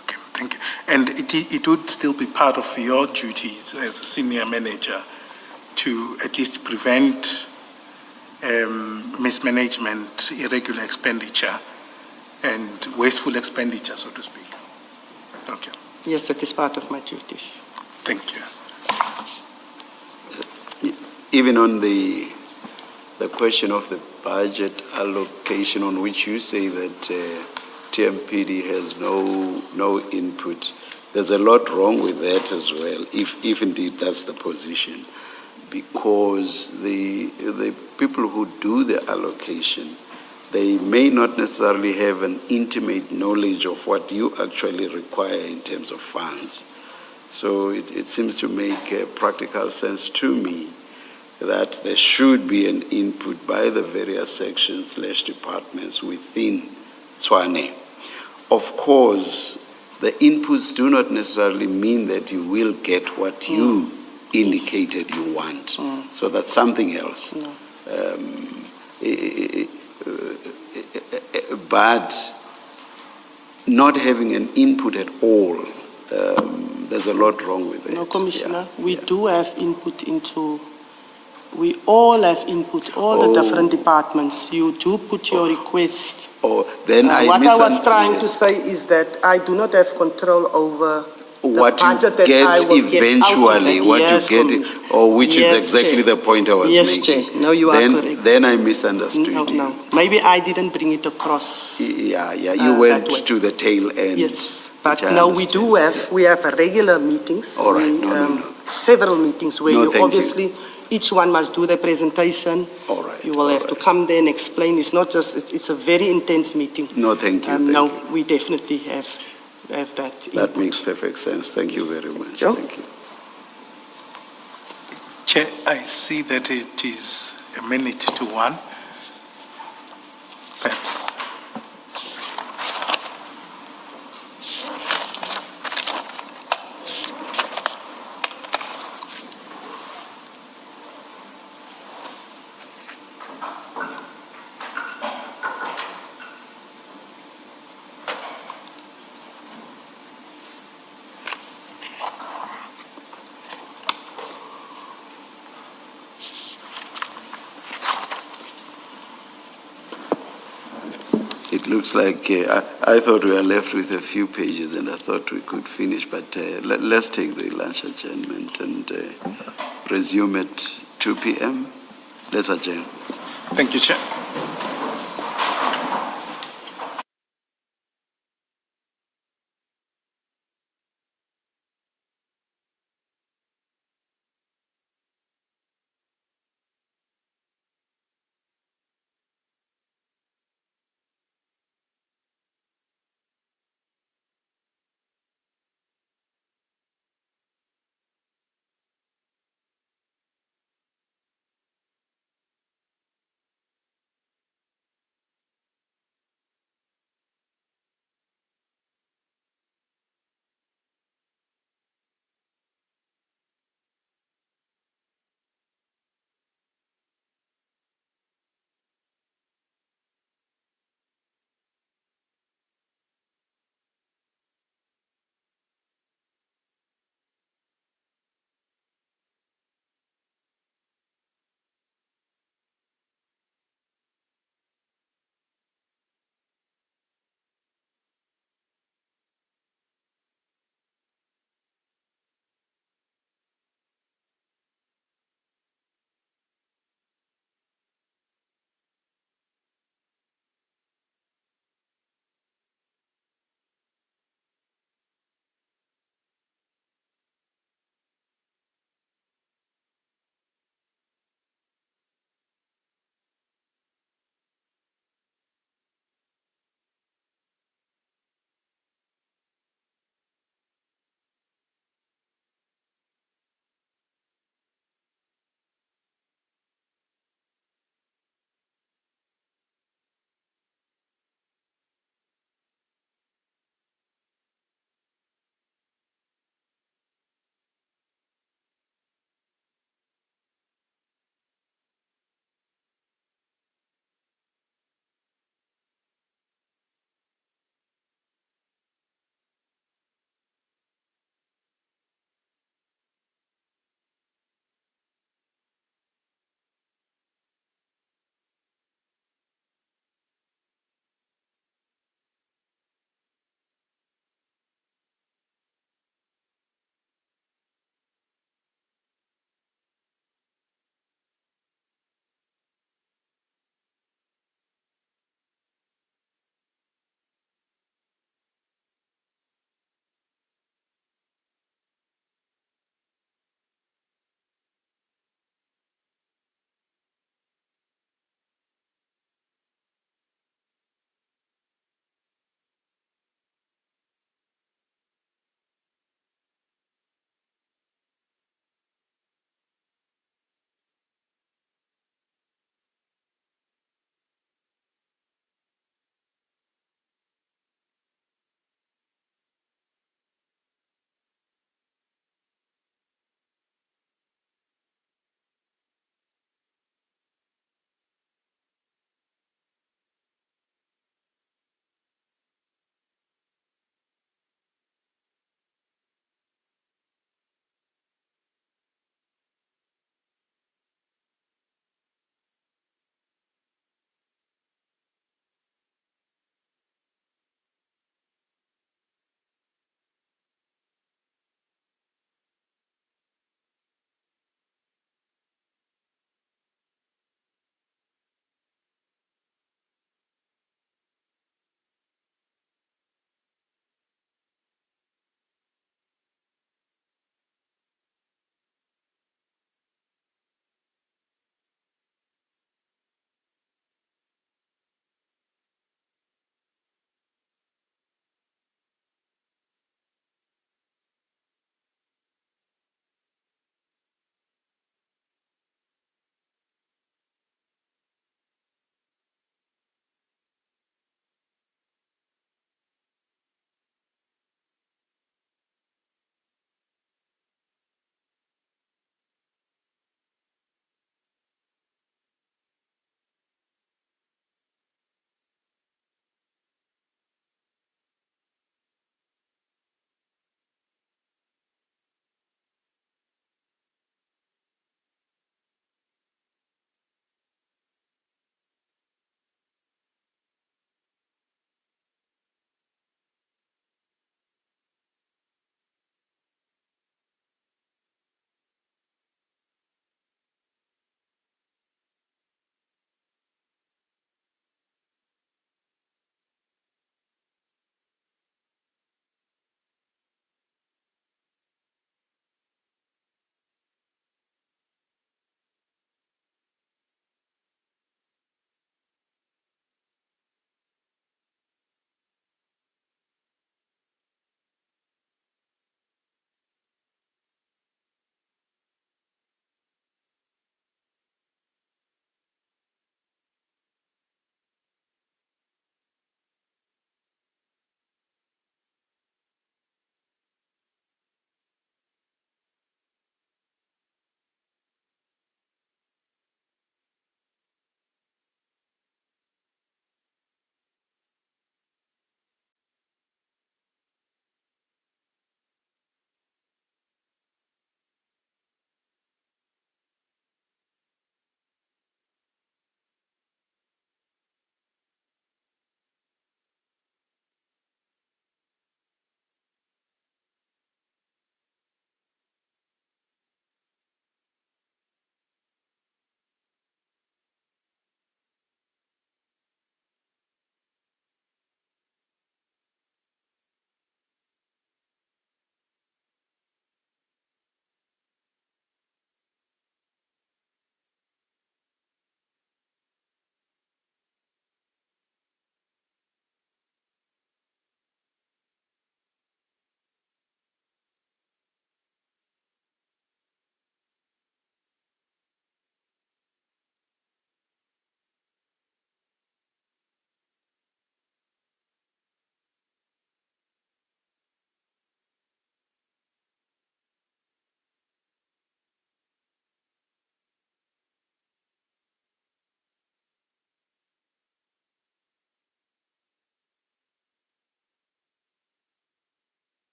Okay, thank you. And it would still be part of your duties as a senior manager to at least prevent mismanagement, irregular expenditure, and wasteful expenditure, so to speak. Okay. Yes, that is part of my duties. Thank you. Even on the question of the budget allocation, on which you say that TMPD has no input, there's a lot wrong with that as well, if indeed that's the position, because the people who do the allocation, they may not necessarily have an intimate knowledge of what you actually require in terms of funds. So it seems to make practical sense to me that there should be an input by the various sections/departments within Tshwane. Of course, the inputs do not necessarily mean that you will get what you indicated you want. So that's something else. But not having an input at all, there's a lot wrong with it. No, Commissioner, we Yeah. do have input into. We all have input, all the different departments. You do put your request. Then What I was trying to say is that I do not have control over the what budget you that get I will get out of eventually, that. what Yes, you get, Commissioner. or which Yes, is exactly Chair. the point I was Yes, making. Chair. No, you are then, correct. Then I misunderstood No, you. no. Maybe I didn't bring it across. Yeah, you that went way. to the tail end. Yes, but which I no, we understand. do have, we have regular meetings. All right, We, no. Several meetings where No, you thank you. obviously, each one must do their presentation. All right, You will all have to right. come there and explain. It's not just, it's a very intense meeting. No, thank you. No, Thank you. we definitely have that That input. makes perfect sense. Thank you very much. you. Thank you. Chair, I see that it is 1:01. Perhaps. It looks like I thought we were left with a few pages and I thought we could finish, but let's take the lunch adjournment and resume at 2 p.m. Let's adjourn. Thank you, Chair.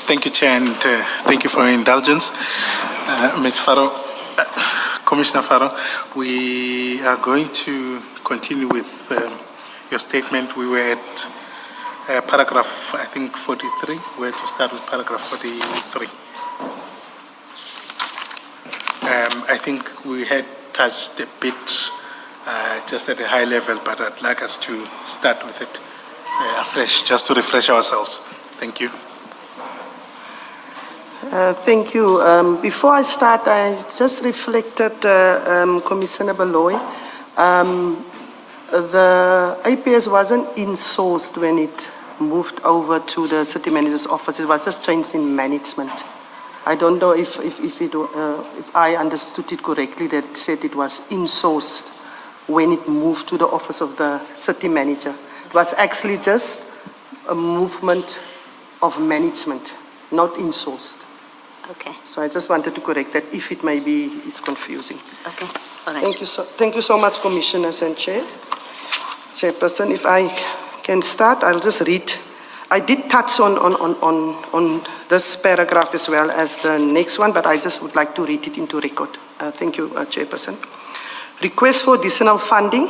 Thank you, Chair, and thank you for your indulgence. Ms. Faro, Commissioner Faro, we are going to continue with your statement. We were at paragraph, I think, 43. We had to start with paragraph 43. I think we had touched a bit just at a high level, but I'd like us to start with it afresh, just to refresh ourselves. Thank you. Thank you. Before I start, I just reflected, Commissioner Baloy. The APS wasn't insourced when it moved over to the city manager's office. It was just changed in management. I don't know if I understood it correctly that it said it was insourced when it moved to the office of the city manager. It was actually just a movement of management, not insourced. Okay. So I just wanted to correct that if it maybe is confusing. Okay. All right. Thank you so much, Commissioners and Chairperson. If I can start, I'll just read. I did touch on this paragraph as well as the next one, but I just would like to read it into record. Thank you, Chairperson. Request for additional funding.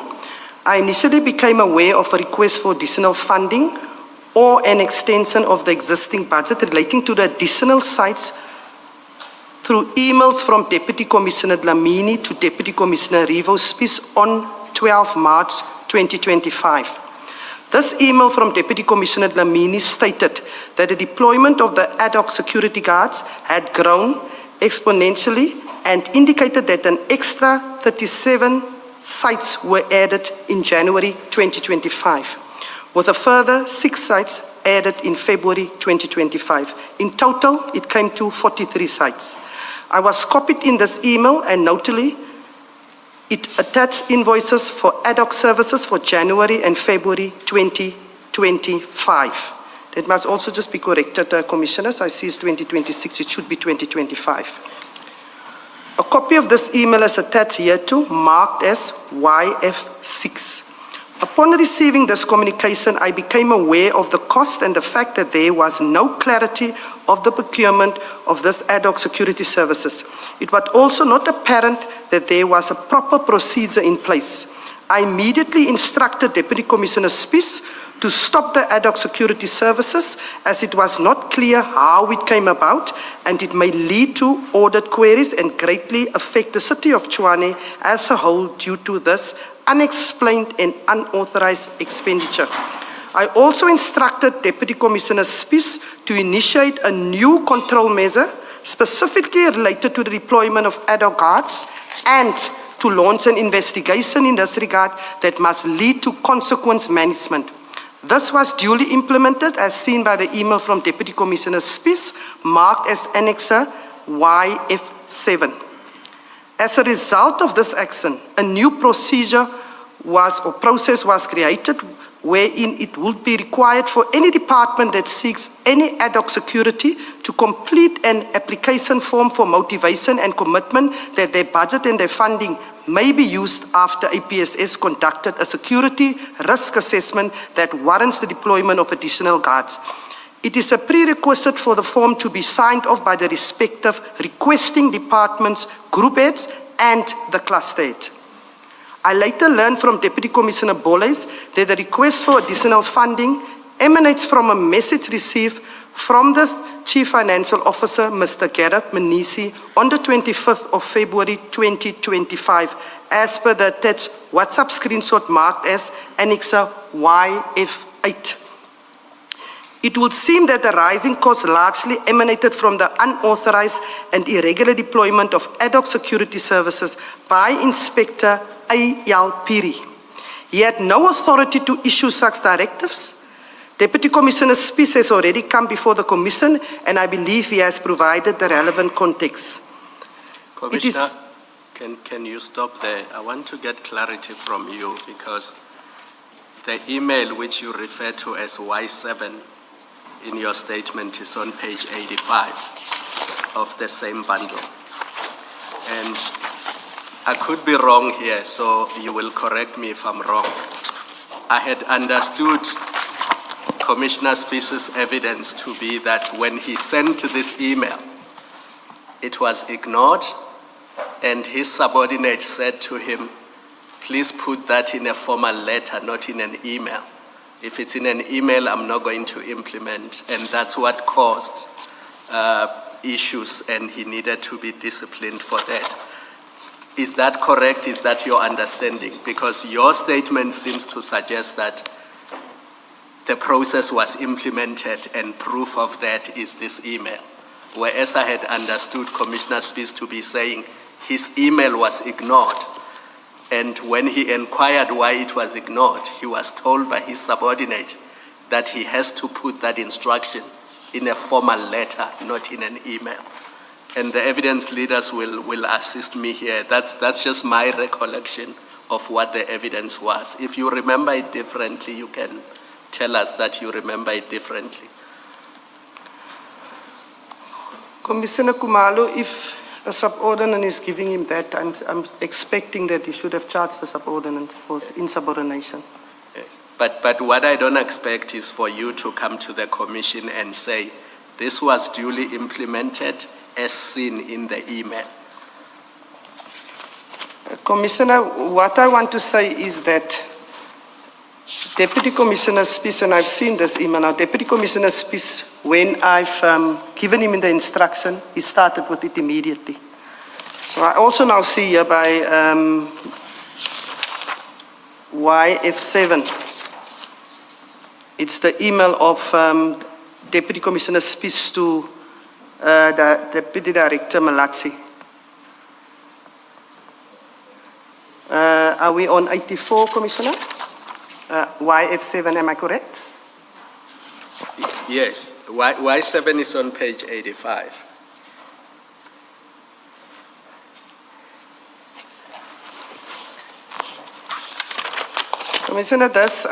I initially became aware of a request for additional funding or an extension of the existing budget relating to the additional sites through emails from Deputy Commissioner Dlamini to Deputy Commissioner Rivo Spies on 12 March 2025. This email from Deputy Commissioner Dlamini stated that the deployment of the ad hoc security guards had grown exponentially and indicated that an extra 37 sites were added in January 2025, with a further 6 sites added in February 2025. In total, it came to 43 sites. I was copied in this email and notably, it attached invoices for ad hoc services for January and February 2025. That must also just be corrected, Commissioners. I see it's 2026, it should be 2025. A copy of this email is attached here to, marked as YF6. Upon receiving this communication, I became aware of the cost and the fact that there was no clarity of the procurement of this ad hoc security services. It was also not apparent that there was a proper procedure in place. I immediately instructed Deputy Commissioner Spies to stop the ad hoc security services as it was not clear how it came about and it may lead to audit queries and greatly affect the city of Tshwane as a whole due to this unexplained and unauthorized expenditure. I also instructed Deputy Commissioner Spies to initiate a new control measure specifically related to the deployment of ad hoc guards and to launch an investigation in this regard that must lead to consequence management. This was duly implemented as seen by the email from Deputy Commissioner Spies marked as Annexer YF7. As a result of this action, a new process was created wherein it would be required for any department that seeks any ad hoc security to complete an application form for motivation and commitment that their budget and their funding may be used after APSS conducted a security risk assessment that warrants the deployment of additional guards. It is a prerequisite for the form to be signed off by the respective requesting departments, group heads, and the cluster heads. I later learned from Deputy Commissioner Boles that the request for additional funding emanates from a message received from the Chief Financial Officer, Mr. Gareth Manisi, on the 25th of February 2025, as per the attached WhatsApp screenshot marked as Annexer YF8. It would seem that the rising costs largely emanated from the unauthorized and irregular deployment of ad hoc security services by Inspector A.L. Piri. He had no authority to issue such directives. Deputy Commissioner Spies has already come before the Commission and I believe he has provided the relevant context. Commissioner, can you stop there? I want to get clarity from you because the email which you refer to as Y7 in your statement is on page 85 of the same bundle. And I could be wrong here, so you will correct me if I'm wrong. I had understood Commissioner Spice's evidence to be that when he sent this email, it was ignored, and his subordinate said to him, please put that in a formal letter, not in an email. If it's in an email, I'm not going to implement, and that's what caused issues, and he needed to be disciplined for that. Is that correct? Is that your understanding? Because your statement seems to suggest that the process was implemented and proof of that is this email. Whereas I had understood Commissioner Spice to be saying his email was ignored. And when he inquired why it was ignored, he was told by his subordinate that he has to put that instruction in a formal letter, not in an email. And the evidence leaders will assist me here. That's just my recollection of what the evidence was. If you remember it differently, you can tell us that you remember it differently. Commissioner Kumalo, if a subordinate is giving him that, I'm expecting that he should have charged the subordinate for insubordination. Yes. But what I don't expect is for you to come to the commission and say, this was duly implemented as seen in the email. Commissioner, what I want to say is that Deputy Commissioner Spice, and I've seen this email now, Deputy Commissioner Spice, when I've given him the instruction, he started with it immediately. So I also now see here by YF7, it's the email of Deputy Commissioner Spice to the Deputy Director Malatsi. Are we on 84, Commissioner? YF7, am I correct? Yes, Y7 is on page 85. Commissioner, this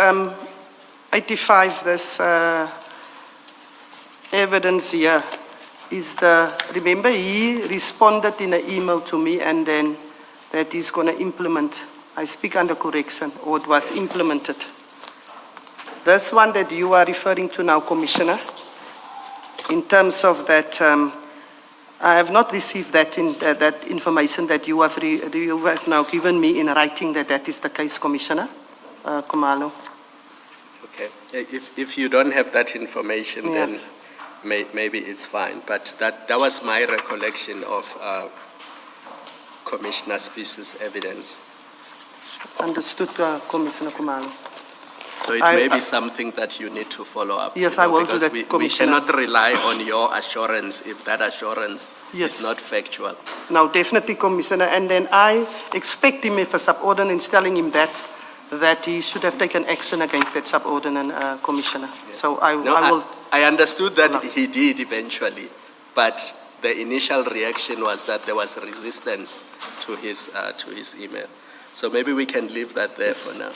85, this evidence here is remember he responded in an email to me and then that he's going to implement. I speak under correction, or it was implemented. This one that you are referring to now, Commissioner, in terms of that, I have not received that that information that you have now given me in writing that is the case, Commissioner Kumalo. Okay, if you don't have that information, Yeah. then maybe it's fine. But that was my recollection of Commissioner Spice's evidence. Understood, Commissioner Kumalo. So it may be something that you need to follow up. Yes, I will do because that, we Commissioner. cannot rely on your assurance if that assurance Yes. is not factual. Now, definitely, Commissioner, and then I expect him, if a subordinate is telling him that he should have taken action against that subordinate, Commissioner. So I will. I understood that he did eventually, but the initial reaction was that there was resistance to his email. So maybe we can leave that there for now.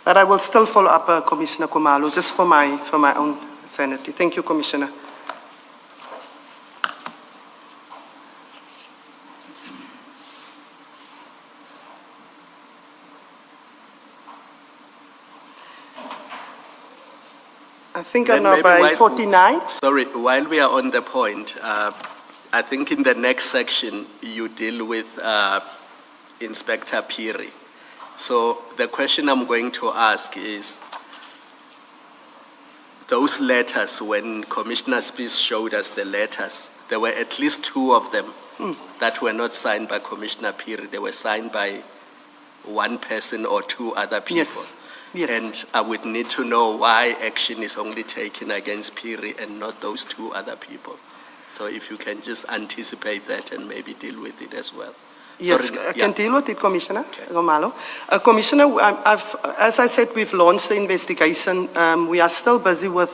But I will still follow up, Commissioner Kumalo, just for my own sanity. Thank you, Commissioner. I think I'm now by 49. Sorry, while we are on the point, I think in the next section you deal with Inspector Piri. So the question I'm going to ask is, those letters, when Commissioner Spice showed us the letters, there were at least two of them that were not signed by Commissioner Piri. They were signed by one person or two other people. Yes. Yes. And I would need to know why action is only taken against Piri and not those two other people. So if you can just anticipate that and maybe deal with it as well. Yes, Sorry, I can deal with it, Commissioner Gomalo. Okay. Commissioner, as I said, we've launched the investigation. We are still busy with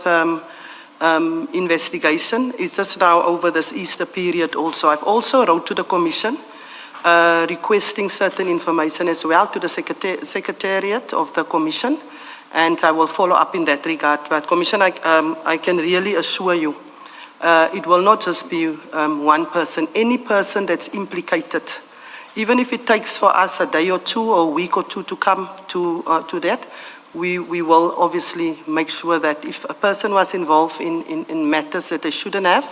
investigation. It's just now over this Easter period also. I've also wrote to the Commission requesting certain information as well to the Secretariat of the Commission, and I will follow up in that regard. But Commissioner, I can really assure you, it will not just be one person. Any person that's implicated, even if it takes for us a day or two or a week or two to come to that, we will obviously make sure that if a person was involved in matters that they shouldn't have,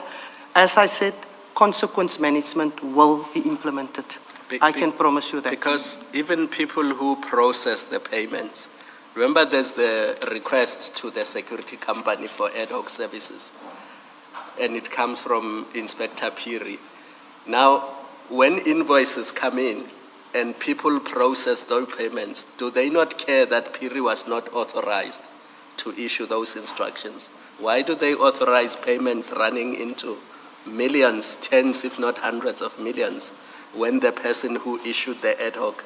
as I said, consequence management will be implemented. I can promise you that. Because even people who process the payments, remember there's the request to the security company for ad hoc services, and it comes from Inspector Piri. Now, when invoices come in and people process those payments, do they not care that Piri was not authorized to issue those instructions? Why do they authorize payments running into millions, tens if not hundreds of millions, when the person who issued the ad hoc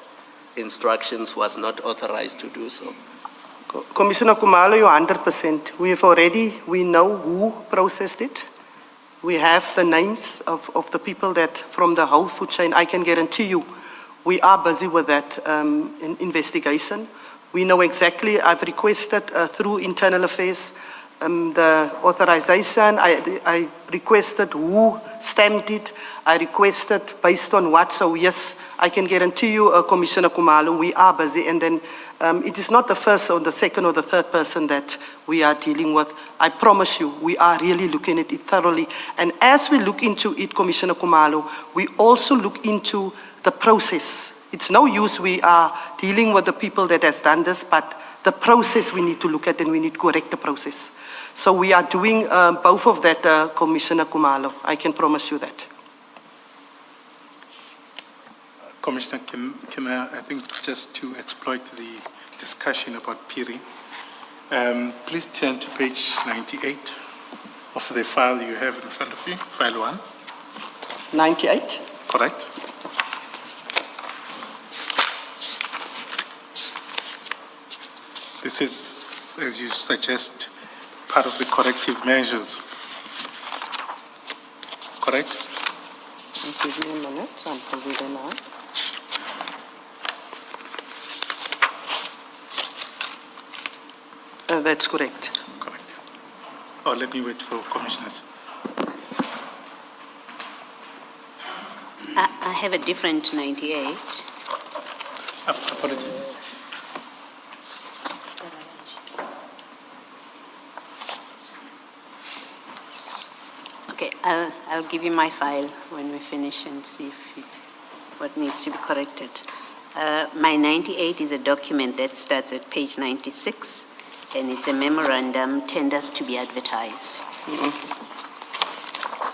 instructions was not authorized to do so? Commissioner Kumalo, you're 100%. We know who processed it. We have the names of the people that from the whole food chain. I can guarantee you, we are busy with that investigation. We know exactly, I've requested through Internal Affairs the authorization. I requested who stamped it. I requested based on what. So yes, I can guarantee you, Commissioner Kumalo, we are busy. And then it is not the first or the second or the third person that we are dealing with. I promise you, we are really looking at it thoroughly. And as we look into it, Commissioner Kumalo, we also look into the process. It's no use we are dealing with the people that has done this, but the process we need to look at and we need to correct the process. So we are doing both of that, Commissioner Kumalo. I can promise you that. Commissioner, can I think just to exploit the discussion about Piri, please turn to page 98 of the file you have in front of you, file 1. 98? Correct. This is, as you suggest, part of the corrective measures. Correct? Give me a minute. I'm pulling them out. That's correct. Correct. Oh, let me wait for commissioners. I have a different 98. Apologies. Okay, I'll give you my file when we finish and see if what needs to be corrected. My 98 is a document that starts at page 96, and it's a memorandum, tenders to be advertised.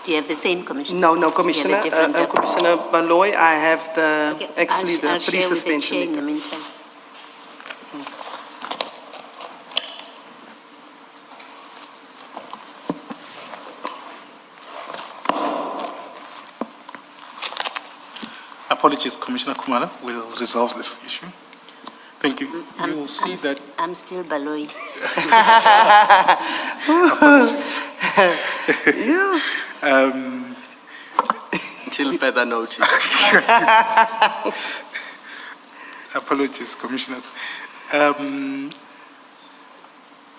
Do you have the same, Commissioner? No, Commissioner. You have a different Commissioner Baloy, I have the Okay, actually I'll the share with the pre-suspension chair in the letter. meantime. Apologies, Commissioner Kumala. We'll resolve this issue. Thank you. You will see that. I'm still Baloy. Apologies. Till further notice. Apologies, commissioners.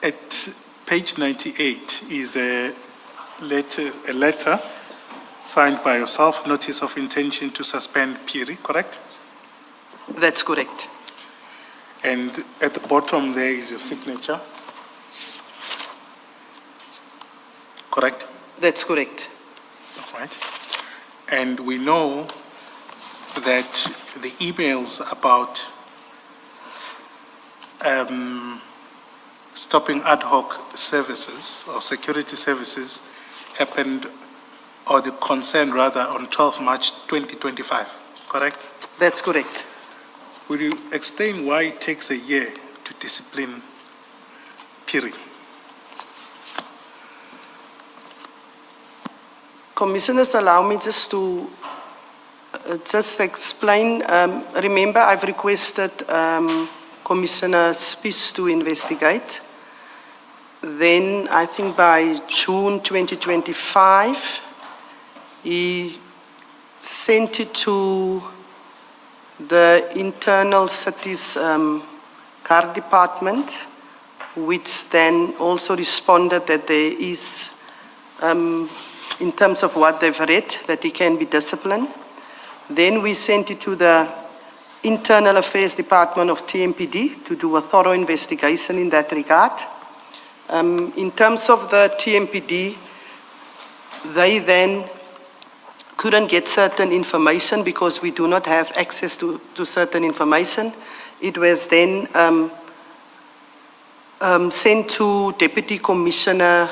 At page 98 is a letter signed by yourself, notice of intention to suspend Piri, correct? That's correct. And at the bottom there is your signature, correct? That's correct. All right. And we know that the emails about stopping ad hoc services or security services happened, or the concern rather, on 12 March 2025, correct? That's correct. Will you explain why it takes a year to discipline Piri? Commissioners, allow me just to just explain. Remember, I've requested Commissioner Spies to investigate. Then, I think by June 2025, he sent it to the internal cities guard department, which then also responded that there is, in terms of what they've read, that he can be disciplined. Then we sent it to the Internal Affairs Department of TMPD to do a thorough investigation in that regard. In terms of the TMPD, they then couldn't get certain information because we do not have access to certain information. It was then sent to Deputy Commissioner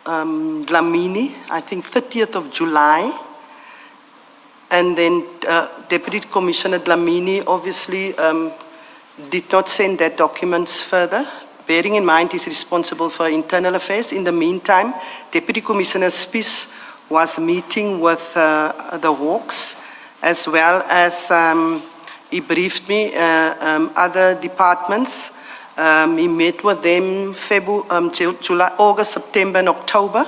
Dlamini, I think 30th of July. And then Deputy Commissioner Dlamini obviously did not send that documents further, bearing in mind he's responsible for internal affairs. In the meantime, Deputy Commissioner Spies was meeting with the Hawks, as well as he briefed me other departments. He met with them July, August, September, and October.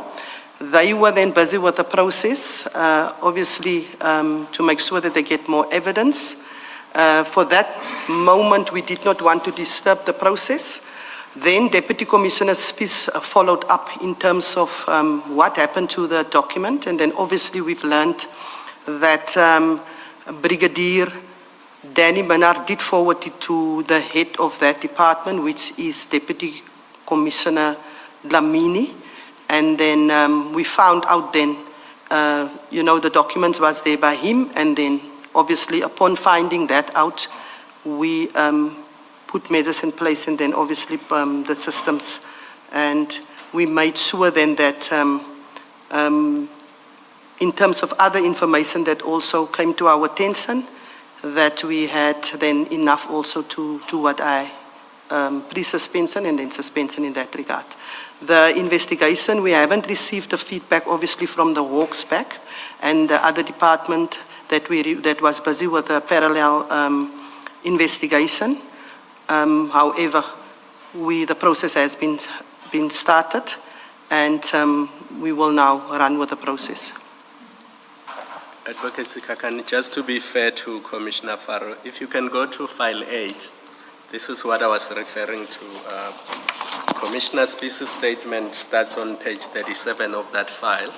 They were then busy with the process, obviously, to make sure that they get more evidence. For that moment, we did not want to disturb the process. Then Deputy Commissioner Spies followed up in terms of what happened to the document. And then obviously we've learned that Brigadier Danny Bernard did forward it to the head of that department, which is Deputy Commissioner Dlamini. And then we found out then, the documents was there by him. And then obviously upon finding that out, we put measures in place and then obviously the systems. And we made sure then that in terms of other information that also came to our attention, that we had then enough also to what I pre-suspension and then suspension in that regard. The investigation, we haven't received the feedback obviously from the Hawks back and the other department that was busy with a parallel investigation. However, the process has been started and we will now run with the process. Advocate Sikakan, just to be fair to Commissioner Farrow, if you can go to file 8, this is what I was referring to. Commissioner Spies' statement starts on page 37 of that file.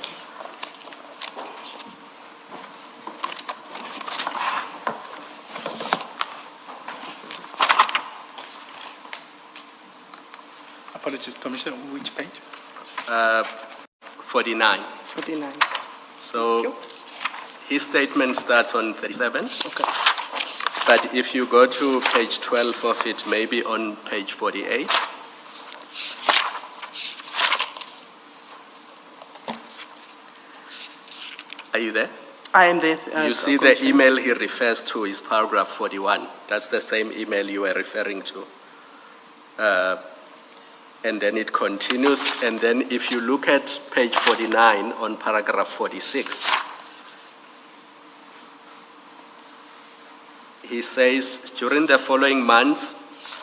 Apologies, Commissioner, which page? 49. 49. So his statement starts on 37. Okay. But if you go to page 12 of it, maybe on page 48. Are you there? I am there. You see the email he refers to is paragraph 41. That's the same email you were referring to. And then it continues. And then if you look at page 49 on paragraph 46, he says, during the following months,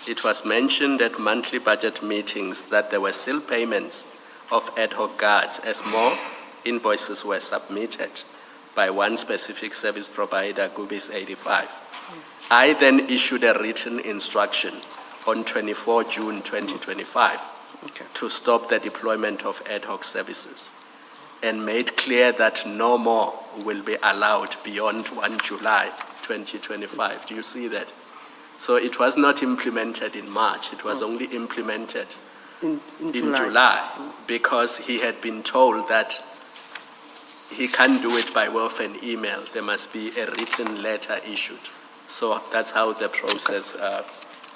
it was mentioned at monthly budget meetings that there were still payments of ad hoc guards as more invoices were submitted by one specific service provider, Gubis 85. I then issued a written instruction on 24 June 2025 to stop the deployment of ad hoc services and made clear that no more will be allowed beyond 1 July 2025. Do you see that? So it was not implemented in March. It was only implemented in July because he had been told that he can't do it by way of an email. There must be a written letter issued. So that's how the process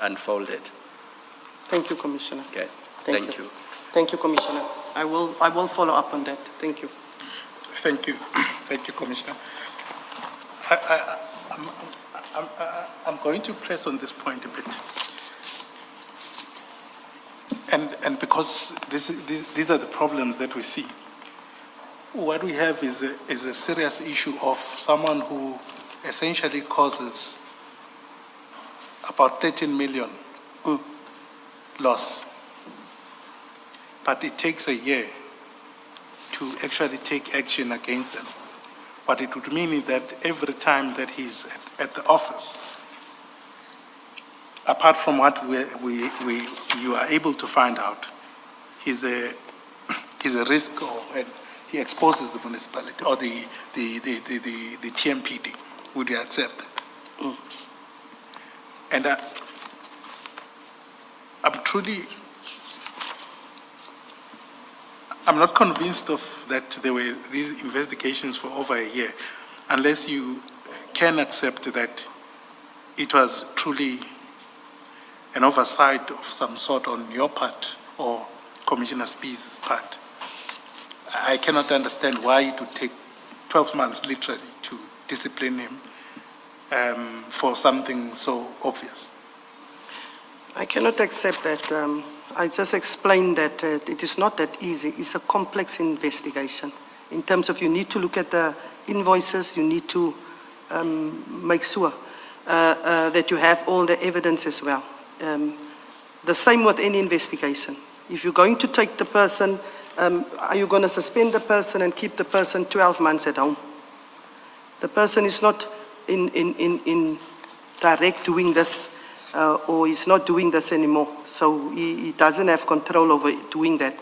unfolded. Thank you, Commissioner. Okay. Thank you. Thank you, Commissioner. I will follow up on that. Thank you. Thank you. Thank you, Commissioner. I'm going to press on this point a bit. And because these are the problems that we see. What we have is a serious issue of someone who essentially causes about 13 million loss. But it takes a year to actually take action against them. What it would mean is that every time that he's at the office, apart from what you are able to find out, he's a risk, or he exposes the municipality or the TMPD. Would you accept that? And I'm not convinced of that there were these investigations for over a year, unless you can accept that it was truly an oversight of some sort on your part or Commissioner Spees' part. I cannot understand why it would take 12 months literally to discipline him for something so obvious. I cannot accept that. I just explained that it is not that easy. It's a complex investigation. In terms of you need to look at the invoices, you need to make sure that you have all the evidence as well. The same with any investigation. If you're going to take the person, are you going to suspend the person and keep the person 12 months at home? The person is not in direct doing this, or is not doing this anymore. So he doesn't have control over doing that.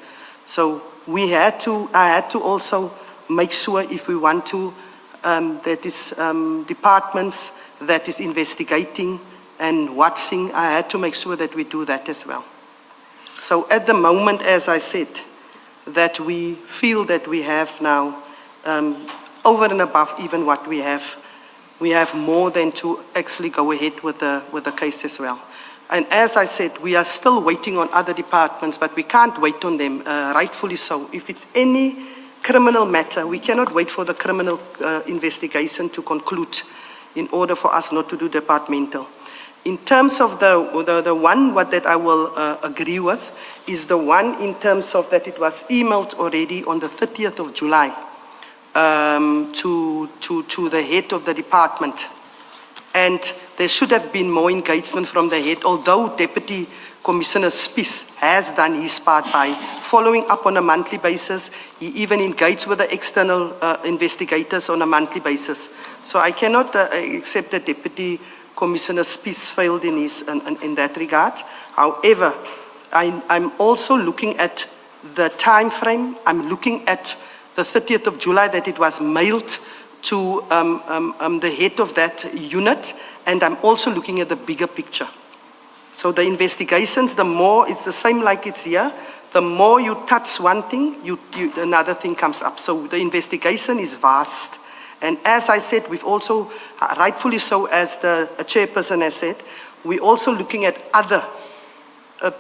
So I had to also make sure if we want to, that is departments that is investigating and watching, I had to make sure that we do that as well. So at the moment, as I said, that we feel that we have now, over and above even what we have more than to actually go ahead with the case as well. And as I said, we are still waiting on other departments, but we can't wait on them, rightfully so. If it's any criminal matter, we cannot wait for the criminal investigation to conclude in order for us not to do departmental. In terms of the one that I will agree with is the one in terms of that it was emailed already on the 30th of July to the head of the department. And there should have been more engagement from the head, although Deputy Commissioner Spies has done his part by following up on a monthly basis. He even engaged with the external investigators on a monthly basis. So I cannot accept that Deputy Commissioner Spies failed in that regard. However, I'm also looking at the time frame. I'm looking at the 30th of July that it was mailed to the head of that unit, and I'm also looking at the bigger picture. So the investigations, the more, it's the same like it's here, the more you touch one thing, another thing comes up. So the investigation is vast. And as I said, we've also, rightfully so, as the chairperson has said, we're also looking at other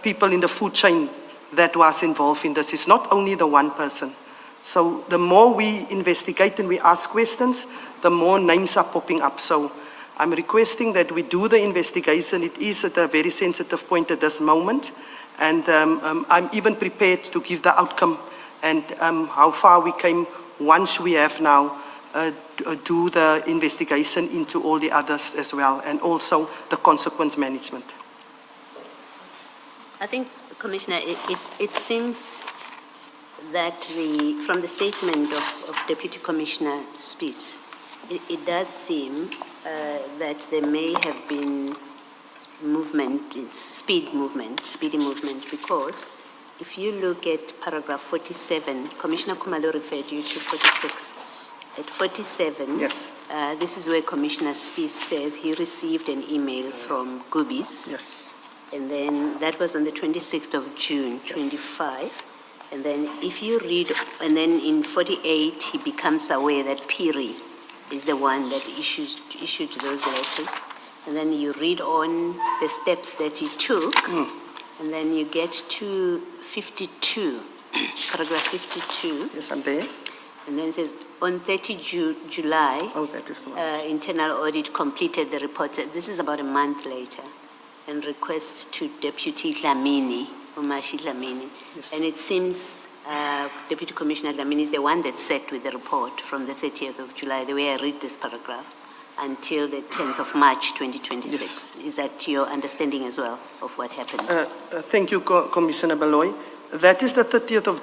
people in the food chain that was involved in this. It's not only the one person. So the more we investigate and we ask questions, the more names are popping up. So I'm requesting that we do the investigation. It is at a very sensitive point at this moment. And I'm even prepared to give the outcome and how far we came once we have now do the investigation into all the others as well, and also the consequence management. I think, Commissioner, it seems that from the statement of Deputy Commissioner Spies, it does seem that there may have been speedy movement, because if you look at paragraph 47, Commissioner Kumalo referred you to 46. At 47, yes. This is where Commissioner Spies says he received an email from Goobies. Yes. And then that was on the 26th of June, 25. And then if you read, and then in 48, he becomes aware that Piri is the one that issued those letters. And then you read on the steps that he took, and then you get to 52, paragraph 52. Yes, I'm there. And then it says, on 30 July, that is the one. internal audit completed the report. This is about a month later. And request to Deputy Dlamini, Umashi Dlamini. Yes. And it seems Deputy Commissioner Dlamini is the one that sat with the report from the 30th of July, the way I read this paragraph, until the 10th of March 2026. Yes. Is that your understanding as well of what happened? Thank you, Commissioner Baloy. That is the 30th of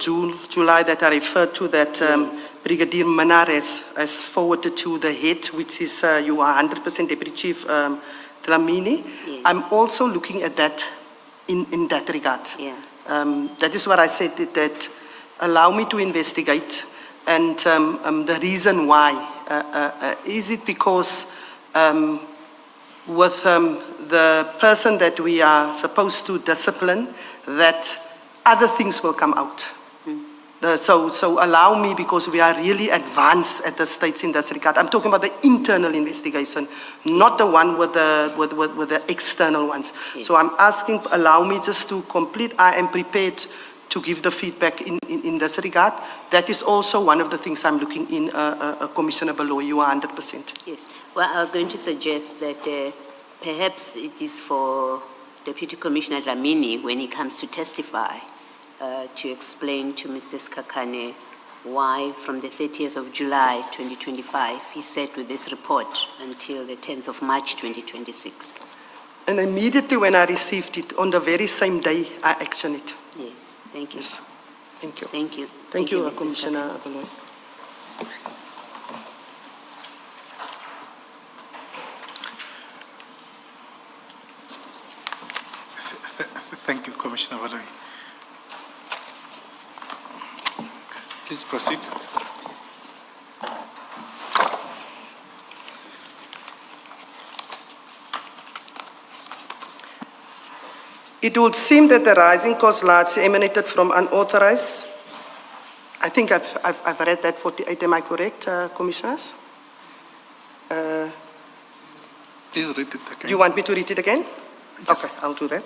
July that I referred to, that Yes. Brigadier Manares has forwarded to the head, which is you are 100% Deputy Chief Dlamini. Yes. I'm also looking at that in that regard. Yeah. That is what I said, that allow me to investigate. And the reason why, is it because with the person that we are supposed to discipline, that other things will come out. So allow me, because we are really advanced at the stage in this regard. I'm talking about the internal investigation, not the one with the external ones. Yes. So I'm asking, allow me just to complete. I am prepared to give the feedback in this regard. That is also one of the things I'm looking in, Commissioner Below. You are 100%. Yes. Well, I was going to suggest that perhaps it is for Deputy Commissioner Dlamini, when he comes to testify, to explain to Mr. Skakane why from the 30th of July 2025 he sat with this report until the 10th of March 2026. And immediately when I received it, on the very same day, I actioned it. Yes. Thank you. Yes. Thank you. Thank you. Thank you, Mr. Commissioner Below. Thank you, Commissioner Valoy. Please proceed. It would seem that the rising cost largely emanated from unauthorized. I think I've read that 48. Am I correct, Commissioners? Please read it again. You want me to read it again? Yes. Okay, I'll do that.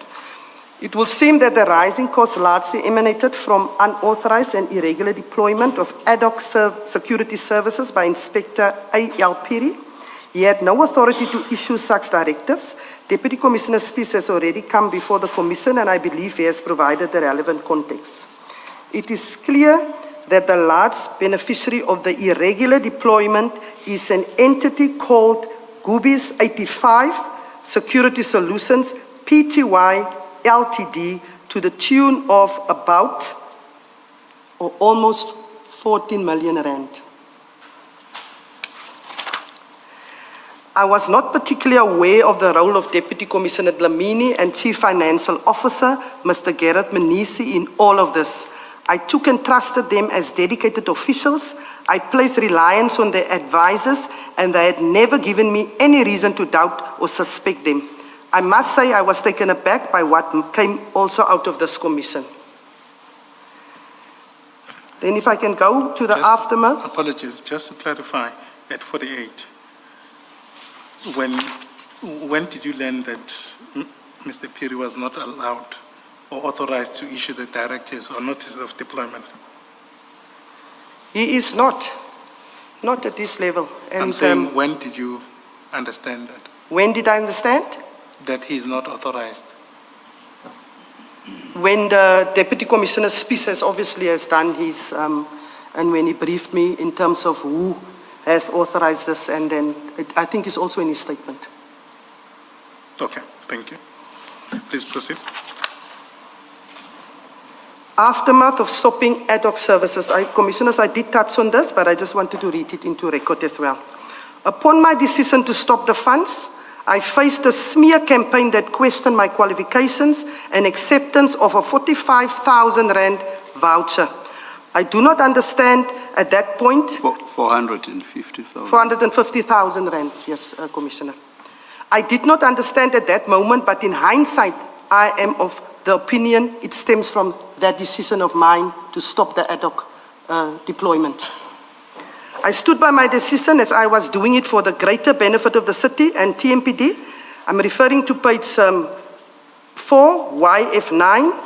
It will seem that the rising costs largely emanated from unauthorized and irregular deployment of ad hoc security services by Inspector A.L. Piri. He had no authority to issue such directives. Deputy Commissioner Spies has already come before the Commission, and I believe he has provided the relevant context. It is clear that the large beneficiary of the irregular deployment is an entity called Gubis 85 Security Solutions Pty Ltd, to the tune of about or almost 14 million rand. I was not particularly aware of the role of Deputy Commissioner Dlamini and Chief Financial Officer Mr. Gerrit Menisi in all of this. I took and trusted them as dedicated officials. I placed reliance on their advisors, and they had never given me any reason to doubt or suspect them. I must say I was taken aback by what came also out of this commission. Then if I can go to the aftermath. Apologies, just to clarify, at 48, when did you learn that Mr. Piri was not allowed or authorized to issue the directives or notice of deployment? He is not at this level. And I'm saying, when did you understand that? When did I understand? That he's not authorized. When the Deputy Commissioner Spies obviously has done his, and when he briefed me in terms of who has authorized this, and then I think it's also in his statement. Okay, thank you. Please proceed. Aftermath of stopping ad hoc services. Commissioners, I did touch on this, but I just wanted to read it into record as well. Upon my decision to stop the funds, I faced a smear campaign that questioned my qualifications and acceptance of a 45,000 rand voucher. I do not understand at that point. 450,000. 450,000 rand, yes, Commissioner. I did not understand at that moment, but in hindsight, I am of the opinion it stems from that decision of mine to stop the ad hoc deployment. I stood by my decision as I was doing it for the greater benefit of the city and TMPD. I'm referring to page 4, YF9.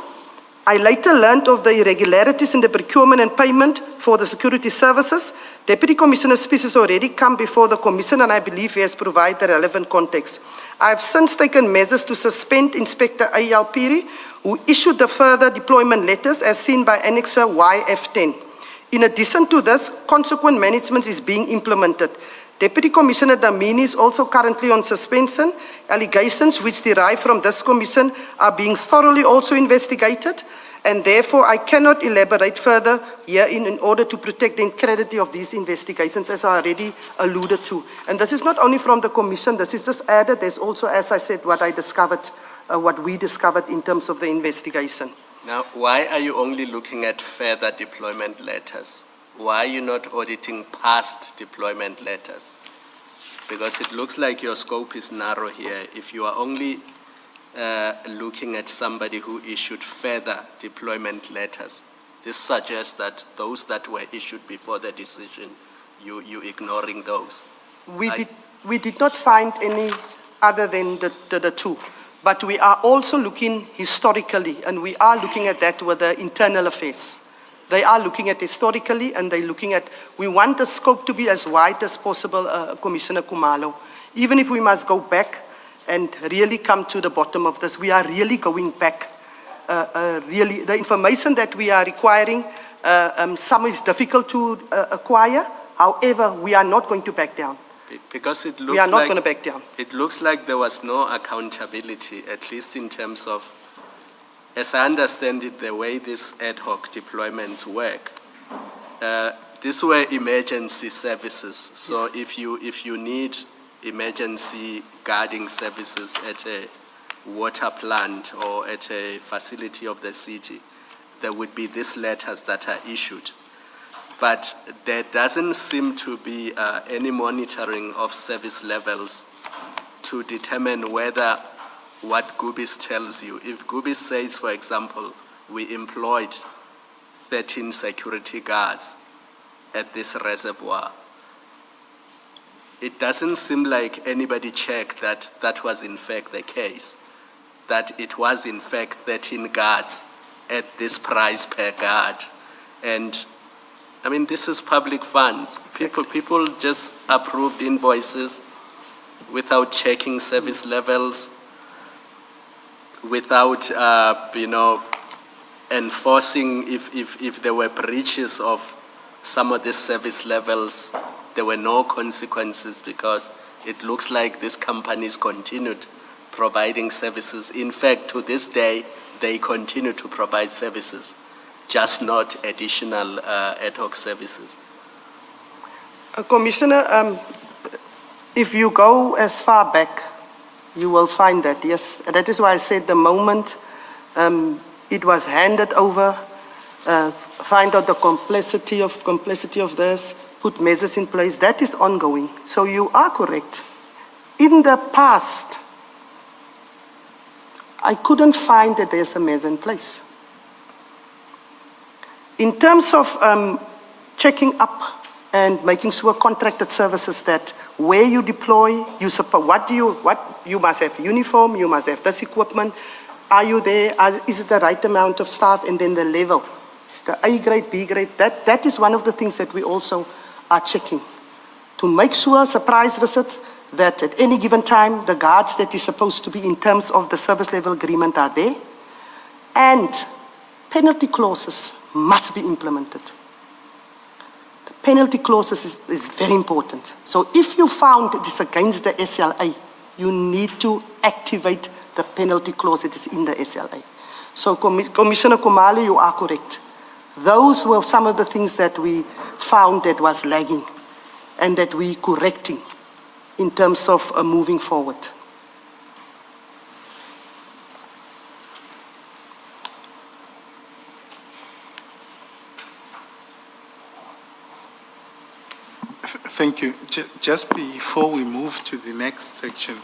I later learned of the irregularities in the procurement and payment for the security services. Deputy Commissioner Spies has already come before the Commission, and I believe he has provided the relevant context. I have since taken measures to suspend Inspector A.L. Piri, who issued the further deployment letters as seen by Annexer YF10. In addition to this, consequent management is being implemented. Deputy Commissioner Dlamini is also currently on suspension. Allegations which derive from this commission are being thoroughly also investigated, and therefore I cannot elaborate further here in order to protect the integrity of these investigations, as I already alluded to. And this is not only from the commission, this is just added. There's also, as I said, what I discovered, what we discovered in terms of the investigation. Now, why are you only looking at further deployment letters? Why are you not auditing past deployment letters? Because it looks like your scope is narrow here. If you are only looking at somebody who issued further deployment letters, this suggests that those that were issued before the decision, you ignoring those. We did not find any other than the two. But we are also looking historically, and we are looking at that with the internal affairs. They are looking at historically, and they're looking at, we want the scope to be as wide as possible, Commissioner Kumalo. Even if we must go back and really come to the bottom of this, we are really going back. Really, the information that we are requiring, some is difficult to acquire. However, we are not going to back down. Because it looks We are not like, going to back down. It looks like there was no accountability, at least in terms of, as I understand it, the way these ad hoc deployments work. These were emergency services. So Yes. if you need emergency guarding services at a water plant or at a facility of the city, there would be these letters that are issued. But there doesn't seem to be any monitoring of service levels to determine whether what Gubis tells you. If Gubis says, for example, we employed 13 security guards at this reservoir, it doesn't seem like anybody checked that that was in fact the case, that it was in fact 13 guards at this price per guard. And I mean, this is public funds. People just approved invoices without checking service levels, without, enforcing if there were breaches of some of these service levels, there were no consequences because it looks like these companies continued providing services. In fact, to this day, they continue to provide services, just not additional ad hoc services. Commissioner, if you go as far back, you will find that, yes. That is why I said the moment it was handed over, find out the complexity of this, put measures in place, that is ongoing. So you are correct. In the past, I couldn't find that there's a measure in place. In terms of checking up and making sure contracted services that where you deploy, you support, what you must have uniform, you must have this equipment. Are you there? Is it the right amount of staff? And then the level, is it the A grade, B grade? That is one of the things that we also are checking to make sure, surprise visit, that at any given time the guards that is supposed to be in terms of the service level agreement are there, and penalty clauses must be implemented. The penalty clauses is very important. So if you found it is against the SLA, you need to activate the penalty clause that is in the SLA. So Commissioner Kumali, you are correct. Those were some of the things that we found that was lagging and that we correcting in terms of moving forward. Thank you. Just before we move to the next section,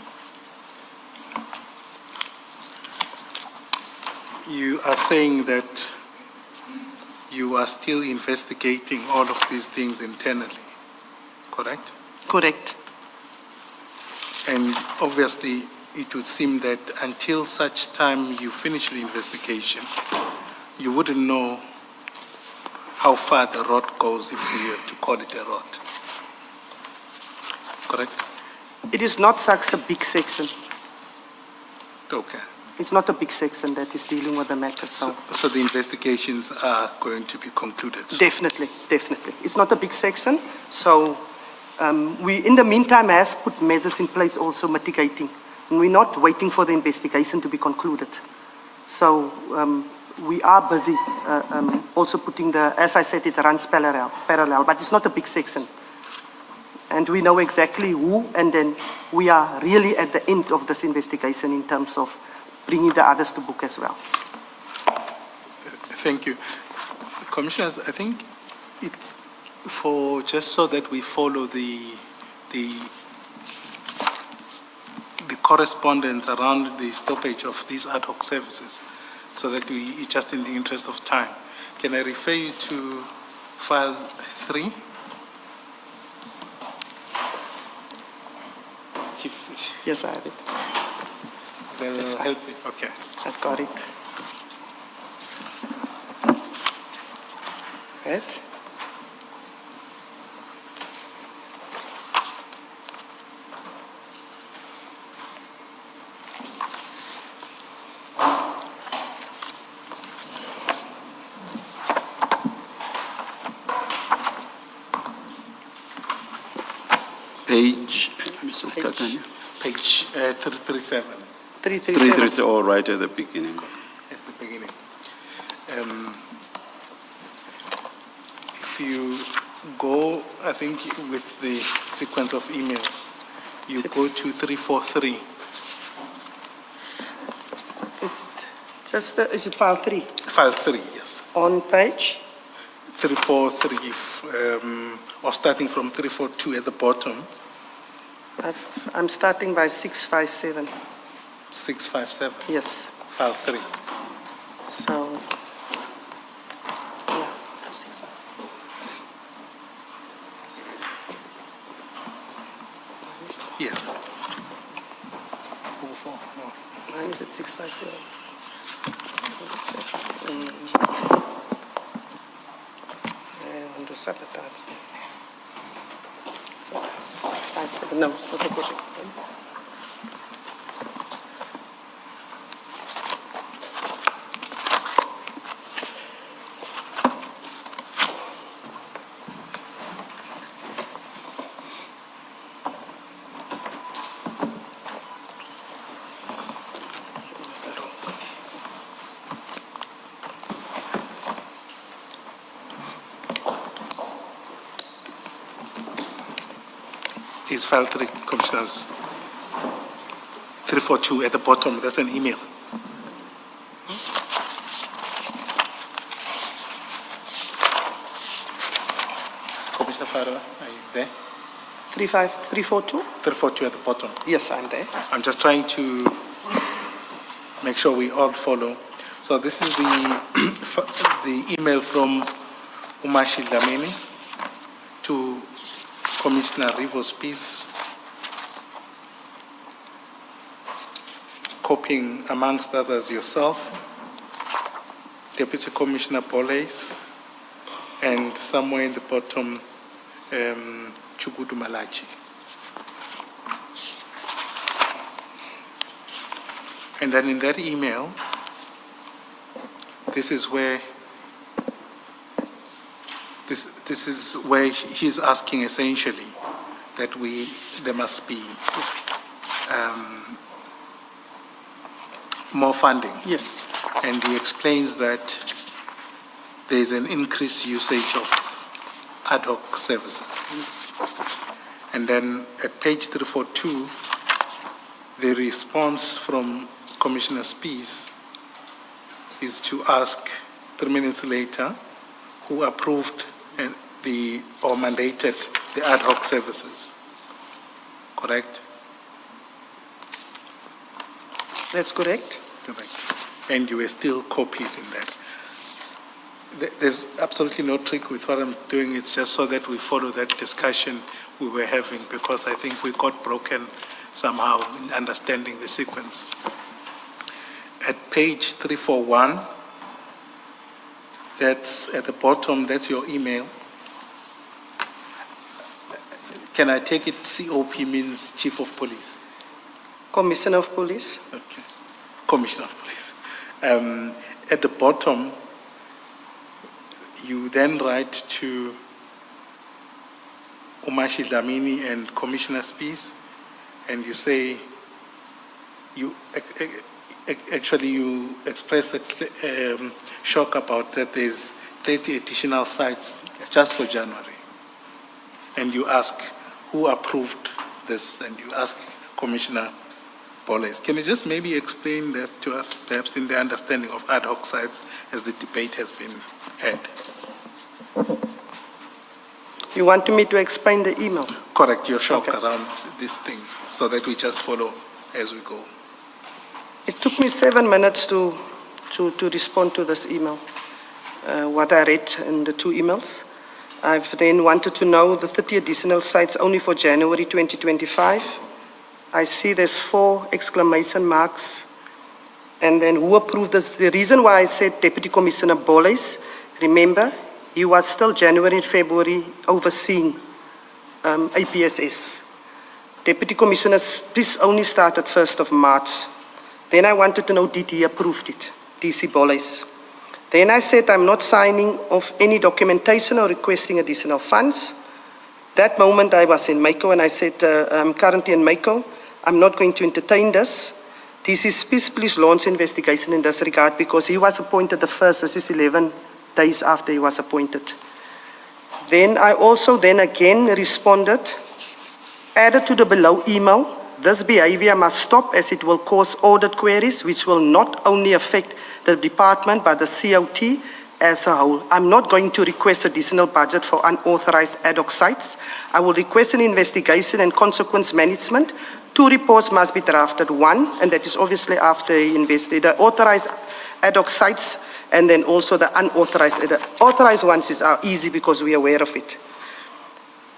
you are saying that you are still investigating all of these things internally, correct? Correct. And obviously, it would seem that until such time you finish the investigation, you wouldn't know how far the road goes, if we were to call it a road. Correct? It is not such a big section. Okay. It's not a big section that is dealing with the matter. So the investigations are going to be concluded? Definitely. It's not a big section. So we, in the meantime, has put measures in place also mitigating. And we're not waiting for the investigation to be concluded. So we are busy also putting as I said, it runs parallel, but it's not a big section. And we know exactly who, and then we are really at the end of this investigation in terms of bringing the others to book as well. Thank you. Commissioners, I think it's just so that we follow the correspondence around the stoppage of these ad hoc services, so that we, just in the interest of time. Can I refer you to file 3? Chief, Yes, I have it. that will fine. help you. Okay. I've got it. Right. Page, Mr. Skatanya? Page 337 337. 330, all right at the beginning. at the beginning. If you go, I think with the sequence of emails, you go to 343. Is it file 3? File 3, yes. On page? 343, or starting from 342 at the bottom, I'm starting by 657. 657, Yes. file 3. So, yeah, 657. Yes. 44, no. Mine is at 657. And sabotage. 657. No, it's not a correct. Is file 3, Commissioners. 342 at the bottom, that's an email. Commissioner Farah, are you there? 35342? 342 at the bottom. Yes, I'm there. I'm just trying to make sure we all follow. So this is the the email from Umashi Dlamini to Commissioner Rivos Peace, copying amongst others yourself, Deputy Commissioner Boles, and somewhere in the bottom, Chugudu Malachi. And then in that email, this is where he's asking essentially that there must be more funding. Yes. And he explains that there's an increased usage of ad hoc services. And then at page 342, the response from Commissioner Spies is to ask 3 minutes later who approved or mandated the ad hoc services. Correct? That's correct. Correct. And you were still copied in that. There's absolutely no trick with what I'm doing. It's just so that we follow that discussion we were having, because I think we got broken somehow in understanding the sequence. At page 341, that's at the bottom, that's your email. Can I take it COP means Chief of Police? Commissioner of Police. Okay. Commissioner of Police. At the bottom, you then write to Umashi Dlamini and Commissioner Spies, and you say, you express shock about that there's 30 additional sites just for January. And you ask who approved this, and you ask Commissioner Boles. Can you just maybe explain that to us, perhaps in the understanding of ad hoc sites as the debate has been had? You want me to explain the email? Correct, your shock Okay. around this thing, so that we just follow as we go. It took me 7 minutes to respond to this email, what I read in the 2 emails. I've then wanted to know the 30 additional sites only for January 2025. I see there's 4 exclamation marks. And then who approved this? The reason why I said Deputy Commissioner Boles, remember, he was still January and February overseeing APSS. Deputy Commissioner Spies only started 1st of March. Then I wanted to know, did he approve it, DC Boles? Then I said, I'm not signing off any documentation or requesting additional funds. That moment I was in Mako and I said, I'm currently in Mako. I'm not going to entertain this. DC Spies, please launch investigation in this regard because he was appointed the first, this is 11 days after he was appointed. Then I also then again responded, added to the below email, this behavior must stop as it will cause audit queries which will not only affect the department but the COT as a whole. I'm not going to request additional budget for unauthorized ad hoc sites. I will request an investigation and consequence management. 2 reports must be drafted. 1, and that is obviously after he investigated the authorized ad hoc sites and then also the unauthorized. The authorized ones are easy because we are aware of it.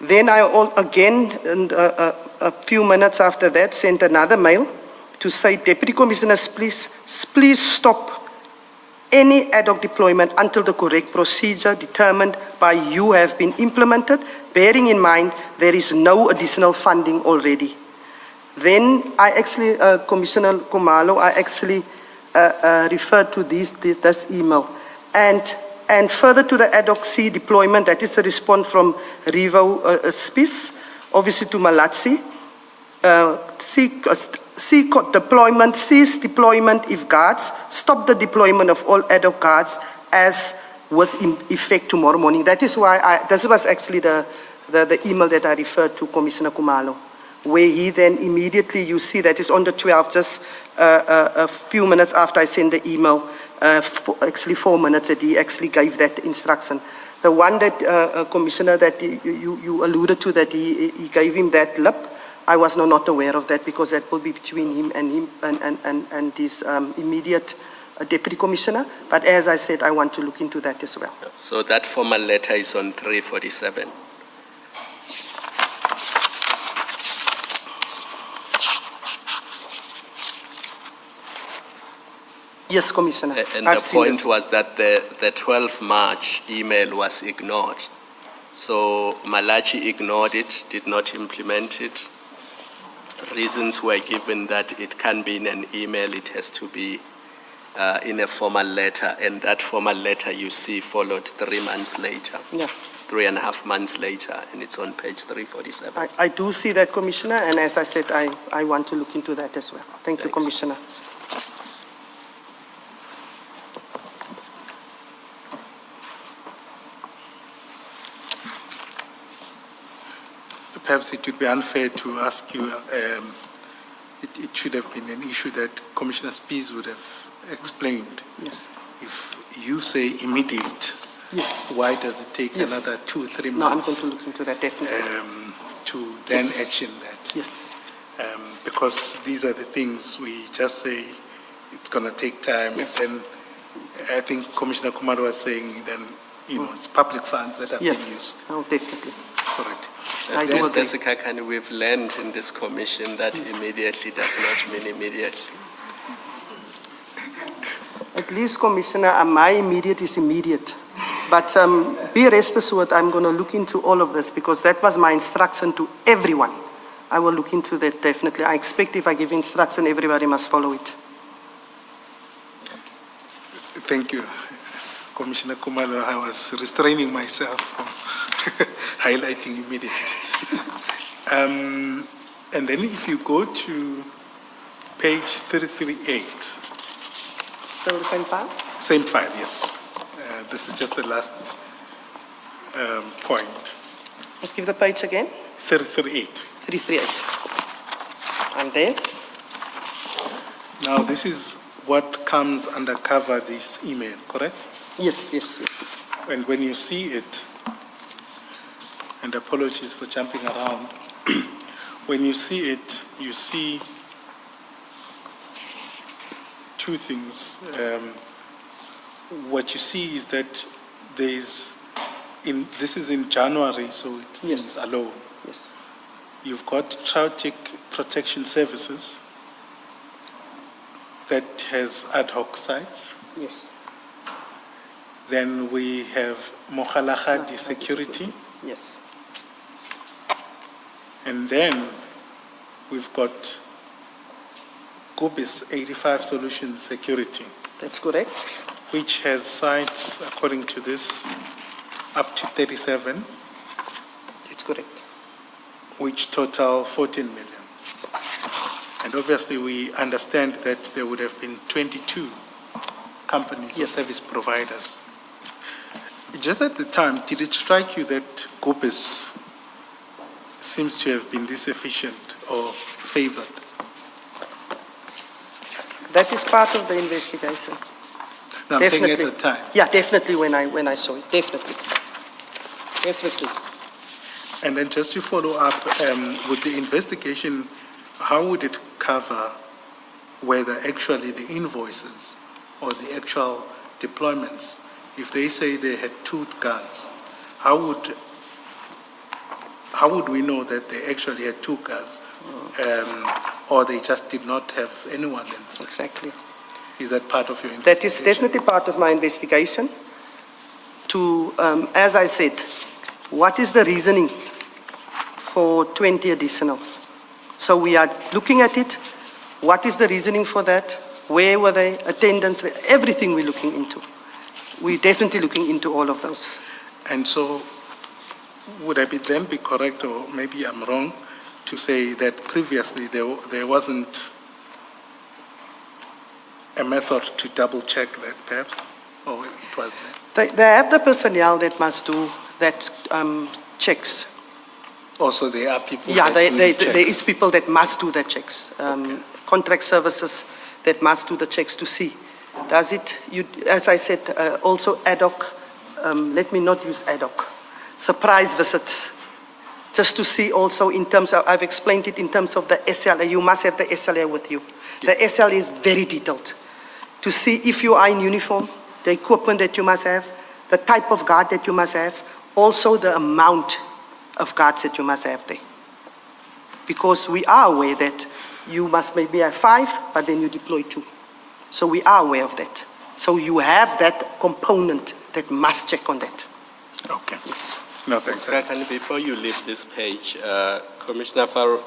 Then I again, a few minutes after that, sent another mail to say, Deputy Commissioners, please stop any ad hoc deployment until the correct procedure determined by you have been implemented, bearing in mind there is no additional funding already. Then I actually, Commissioner Kumalo, I actually referred to this email. And further to the ad hoc C deployment, that is a response from Revo Spies, obviously to Malatsi. Cease deployment if guards, stop the deployment of all ad hoc guards as with effect tomorrow morning. That is why this was actually the email that I referred to Commissioner Kumalo, where he then immediately, you see that is on the 12th, just a few minutes after I sent the email, actually 4 minutes that he actually gave that instruction. The one that, Commissioner, that you alluded to, that he gave him that lip, I was not aware of that because that will be between him and his immediate Deputy Commissioner. But as I said, I want to look into that as well. So that formal letter is on 347. Yes, Commissioner. And I've the seen point this. was that the 12th March email was ignored. So Malachi ignored it, did not implement it. Reasons were given that it can be in an email, it has to be in a formal letter, and that formal letter you see followed 3 months later. Yeah. 3.5 months later, and it's on page 347. I do see that, Commissioner, and as I said, I want to look into that as well. Thank you, Thanks. Commissioner. Perhaps it would be unfair to ask you, it should have been an issue that Commissioner Spies would have explained. Yes. If you say immediate, Yes. why does it take Yes. another 2-3 No, I'm months going to look into that, definitely. to then Yes. action that? Yes. Because these are the things we just say it's going to take time. Yes. And then I think Commissioner Kumar was saying then, it's public funds that have been Yes. used. Oh, definitely. Correct. I do agree. Kakani, we've learned in this commission that immediately does not mean immediately. At least, Commissioner, my immediate is immediate. But be rest assured, I'm going to look into all of this because that was my instruction to everyone. I will look into that, definitely. I expect if I give instruction, everybody must follow it. Thank you. Commissioner Kumalo, I was restraining myself from highlighting immediately. And then if you go to page 338, Still the same file? same file, yes. This is just the last point. Let's give the page again. 338. 338. And there? Now, this is what comes under cover this email, correct? Yes, yes, yes. And when you see it, and apologies for jumping around, when you see it, you see two things. What you see is that this is in January, so it seems Yes. alone. Yes. You've got Trautic Protection Services that has ad hoc sites. Yes. Then we have Mohalahadi Security. Yes. And then we've got Gubis 85 Solutions Security, That's correct. which has sites, according to this, up to 37, That's correct. which total 14 million. And obviously, we understand that there would have been 22 companies or Yes. service providers. Just at the time, did it strike you that Gubis seems to have been this efficient or favored? That is part of the investigation. No, I'm saying at the time. Yeah, definitely when I saw it. Definitely. Definitely. And then just to follow up, with the investigation, how would it cover whether actually the invoices or the actual deployments, if they say they had 2 guards, how would we know that they actually had 2 guards, or they just did not have anyone else? Exactly. Is that part of your That investigation? is definitely part of my investigation. To, as I said, what is the reasoning for 20 additional? So we are looking at it. What is the reasoning for that? Where were they? Attendance, everything we're looking into. We're definitely looking into all of those. And so, would I then be correct, or maybe I'm wrong, to say that previously there wasn't a method to double check that, perhaps, or it was there? They have the personnel that must do that checks. Also, there are people. Yeah, that do the there checks. is people that must do the checks. Okay. Contract services that must do the checks to see. Does it, as I said, also ad hoc, let me not use ad hoc, surprise visit, just to see also in terms of, I've explained it in terms of the SLA, you must have the SLA with you. The SLA is very detailed. To see if you are in uniform, the equipment that you must have, the type of guard that you must have, also the amount of guards that you must have there. Because we are aware that you must maybe have 5, but then you deploy 2. So we are aware of that. So you have that component that must check on that. Okay. Yes. No, thanks. Mr. Rakani, before you leave this page, Commissioner Farrow,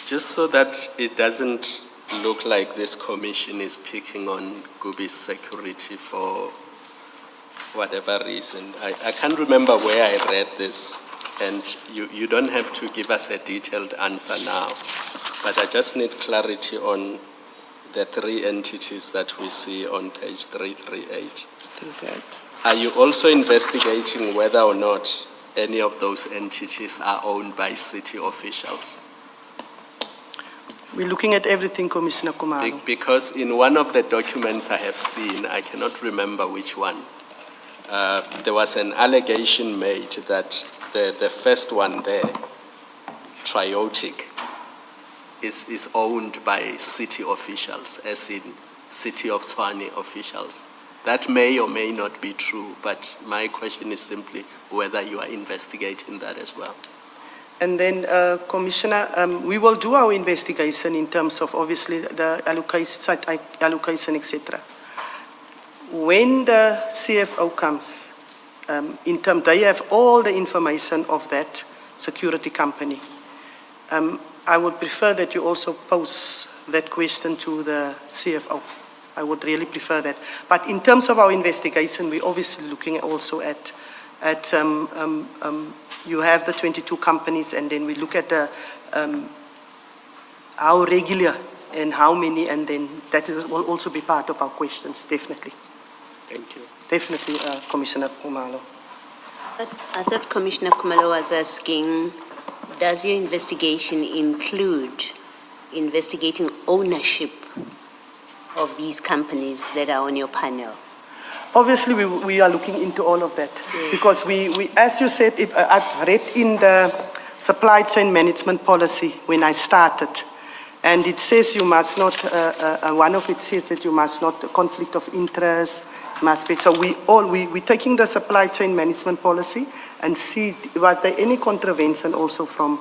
just so that it doesn't look like this commission is picking on Gubi's security for whatever reason, I can't remember where I read this, and you don't have to give us a detailed answer now, but I just need clarity on the 3 entities that we see on page 338. Okay. Are you also investigating whether or not any of those entities are owned by city officials? We're looking at everything, Commissioner Kumalo. Because in one of the documents I have seen, I cannot remember which one, there was an allegation made that the first one there, Triotic, is owned by city officials, as in City of Tshwane officials. That may or may not be true, but my question is simply whether you are investigating that as well. And then, Commissioner, we will do our investigation in terms of obviously the allocation, site allocation, etc. When the CFO comes, they have all the information of that security company. I would prefer that you also pose that question to the CFO. I would really prefer that. But in terms of our investigation, we're obviously looking also at you have the 22 companies, and then we look at the how regular and how many, and then that will also be part of our questions, definitely. Thank you. Definitely, Commissioner Kumalo. I thought Commissioner Kumalo was asking, does your investigation include investigating ownership of these companies that are on your panel? Obviously, we are looking into all of that because we, as you said, I've read in the supply chain management policy when I started, And it says you must not, one of it says that you must not, conflict of interest, must be, so we're taking the supply chain management policy and see, was there any contravention also from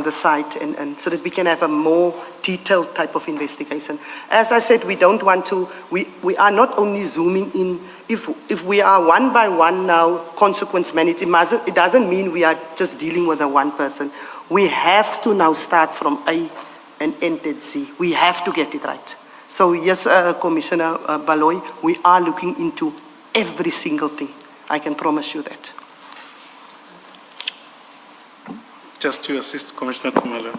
the site, and so that we can have a more detailed type of investigation. As I said, we don't want to, we are not only zooming in, if we are one by one now consequence managed, it doesn't mean we are just dealing with a one person. We have to now start from A and end at Z. We have to get it right. So yes, Commissioner Baloy, we are looking into every single thing. I can promise you that. Just to assist Commissioner Kumalo,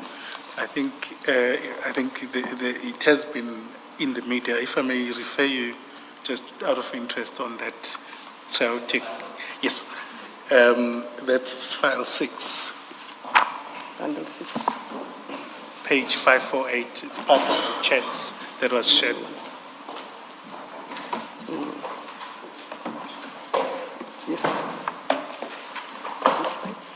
I think it has been in the media. If I may refer you, just out of interest, on that chaotic, yes, that's file 6. Bundle 6. Page 548. It's part of the chats that was shared. Yes. Which page?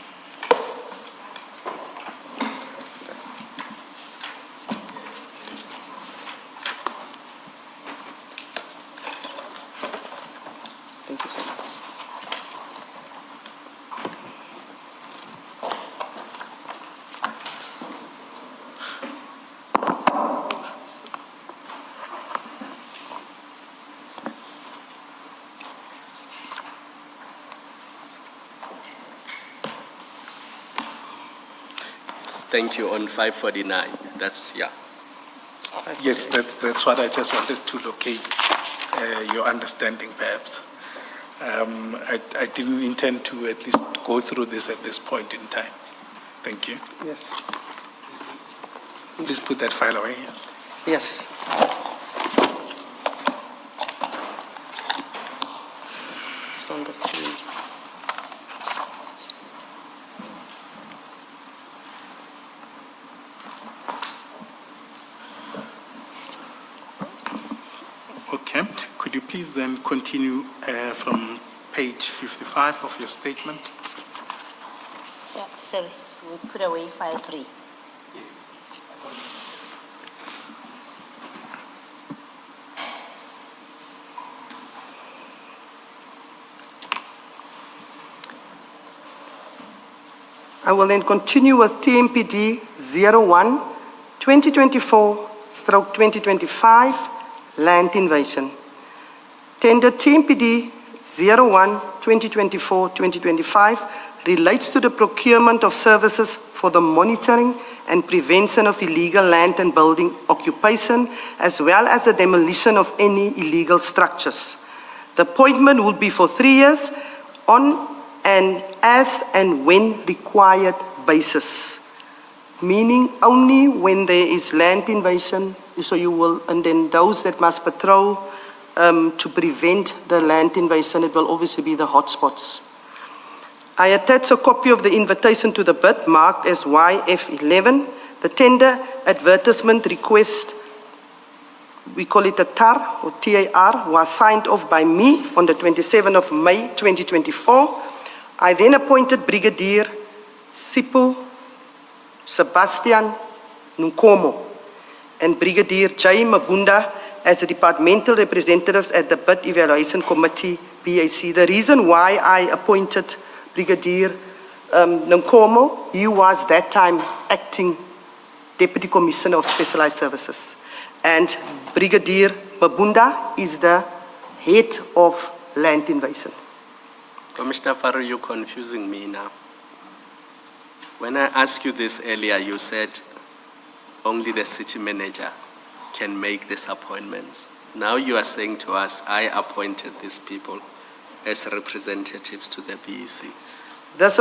Thank you so much. Thank you. On 549, that's, yeah. Yes, that's what I just wanted to locate, your understanding perhaps. I didn't intend to at least go through this at this point in time. Thank you. Yes. Please put that file away, yes. Yes. It's on the screen. Okay. Could you please then continue from page 55 of your statement? Sorry, we put away file 3. I will then continue with TMPD 01 2024/2025 land invasion. Tender TMPD 01 2024/2025 relates to the procurement of services for the monitoring and prevention of illegal land and building occupation, as well as the demolition of any illegal structures. The appointment will be for 3 years on an as and when required basis, meaning only when there is land invasion, so you will, and then those that must patrol to prevent the land invasion, it will obviously be the hotspots. I attach a copy of the invitation to the bid marked as YF11. The tender advertisement request, we call it a TAR or TAR, was signed off by me on the 27th of May 2024. I then appointed Brigadier Sipho Sebastian Nkomo and Brigadier Jay Mabunda as the departmental representatives at the Bid Evaluation Committee, BAC. The reason why I appointed Brigadier Nkomo, he was that time acting Deputy Commissioner of Specialized Services. And Brigadier Mabunda is the head of land invasion. Commissioner Farrow, you're confusing me now. When I asked you this earlier, you said only the city manager can make these appointments. Now you are saying to us, I appointed these people as representatives to the BEC. This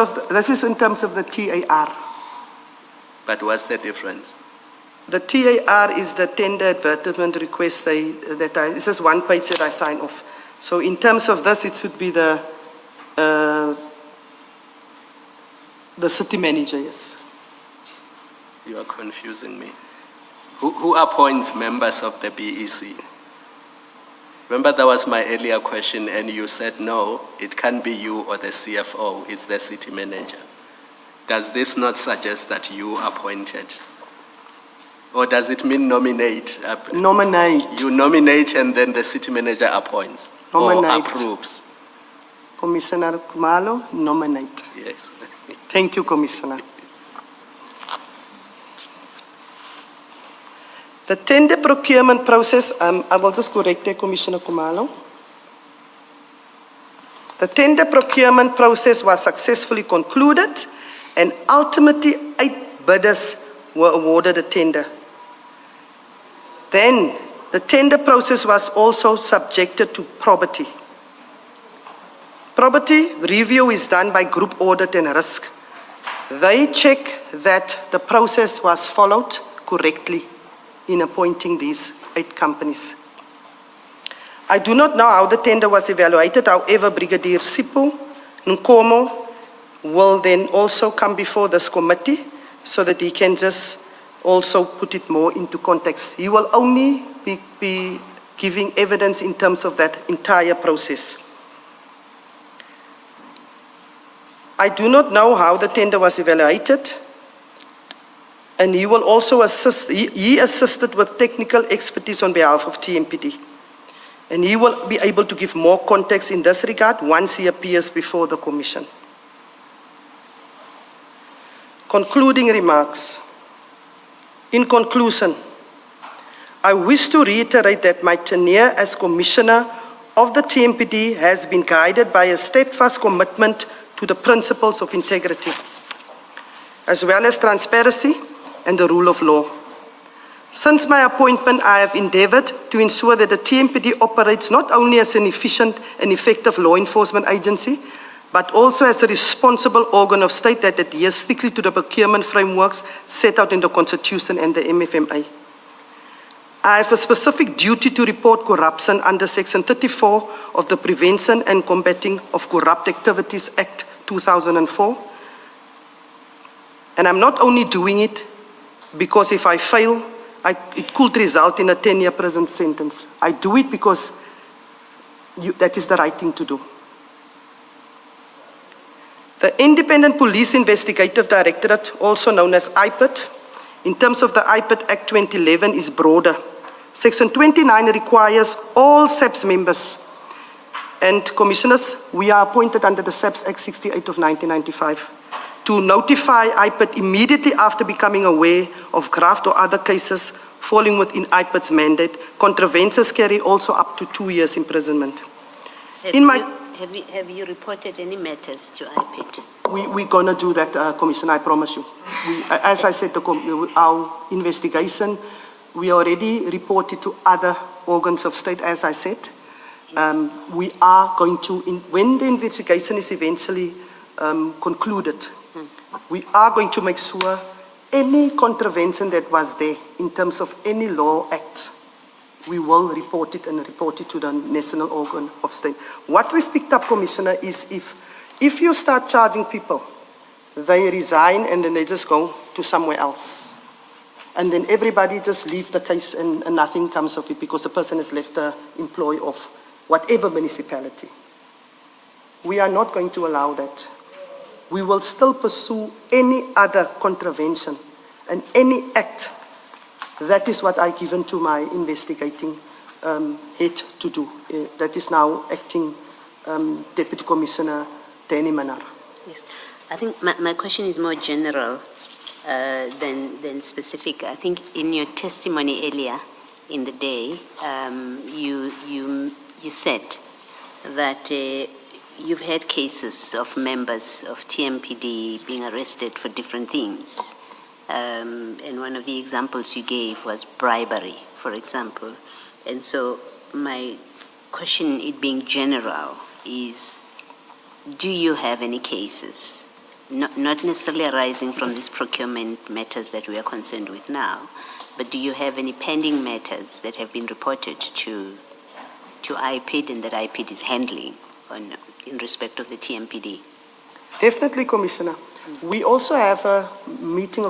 is in terms of the TAR. But what's the difference? The TAR is the tender advertisement request this is one page that I sign off. So in terms of this, it should be the city manager, yes. You are confusing me. Who appoints members of the BEC? Remember, that was my earlier question, and you said no, it can't be you or the CFO, it's the city manager. Does this not suggest that you appointed? Or does it mean nominate? Nominate. You nominate and then the city manager appoints Nominate. or approves. Commissioner Kumalo, nominate. Yes. Thank you, Commissioner. The tender procurement process, I will just correct there, Commissioner Kumalo. The tender procurement process was successfully concluded and ultimately 8 bidders were awarded a tender. Then the tender process was also subjected to probity. Probity review is done by group audit and risk. They check that the process was followed correctly in appointing these 8 companies. I do not know how the tender was evaluated. However, Brigadier Sipo Nkomo will then also come before this committee so that he can just also put it more into context. He will only be giving evidence in terms of that entire process. I do not know how the tender was evaluated, and he will also assist, he assisted with technical expertise on behalf of TMPD. And he will be able to give more context in this regard once he appears before the Commission. Concluding remarks. In conclusion, I wish to reiterate that my tenure as Commissioner of the TMPD has been guided by a steadfast commitment to the principles of integrity, as well as transparency and the rule of law. Since my appointment, I have endeavored to ensure that the TMPD operates not only as an efficient and effective law enforcement agency, but also as a responsible organ of state that adheres strictly to the procurement frameworks set out in the Constitution and the MFMA. I have a specific duty to report corruption under Section 34 of the Prevention and Combating of Corrupt Activities Act 2004. And I'm not only doing it because if I fail, it could result in a 10-year prison sentence. I do it because that is the right thing to do. The Independent Police Investigative Directorate, also known as IPID, in terms of the IPID Act 2011, is broader. Section 29 requires all SAPS members and commissioners, we are appointed under the SAPS Act 68 of 1995, to notify IPID immediately after becoming aware of graft or other cases falling within IPID's mandate. Contraventions carry also up to 2 years imprisonment. Have you reported any matters to IPID? We're going to do that, Commissioner, I promise you. As I said, our investigation, we already reported to other organs of state, as I said. We are going to, when the investigation is eventually concluded, we are going to make sure any contravention that was there in terms of any law act, we will report it and report it to the national organ of state. What we've picked up, Commissioner, is if you start charging people, they resign and then they just go to somewhere else. And then everybody just leave the case and nothing comes of it because the person has left the employ of whatever municipality. We are not going to allow that. We will still pursue any other contravention and any act. That is what I've given to my investigating head to do. That is now acting Deputy Commissioner Danny Manar. Yes, I think my question is more general than specific. I think in your testimony earlier in the day, you said that you've had cases of members of TMPD being arrested for different things. And one of the examples you gave was bribery, for example. And so my question, it being general, is do you have any cases, not necessarily arising from these procurement matters that we are concerned with now, but do you have any pending matters that have been reported to IPID and that IPID is handling in respect of the TMPD? Definitely, Commissioner. We also have a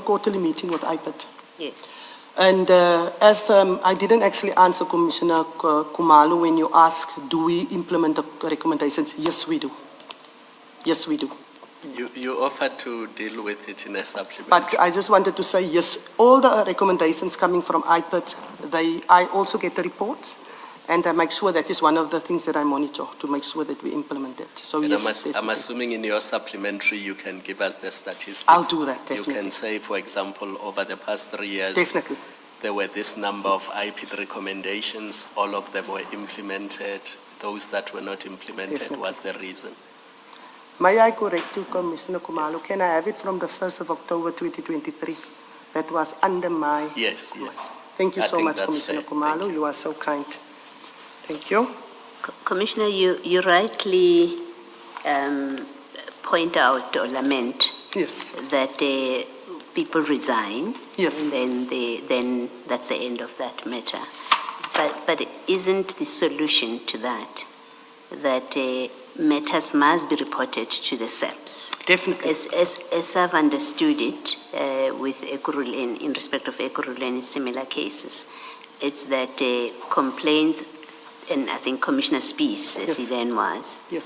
quarterly meeting with IPID. Yes. And as I didn't actually answer Commissioner Kumalo when you asked, do we implement the recommendations? Yes, we do. Yes, we do. You offered to deal with it in a supplement. But I just wanted to say, yes, all the recommendations coming from IPID, I also get the reports, and I make sure that is one of the things that I monitor to make sure that we implement it. So And yes, I'm definitely. assuming in your supplementary you can give us the statistics. I'll do that, You definitely. can say, for example, over the past 3 years, Definitely. there were this number of IPID recommendations, all of them were implemented, those that were not implemented, Definitely. what's the reason? May I correct you, Commissioner Kumalo? Can I have it from the 1st of October 2023? That was under my... Yes, yes. Thank you I so think much, that's Commissioner fair. Kumalo. Thank you. You are so kind. Thank you. Commissioner, you rightly point out or lament Yes. that people resign. Yes. And then that's the end of that matter. But isn't the solution to that matters must be reported to the SAPS? Definitely. As I've understood it, with Ekurhuleni, in respect of Ekurhuleni, similar cases, it's that complaints, and I think Commissioner Spies, as Yes. he then was, Yes.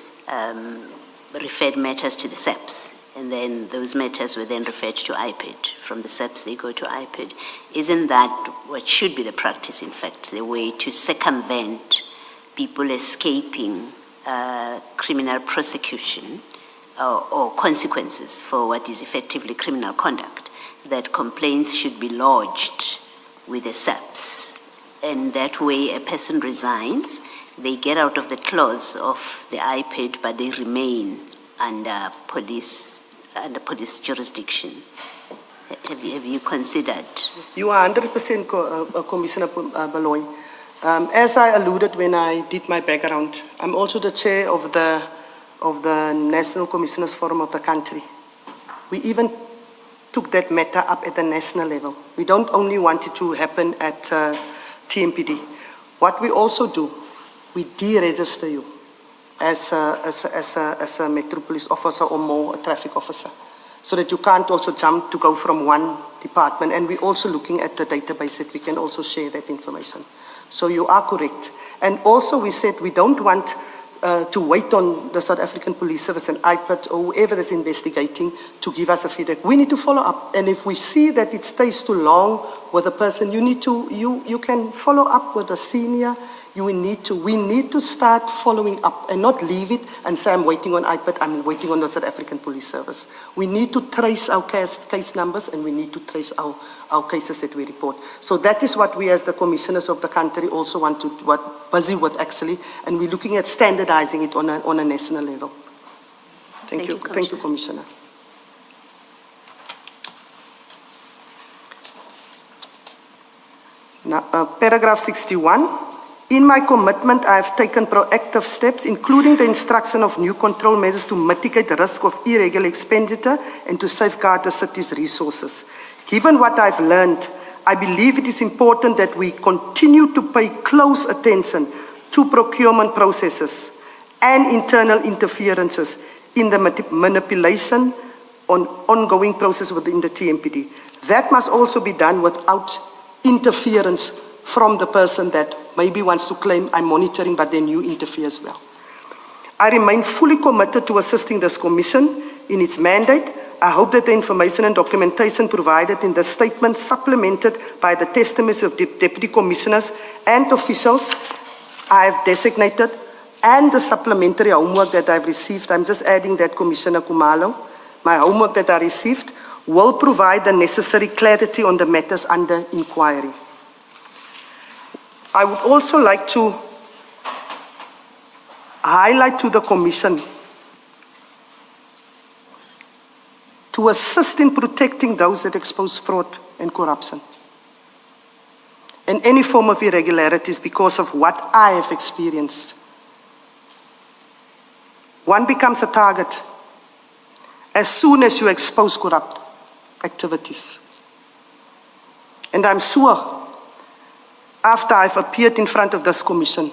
referred matters to the SAPS, and then those matters were then referred to IPID. From the SAPS, they go to IPID. Isn't that what should be the practice, in fact, the way to circumvent people escaping criminal prosecution or consequences for what is effectively criminal conduct, that complaints should be lodged with the SAPS? And that way a person resigns, they get out of the clause of the IPID, but they remain under police jurisdiction. Have you considered? You are 100% Commissioner Baloy. As I alluded when I did my background, I'm also the chair of the National Commissioners Forum of the country. We even took that matter up at the national level. We don't only want it to happen at TMPD. What we also do, we deregister you as a Metro Police officer or more, a traffic officer, so that you can't also jump to go from one department. And we're also looking at the database that we can also share that information. So you are correct. And also we said we don't want to wait on the South African Police Service and IPID or whoever is investigating to give us a feedback. We need to follow up. And if we see that it stays too long with a person, you can follow up with a senior. We need to start following up and not leave it and say, I'm waiting on IPID, I'm waiting on the South African Police Service. We need to trace our case numbers, and we need to trace our cases that we report. So that is what we as the commissioners of the country also want to, busy with actually, and we're looking at standardizing it on a national level. Thank you. Thank you, Commissioner. Now, paragraph 61. In my commitment, I have taken proactive steps, including the instruction of new control measures to mitigate the risk of irregular expenditure and to safeguard the city's resources. Given what I've learned, I believe it is important that we continue to pay close attention to procurement processes and internal interferences in the manipulation on ongoing process within the TMPD. That must also be done without interference from the person that maybe wants to claim I'm monitoring, but then you interfere as well. I remain fully committed to assisting this commission in its mandate. I hope that the information and documentation provided in the statement, supplemented by the testimonies of deputy commissioners and officials I have designated, and the supplementary homework that I've received, I'm just adding that, Commissioner Kumalo, my homework that I received will provide the necessary clarity on the matters under inquiry. I would also like to highlight to the Commission to assist in protecting those that expose fraud and corruption and any form of irregularities because of what I have experienced. One becomes a target as soon as you expose corrupt activities. And I'm sure after I've appeared in front of this commission,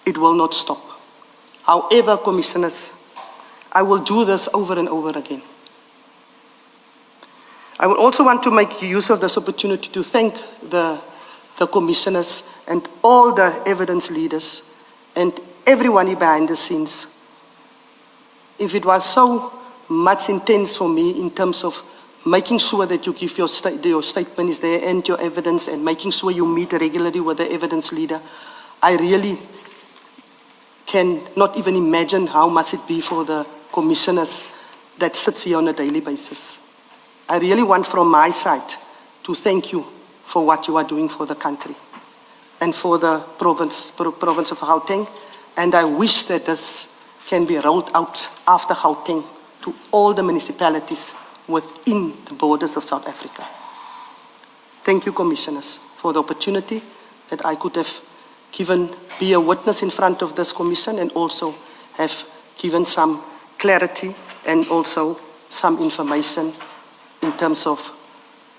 it will not stop. However, commissioners, I will do this over and over again. I would also want to make use of this opportunity to thank the commissioners and all the evidence leaders and everyone behind the scenes if it was so much intense for me in terms of making sure that you give your statement is there and your evidence and making sure you meet regularly with the evidence leader, I really can not even imagine how much it be for the commissioners that sits here on a daily basis. I really want from my side to thank you for what you are doing for the country and for the province of Gauteng, and I wish that this can be rolled out after Gauteng to all the municipalities within the borders of South Africa. Thank you, commissioners, for the opportunity that I could have be a witness in front of this commission and also have given some clarity and also some information in terms of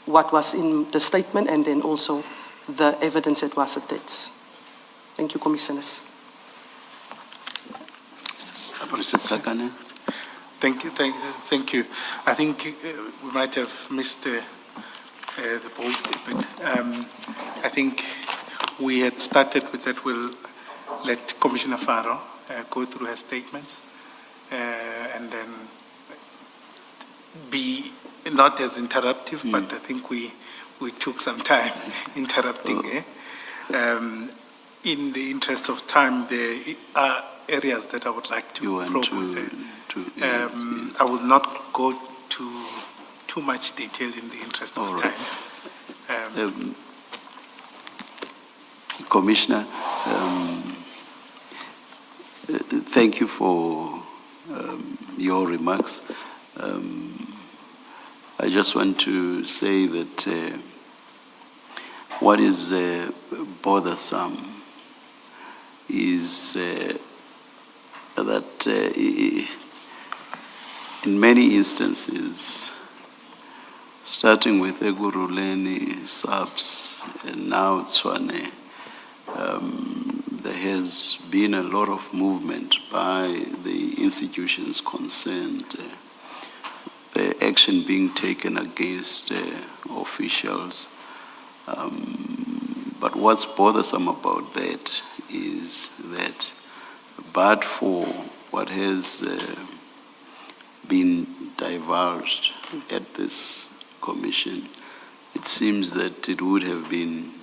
what was in the statement and then also the evidence that was attached. Thank you, commissioners. Thank you. I think we might have missed the boat a bit. I think we had started with that. We'll let Commissioner Faro go through her statements and then be not as interruptive, but I think we took some time interrupting. In the interest of time, there are areas that I would like to probe with. Yes. I will not go to too much detail in the interest of time. Commissioner, thank you for your remarks. I just want to say that what is bothersome is that in many instances, starting with Eguruleni, SAPS, and now Tshwane, there has been a lot of movement by the institutions concerned, the action being taken against officials. But what's bothersome about that is that, but for what has been divulged at this commission, it seems that it would have been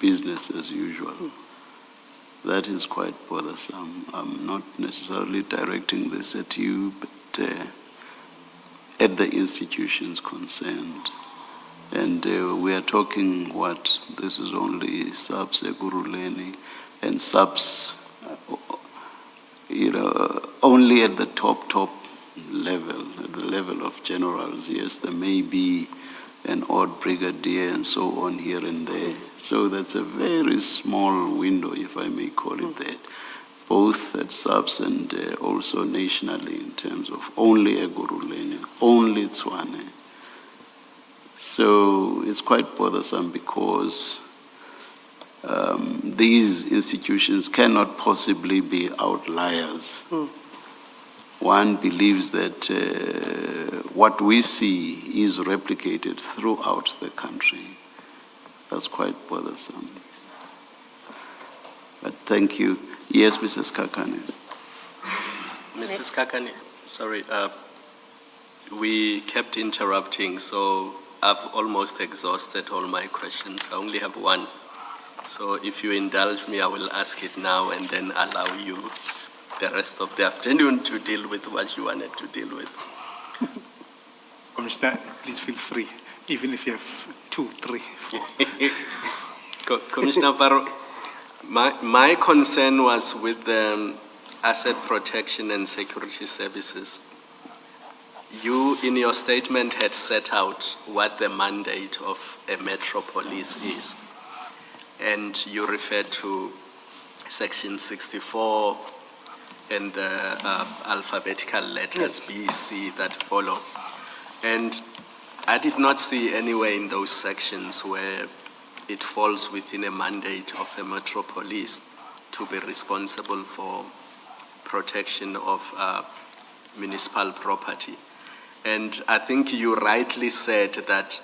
business as usual. That is quite bothersome. I'm not necessarily directing this at you, but at the institutions concerned. And we are talking this is only SAPS, Eguruleni, and SAPS, only at the top level, at the level of generals. Yes, there may be an odd brigadier and so on here and there. So that's a very small window, if I may call it that, both at SAPS and also nationally in terms of only Eguruleni, only Tshwane. So it's quite bothersome because these institutions cannot possibly be outliers. One believes that what we see is replicated throughout the country. That's quite bothersome. But thank you. Yes, Mrs. Kakane. Mrs. Kakane, sorry, we kept interrupting, so I've almost exhausted all my questions. I only have one. So if you indulge me, I will ask it now and then allow you the rest of the afternoon to deal with what you wanted to deal with. Commissioner, please feel free, even if you have 2, 3, 4. Commissioner Faro, my concern was with the asset protection and security services. You, in your statement, had set out what the mandate of a metro police is. And you referred to Section 64 and the alphabetical letters B, C that follow. And I did not see anywhere in those sections where it falls within a mandate of a metro police to be responsible for protection of municipal property. And I think you rightly said that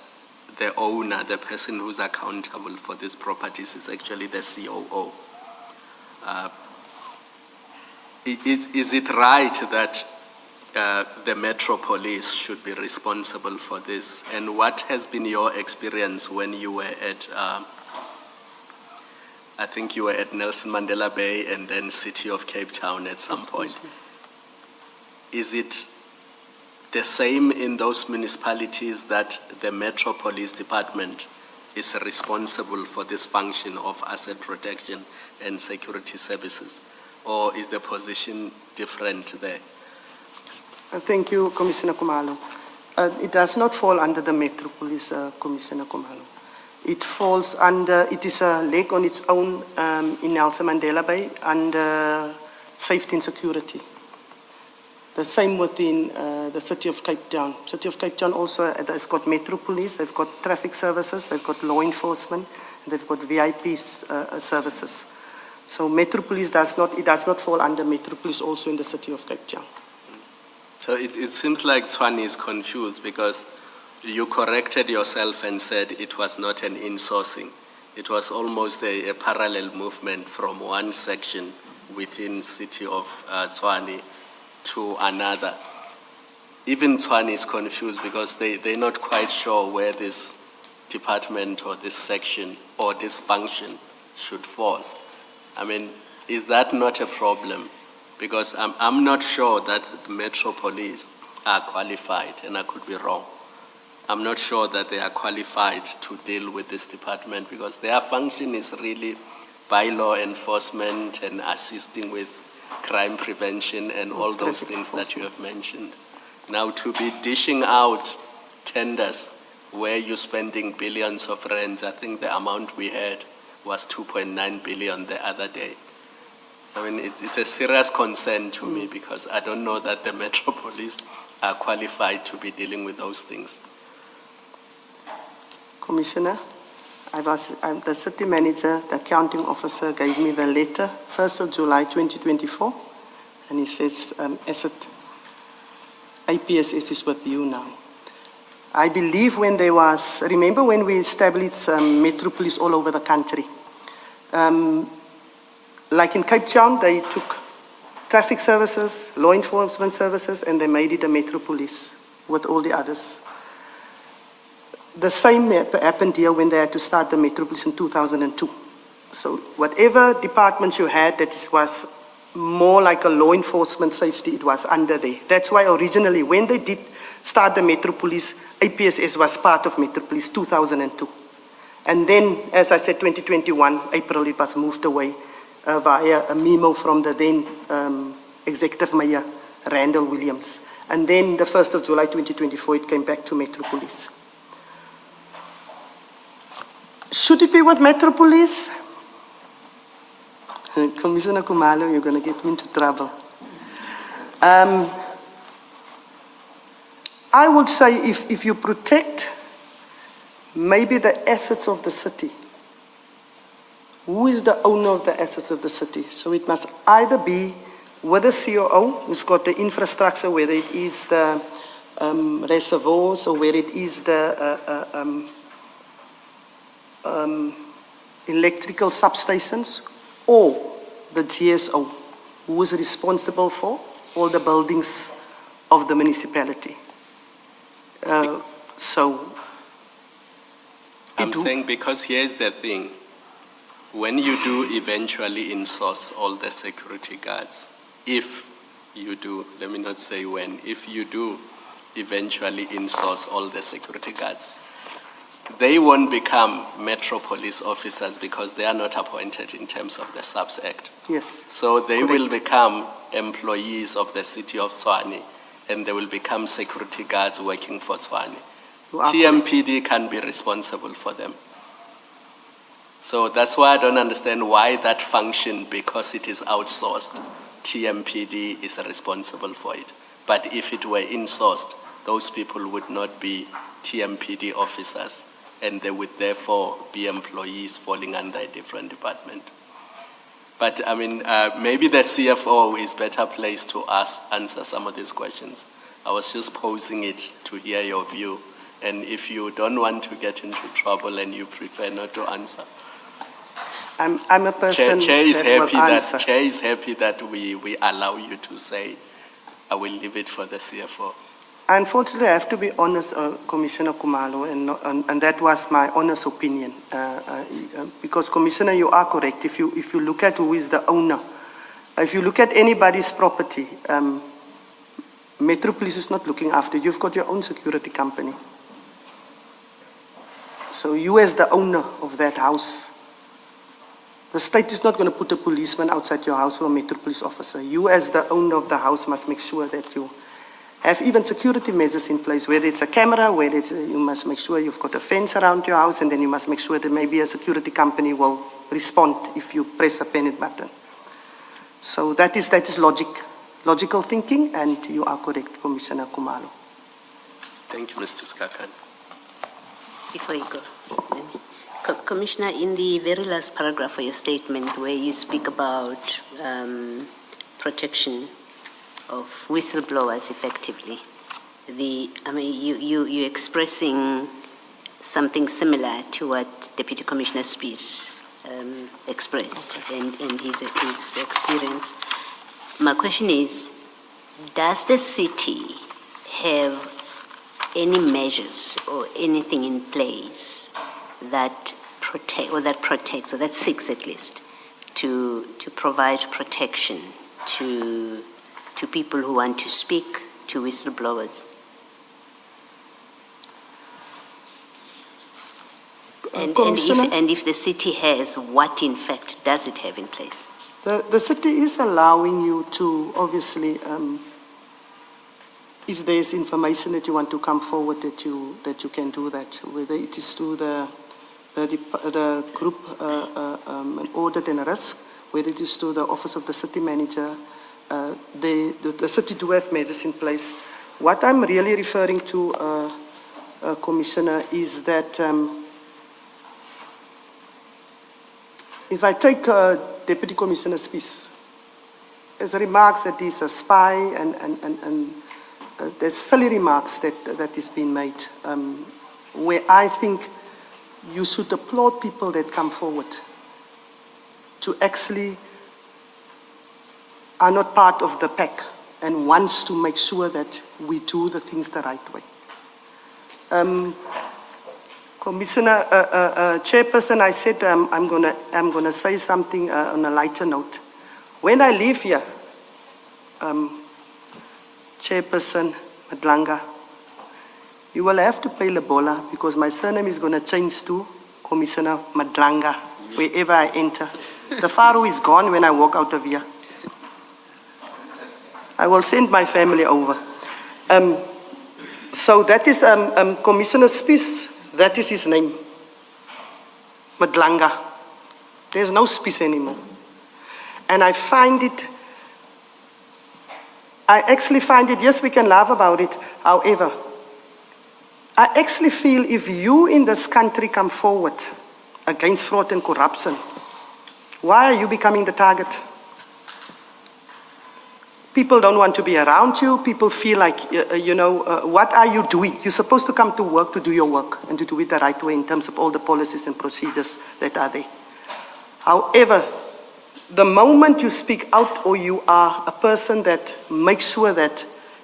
the owner, the person who's accountable for these properties, is actually the COO. Is it right that the Metro Police should be responsible for this? And what has been your experience when you were at, I think you were at Nelson Mandela Bay and then City of Cape Town at some point? Is it the same in those municipalities that the Metro Police Department is responsible for this function of asset protection and security services? Or is the position different there? Thank you, Commissioner Kumalo. It does not fall under the Metro Police, Commissioner Kumalo. It falls under, it is a leg on its own in Nelson Mandela Bay under safety and security. The same within the City of Cape Town. City of Cape Town also has got Metro Police, they've got traffic services, they've got law enforcement, and they've got VIP services. So Metro Police does not fall under Metro Police also in the City of Cape Town. So it seems like Tshwane is confused because you corrected yourself and said it was not an insourcing. It was almost a parallel movement from one section within City of Tshwane to another. Even Tshwane is confused because they're not quite sure where this department or this section or this function should fall. I mean, is that not a problem? Because I'm not sure that the Metro Police are qualified, and I could be wrong. I'm not sure that they are qualified to deal with this department because their function is really by law enforcement and assisting with crime prevention and all those things that you have mentioned. Now, to be dishing out tenders where you're spending billions of rands, I think the amount we had was 2.9 billion the other day. I mean, it's a serious concern to me because I don't know that the Metro Police are qualified to be dealing with those things. Commissioner, I'm the city manager, the accounting officer gave me the letter, 1st of July 2024, and he says, asset APSS is with you now. I believe when there was, remember when we established Metro Police all over the country? Like in Cape Town, they took traffic services, law enforcement services, and they made it a Metro Police with all the others. The same happened here when they had to start the Metro Police in 2002. So whatever departments you had that was more like a law enforcement safety, it was under there. That's why originally when they did start the Metro Police, APSS was part of Metro Police 2002. And then, as I said, 2021, April, it was moved away via a memo from the then Executive Mayor, Randall Williams. And then the 1st of July 2024, it came back to Metro Police. Should it be with Metro Police? Commissioner Kumalo, you're going to get me into trouble. I would say if you protect maybe the assets of the city, who is the owner of the assets of the city? So it must either be with the COO, who's got the infrastructure, whether it is the reservoirs or where it is the electrical substations, or the GSO, who is responsible for all the buildings of the municipality. So I'm saying because here's the thing. When you do eventually insource all the security guards, if you do, let me not say when, if you do eventually insource all the security guards, they won't become Metro Police officers because they are not appointed in terms of the SAPS Act. yes, So they correct. will become employees of the city of Tshwane, and they will become security guards working for Tshwane. You are TMPD can be responsible for them. So that's why I don't understand why that function, because it is outsourced, TMPD is responsible for it. But if it were insourced, those people would not be TMPD officers, and they would therefore be employees falling under a different department. But I mean, maybe the CFO is better placed to answer some of these questions. I was just posing it to hear your view. And if you don't want to get into trouble and you prefer not to answer. I'm a person Chair is that will happy answer. that Chair is happy that we allow you to say. I will leave it for the CFO. Unfortunately, I have to be honest, Commissioner Kumalo, and that was my honest opinion. Because, Commissioner, you are correct. If you look at who is the owner, if you look at anybody's property, Metro Police is not looking after you. You've got your own security company. So you as the owner of that house, the state is not going to put a policeman outside your house or a Metro Police officer. You as the owner of the house must make sure that you have even security measures in place, whether it's a camera, whether it's you must make sure you've got a fence around your house, and then you must make sure that maybe a security company will respond if you press a panic button. So that is logical thinking, and you are correct, Commissioner Kumalo. Thank you, Mr. Skakan. Before you go, Commissioner, in the very last paragraph of your statement where you speak about protection of whistleblowers effectively, you're expressing something similar to what Deputy Commissioner Spies expressed and his experience. My question is, does the city have any measures or anything in place that protects, or that seeks at least, to provide protection to people who want to speak to whistleblowers? And if the city has, what in fact does it have in place? The city is allowing you to, obviously, if there is information that you want to come forward, that you can do that, whether it is through the group an audit and risk, whether it is through the office of the city manager. The city do have measures in place. What I'm really referring to, Commissioner, is that if I take Deputy Commissioner Spies, his remarks that he's a spy and there's silly remarks that is being made, where I think you should applaud people that come forward to actually are not part of the pack and wants to make sure that we do the things the right way. Commissioner, Chairperson, I said I'm gonna say something on a lighter note. When I leave here, Chairperson Madlanga, you will have to pay Lebola because my surname is going to change to Commissioner Madlanga wherever I enter. The Faro is gone when I walk out of here. I will send my family over. So that is Commissioner Spies, that is his name. Madlanga. There's no Spies anymore. And I actually find it, yes, we can laugh about it. However, I actually feel if you in this country come forward against fraud and corruption, why are you becoming the target? People don't want to be around you. People feel like, what are you doing? You're supposed to come to work to do your work and to do it the right way in terms of all the policies and procedures that are there. However, the moment you speak out or you are a person that makes sure that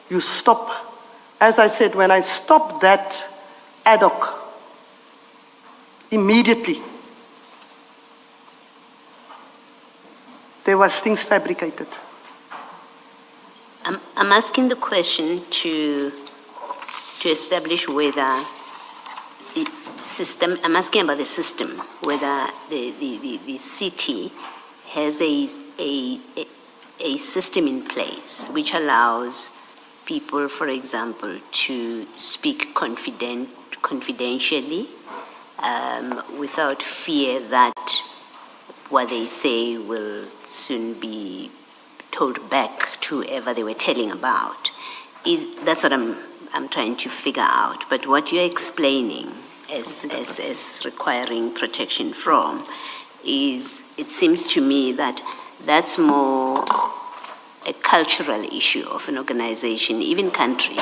you stop, as I said, when I stopped that ad hoc, immediately, there was things fabricated. I'm asking the question to establish whether the system, I'm asking about the system, whether the city has a system in place which allows people, for example, to speak confidentially without fear that what they say will soon be told back to whoever they were telling about. That's what I'm trying to figure out. But what you're explaining as requiring protection from is, it seems to me that that's more a cultural issue of an organization, even country,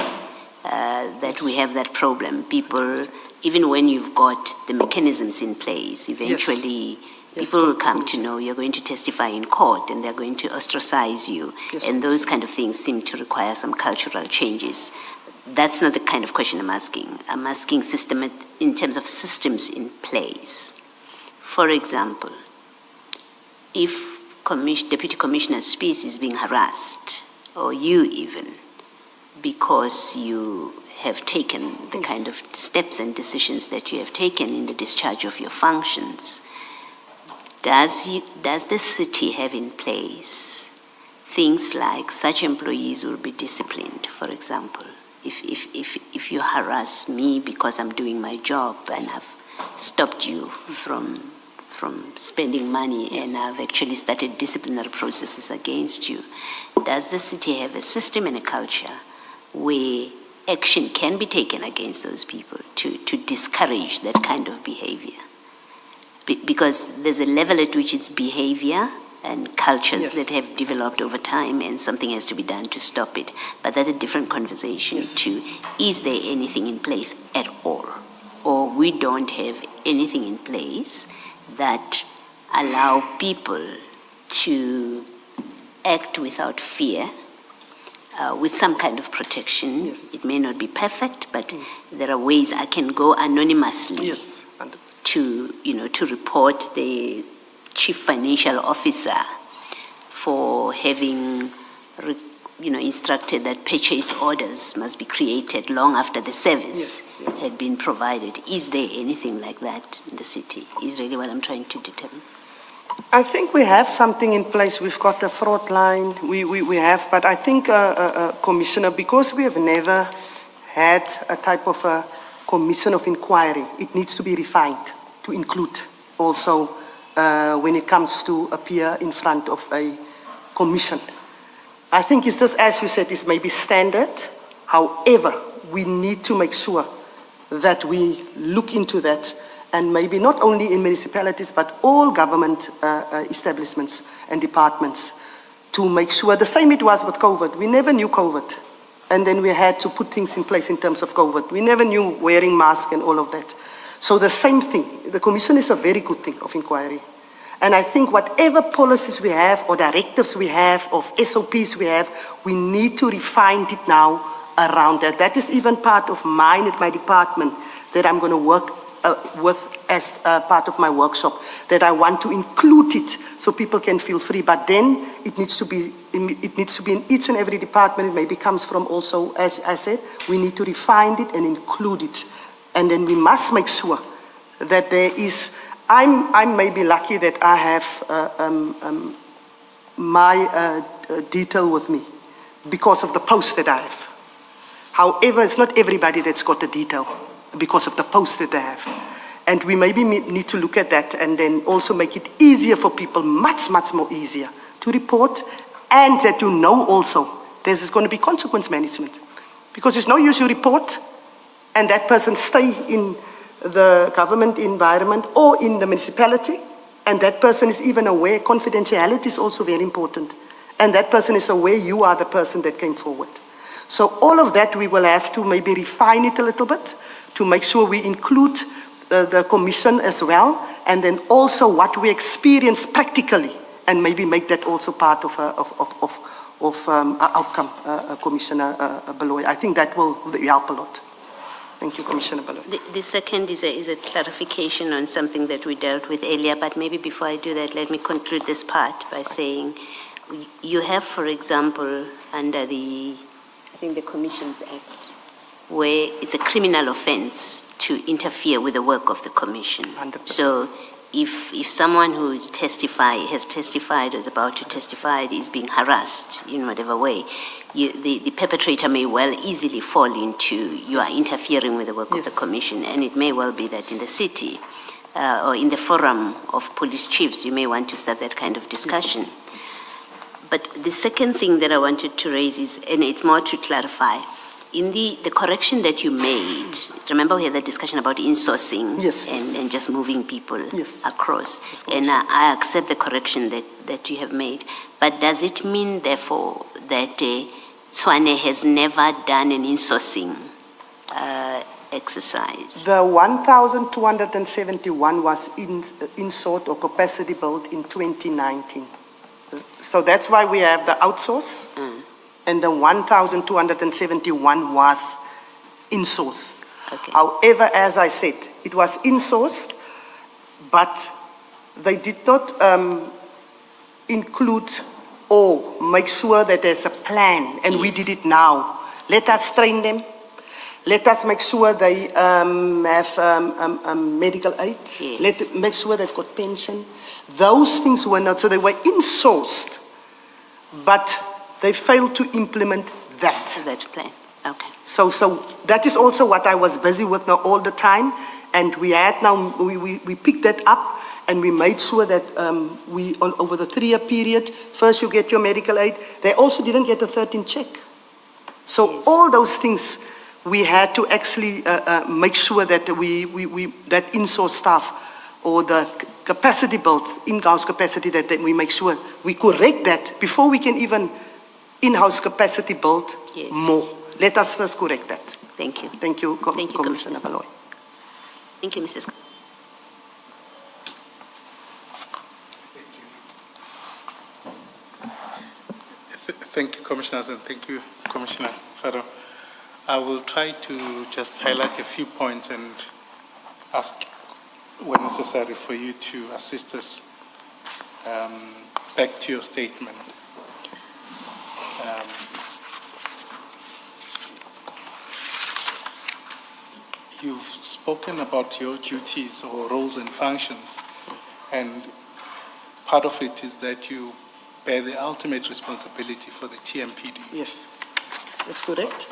that we have that problem. People, even when you've got the mechanisms in place, eventually People will come to know you're going to testify in court and they're going to ostracize you. Yes. And those kind of things seem to require some cultural changes. That's not the kind of question I'm asking. I'm asking in terms of systems in place. For example, if Deputy Commissioner Spies is being harassed, or you even, because you have taken the kind of steps and decisions that you have taken in the discharge of your functions, does the city have in place things like such employees will be disciplined, for example? If you harass me because I'm doing my job and I've stopped you from spending money and I've actually started disciplinary processes against you, does the city have a system and a culture where action can be taken against those people to discourage that kind of behavior? Because there's a level at which it's behavior and cultures that have developed over time, and something has to be done to stop it. But that's a different conversation to, is there anything in place at all? Or we don't have anything in place that allow people to act without fear, with some kind of protection. Yes. It may not be perfect, but there are ways I can go anonymously to report the chief financial officer for having instructed that purchase orders must be created long after the service had been provided. Is there anything like that in the city? Is really what I'm trying to determine. I think we have something in place. We've got a fraud line. We have, but I think, Commissioner, because we have never had a type of a commission of inquiry, it needs to be refined to include also when it comes to appear in front of a commission. I think it's just, as you said, it's maybe standard. However, we need to make sure that we look into that, and maybe not only in municipalities, but all government establishments and departments, to make sure, the same it was with COVID. We never knew COVID. And then we had to put things in place in terms of COVID. We never knew wearing masks and all of that. So the same thing, the commission is a very good thing of inquiry. And I think whatever policies we have or directives we have of SOPs we have, we need to refine it now around that. That is even part of mine at my department that I'm going to work with as part of my workshop, that I want to include it so people can feel free. But then it needs to be in each and every department. It maybe comes from also, as I said, we need to refine it and include it. And then we must make sure that there is, I'm maybe lucky that I have my detail with me because of the post that I have. However, it's not everybody that's got the detail because of the post that they have. And we maybe need to look at that and then also make it easier for people, much, much more easier to report, and that you know also there's going to be consequence management. Because it's no use you report and that person stay in the government environment or in the municipality, and that person is even aware confidentiality is also very important, and that person is aware you are the person that came forward. So all of that we will have to maybe refine it a little bit to make sure we include the commission as well, and then also what we experience practically, and maybe make that also part of outcome, Commissioner Baloy. I think that will help a lot. Thank you, Commissioner Baloy. The second is a clarification on something that we dealt with earlier, but maybe before I do that, let me conclude this part by saying you have, for example, under the Commissions Act, where it's a criminal offense to interfere with the work of the commission. 100%. So if someone who has testified or is about to testify is being harassed in whatever way, the perpetrator may well easily fall into you are interfering with the work of the commission. And it may well be that in the city or in the forum of police chiefs, you may want to start that kind of discussion. Yes. But the second thing that I wanted to raise is, and it's more to clarify, in the correction that you made, remember we had that discussion about insourcing and just moving people across. And I accept the correction that you have made. But does it mean, therefore, that Tshwane has never done an insourcing exercise? The 1,271 was in-sort or capacity built in 2019. So that's why we have the outsource, and the 1,271 was in-source. Okay. However, as I said, it was in-sourced, but they did not include or make sure that there's a plan, and we Yes. did it now. Let us train them. Let us make sure they have medical aid. Yes. Make sure they've got pension. Those things were not, so they were in-sourced, but they failed to implement that. That plan, okay. So that is also what I was busy with now all the time, and we picked that up, and we made sure that over the 3-year period, first you get your medical aid. They also didn't get a 13th check. So Yes. all those things we had to actually make sure that that in-source staff or the capacity built, in-house capacity, that we make sure we correct that before we can even in-house capacity build Yes. more. Let us first correct that. Thank you. Thank you, Thank you, Commissioner Baloy. Thank you, Mrs. Thank you, Commissioners, and thank you, Commissioner Faro. I will try to just highlight a few points and ask, when necessary, for you to assist us back to your statement. You've spoken about your duties or roles and functions, and part of it is that you bear the ultimate responsibility for the TMPD. Yes, that's correct.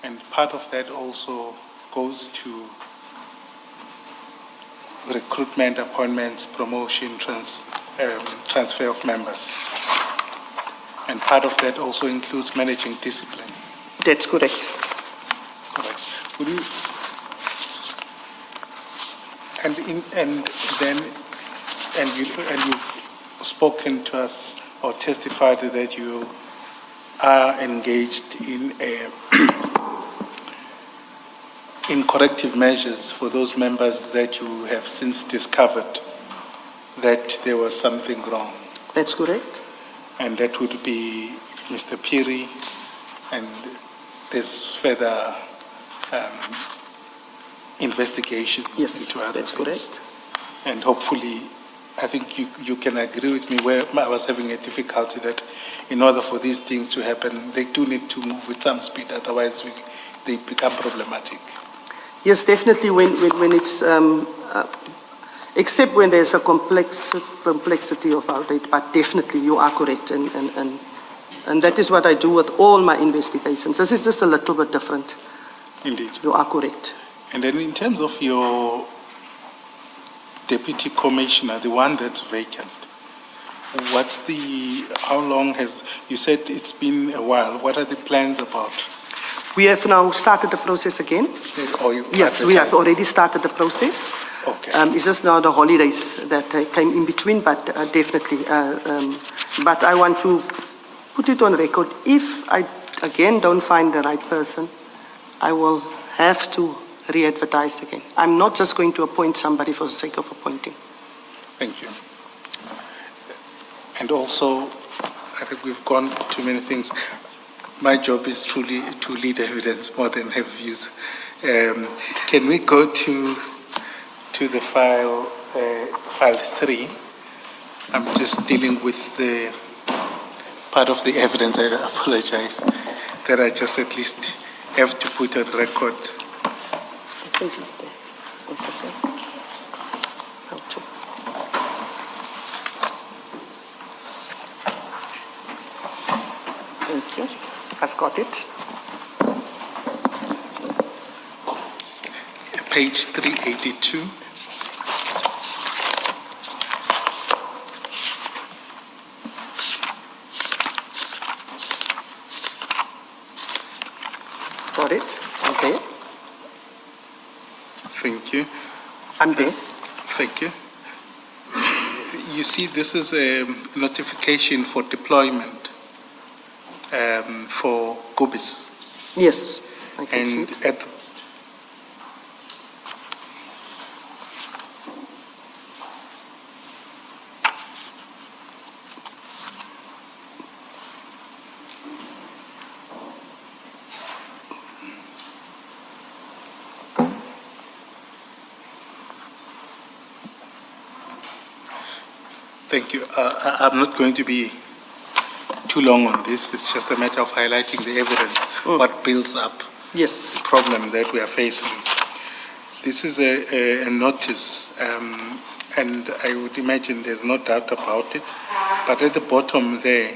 And part of that also goes to recruitment, appointments, promotion, transfer of members. And part of that also includes managing discipline. That's correct. Correct. Would you, you've spoken to us or testified that you are engaged in in corrective measures for those members that you have since discovered that there was something wrong. That's correct. And that would be Mr. Piri, and there's further investigations Yes, into other that's things. correct. And hopefully, I think you can agree with me where I was having a difficulty that in order for these things to happen, they do need to move with some speed, otherwise they become problematic. Yes, definitely when it's, except when there's a complexity of our data, but definitely you are correct, and that is what I do with all my investigations. This is just a little bit different. Indeed. You are correct. And then in terms of your deputy commissioner, the one that's vacant, how long you said it's been a while, what are the plans about? We have now started the process again. Yes, we have already started the process. Okay. It's just now the holidays that came in between, but definitely. But I want to put it on record. If I, again, don't find the right person, I will have to re-advertise again. I'm not just going to appoint somebody for the sake of appointing. Thank you. And also, I think we've gone too many things. My job is truly to lead evidence more than have views. Can we go to the file 3? I'm just dealing with the part of the evidence, I apologize, that I just at least have to put on record. I think it's there. Officer. How to? Thank you. I've got it. Page 382. Got it. Okay. Thank you. I'm there. Thank you. You see, this is a notification for deployment for Gubis. Yes, I can see And it. Thank you. I'm not going to be too long on this. It's just a matter of highlighting the evidence, what builds up Yes. the problem that we are facing. This is a notice, and I would imagine there's no doubt about it. But at the bottom there,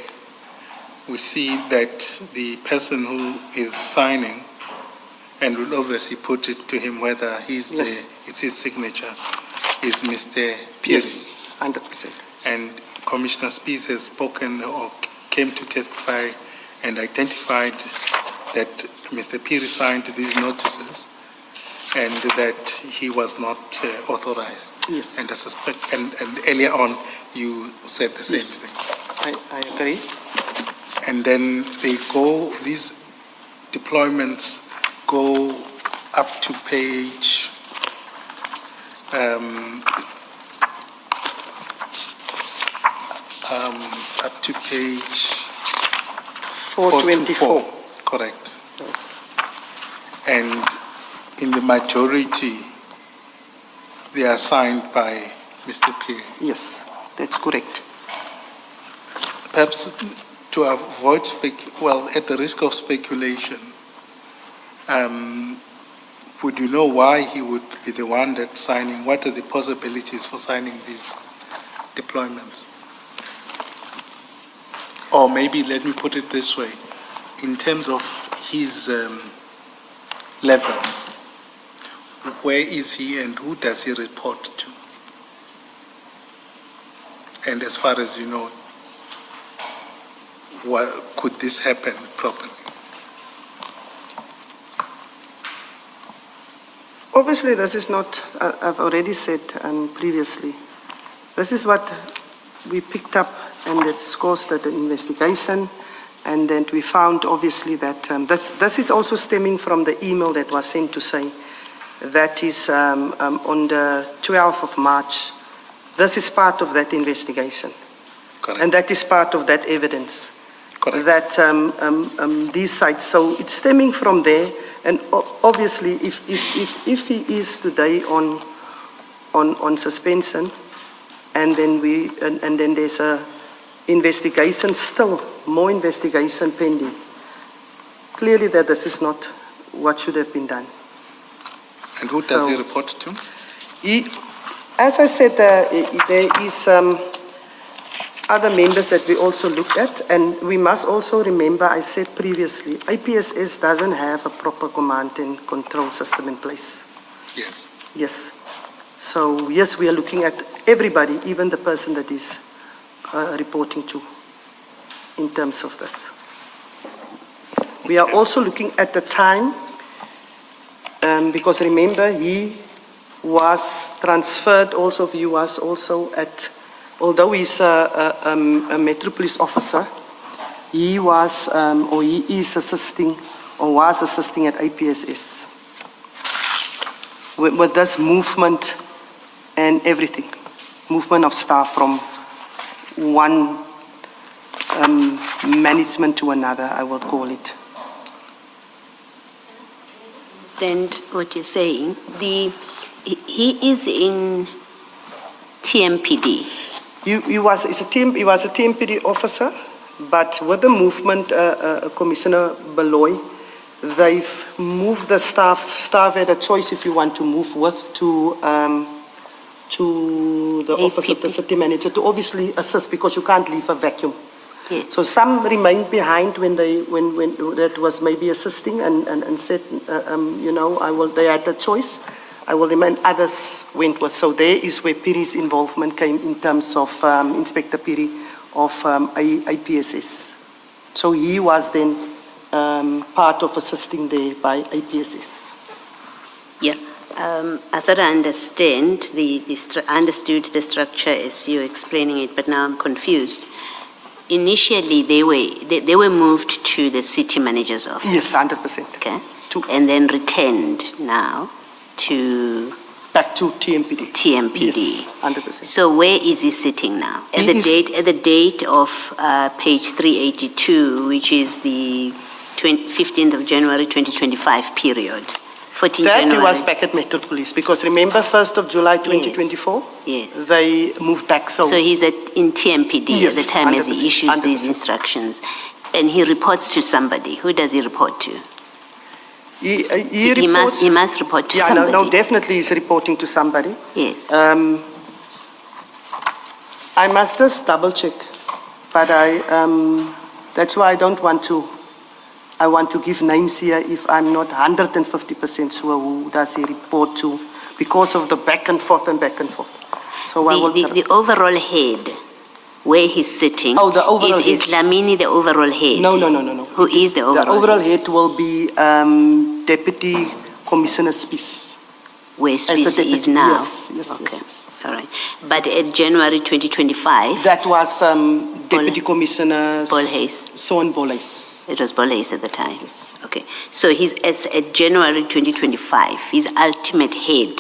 we see that the person who is signing, and will obviously put it to him whether it's his signature, is Mr. Pierce. Yes. 100%. And Commissioner Spies has spoken or came to testify and identified that Mr. Piri signed these notices and that he was not authorized. Yes. And I suspect, and earlier on, you said the same Yes. thing. I agree. And then these deployments go up to page up to page 424. Correct. And in the majority, they are signed by Mr. P. Yes, that's correct. Perhaps to avoid at the risk of speculation, would you know why he would be the one that's signing? What are the possibilities for signing these deployments? Or maybe let me put it this way, in terms of his level, where is he and who does he report to? And as far as you know, could this happen properly? Obviously, this is not, I've already said previously, this is what we picked up and it's caused an investigation, and then we found obviously that this is also stemming from the email that was sent to say that is on the 12th of March. This is part of that investigation. Correct. And that is part of that evidence. Correct. That these sites, so it's stemming from there, and obviously if he is today on suspension, and then and then there's a investigation still, more investigation pending, clearly that this is not what should have been done. And who does he report to? As I said, there is other members that we also looked at, and we must also remember, I said previously, IPSS doesn't have a proper command and control system in place. Yes. Yes. So yes, we are looking at everybody, even the person that is reporting to, in terms of this. We are also looking at the time, because remember, he was transferred also, he was also at, although he's a Metro Police officer, he was, or he is assisting, or was assisting at IPSS. With this movement and everything, movement of staff from one management to another, I will call it. Understand what you're saying. He is in TMPD. He was a TMPD officer, but with the movement, Commissioner Beloy, they've moved the staff. Staff had a choice if you want to move with to the office of the city manager to obviously assist, because you can't leave a vacuum. Yes. So some remained behind when that was maybe assisting and said, they had a choice. I will remain. Others went with. So there is where Piri's involvement came in terms of Inspector Piri of IPSS. So he was then part of assisting there by IPSS. Yeah. I thought I understood the structure as you're explaining it, but now I'm confused. Initially, they were moved to the city manager's office. Yes, 100%. Okay. And then returned now to back to TMPD. TMPD. Yes, 100%. So where is he sitting now? At the date of page 382, which is the 15th of January 2025 period. 14 That January. was back at Metro Police, because remember 1st of July 2024? Yes. They moved back, So he's in TMPD Yes, at the time as 100%, he issues these 100%. instructions. And he reports to somebody. Who does he report to? he He reports... must report to Yeah, somebody. no, definitely he's reporting to somebody. Yes. I must just double check, but that's why I don't want to, I want to give names here if I'm not 150% sure who does he report to, because of the back and forth and back and forth. So I will... The overall head, where he's sitting. Oh, the overall is head. Lamini the overall head? No. Who is the overall The overall head? head will be Deputy Commissioner Spies. Where As a Spies is deputy, now? yes. Okay. All right. But at January 2025, That was Deputy Commissioner... Bolhuis. Son Bolhuis. it was Bolhuis at the time. Okay. So at January 2025, his ultimate head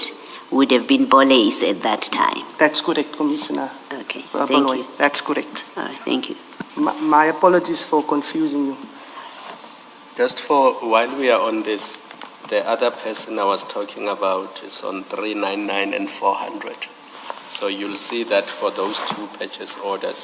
would have been Bolhuis at that time. That's correct, Commissioner. Okay. Baloyi. Thank you. That's correct. All right. Thank you. My apologies for confusing you. Just for, while we are on this, the other person I was talking about is on 399 and 400. So you'll see that for those two purchase orders.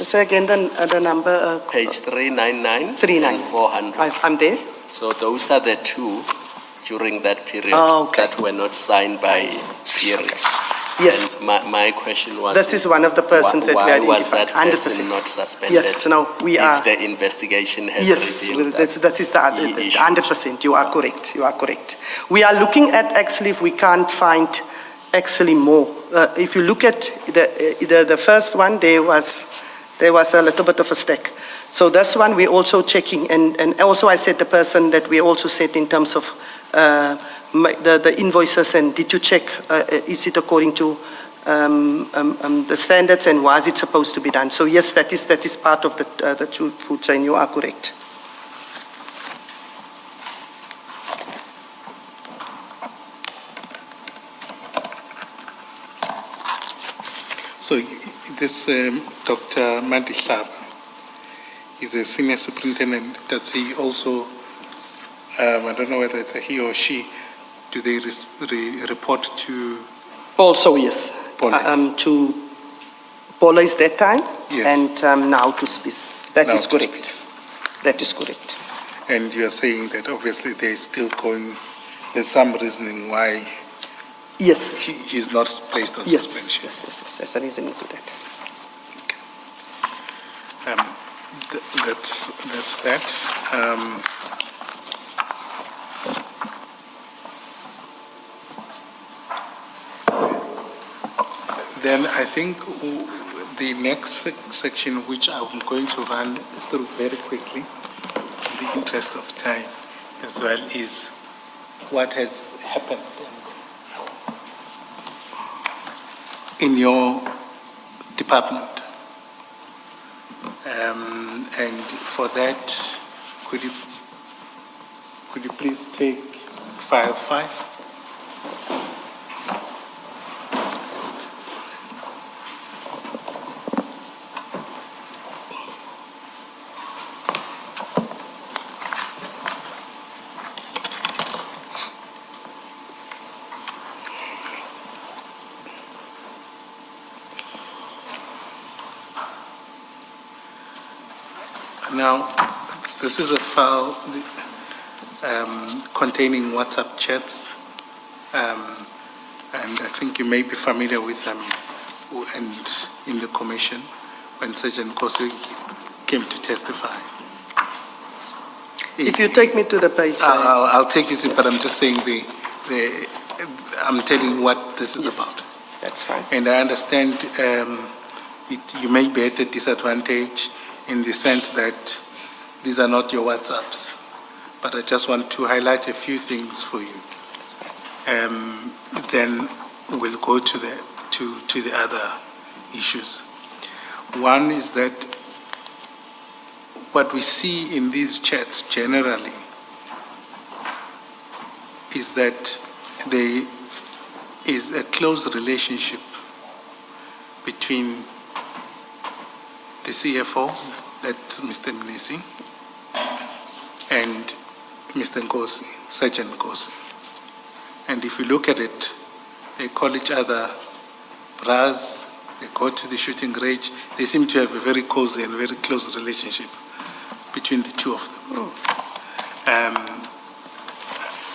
Say again the number. Page 399 39. and 400. I'm there. So those are the two during that period Okay. that were not signed by Peary. Yes. And my question was... This is one of the persons that we why was identified. that person 100%. not suspended? Yes, no, we if are... the investigation has Yes, revealed this is the he issued. 100%. You are correct. You are correct. We are looking at actually if we can't find actually more. If you look at the first one, there was a little bit of a stack. So this one we're also checking, and also I said the person that we also said in terms of the invoices, and did you check, is it according to the standards, and why is it supposed to be done? So yes, that is part of the food chain. You are correct. So this Dr. Madlanga is a senior superintendent. Does he also, I don't know whether it's a he or she, do they report to? Also, yes. Bolhuis. To Bolhuis that time, Yes. and now to Spies. That Now is to correct. Spies. That is correct. And you're saying that obviously there's some reasoning why Yes. he's not placed on Yes. suspension. Yes. There's a reason to that. That's that. Then I think the next section, which I'm going to run through very quickly, in the interest of time as well, is what has happened in your department. And for that, could you please take file 5? Now, this is a file containing WhatsApp chats, and I think you may be familiar with them, and in the commission when Sergeant Kosi came to testify. If you take me to the page. I'll take you to, but I'm just saying I'm telling you what this is Yes, about. That's fine. And I understand you may be at a disadvantage in the sense that these are not your WhatsApps, but I just want to highlight a few things for you. Then we'll go to the other issues. One is that what we see in these chats generally is that there is a close relationship between the CFO, that's Mr. Mnisi, and Mr. Nkosi, Sergeant Nkosi. And if you look at it, they call each other bras, they go to the shooting range. They seem to have a very cozy and very close relationship between the two of them.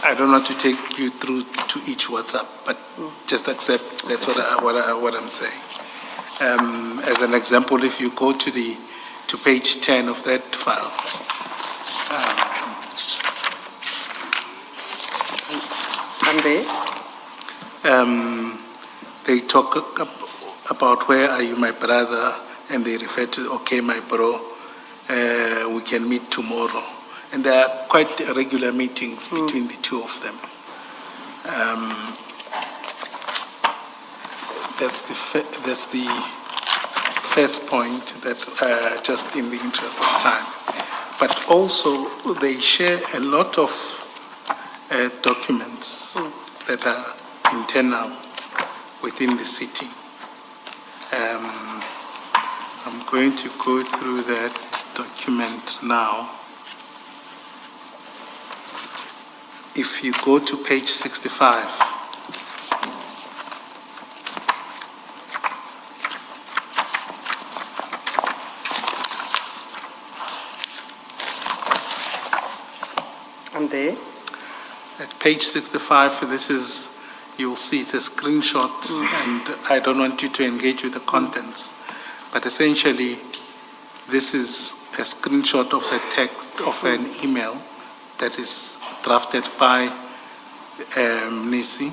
I don't want to take you through to each WhatsApp, but just accept that's what I'm saying. As an example, if you go to page 10 of that file, And there? they talk about where are you, my brother, and they refer to, okay, my bro, we can meet tomorrow. And there are quite regular meetings between the two of them. That's the first point that just in the interest of time. But also they share a lot of documents that are internal within the city. I'm going to go through that document now. If you go to page 65, And there? at page 65, you will see it's a screenshot, and I don't want you to engage with the contents, but essentially, this is a screenshot of a text of an email that is drafted by Nisi,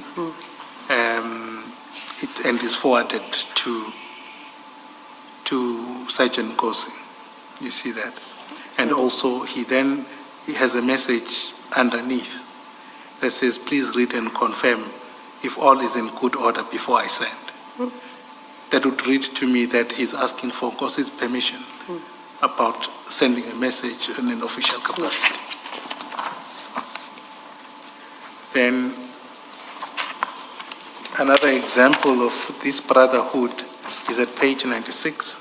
and is forwarded to Sergeant Nkosi. You see that? And also, he has a message underneath that says, please read and confirm if all is in good order before I send. That would read to me that he's asking for Nkosi's permission about sending a message in an official capacity. Then another example of this brotherhood is at page 96.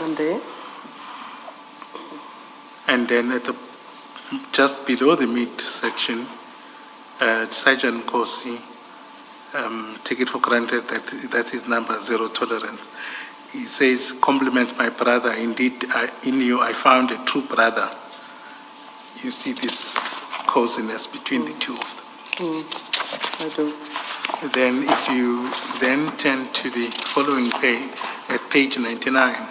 And there? And then just below the mid section, Sergeant Nkosi, take it for granted that that's his number, zero tolerance. He says, compliments my brother. Indeed, in you I found a true brother. You see this coziness between the two of them. I do. Then if you then turn to the following page, at page 99,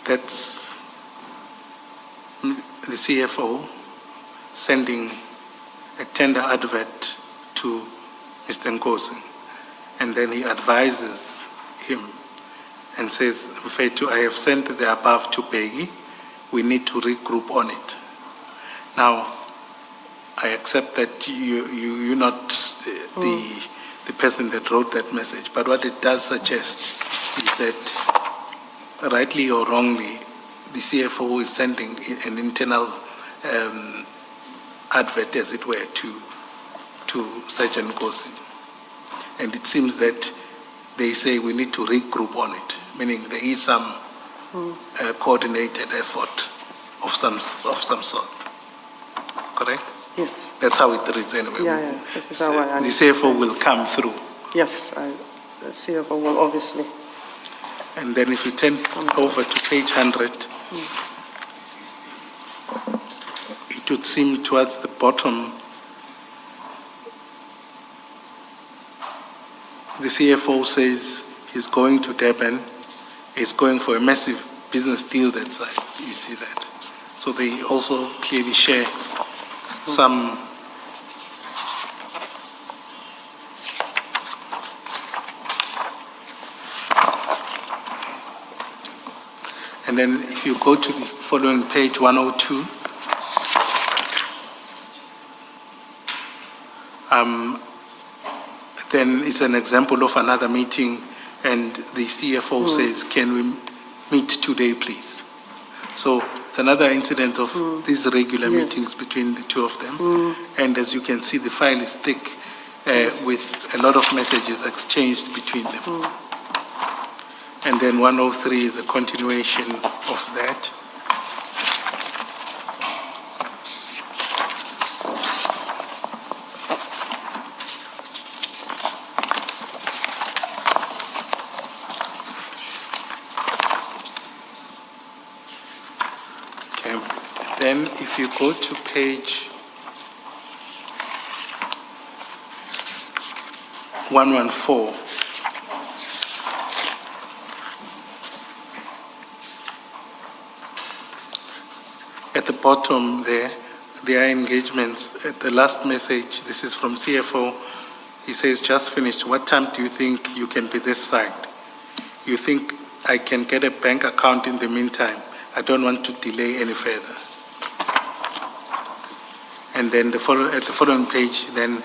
that's the CFO sending a tender advert to Mr. Nkosi, and then he advises him and says, Mfethu, I have sent the above to Peggy. We need to regroup on it. Now, I accept that you're not the person that wrote that message, but what it does suggest is that, rightly or wrongly, the CFO is sending an internal advert, as it were, to Sergeant Nkosi. And it seems that they say we need to regroup on it, meaning there is some coordinated effort of some sort. Correct? Yes. That's how it reads anyway. Yeah. This is how I The understand. CFO will come through. Yes, the CFO will obviously. And then if you turn over to page 100, it would seem towards the bottom, the CFO says he's going to Durban, he's going for a massive business deal that side. You see that? So they also clearly share some and then if you go to the following page 102, then it's an example of another meeting and the CFO says, "Can we meet today, please?" So it's another incident of these regular Yes. meetings between the two of them. And as you can see, the file is thick with a lot of messages exchanged between them. And then 103 is a continuation of that. Okay. Then if you go to page 114, at the bottom there are engagements. At the last message, this is from CFO. He says, "Just finished. What time do you think you can be this side? You think I can get a bank account in the meantime? I don't want to delay any further." And then at the following page, then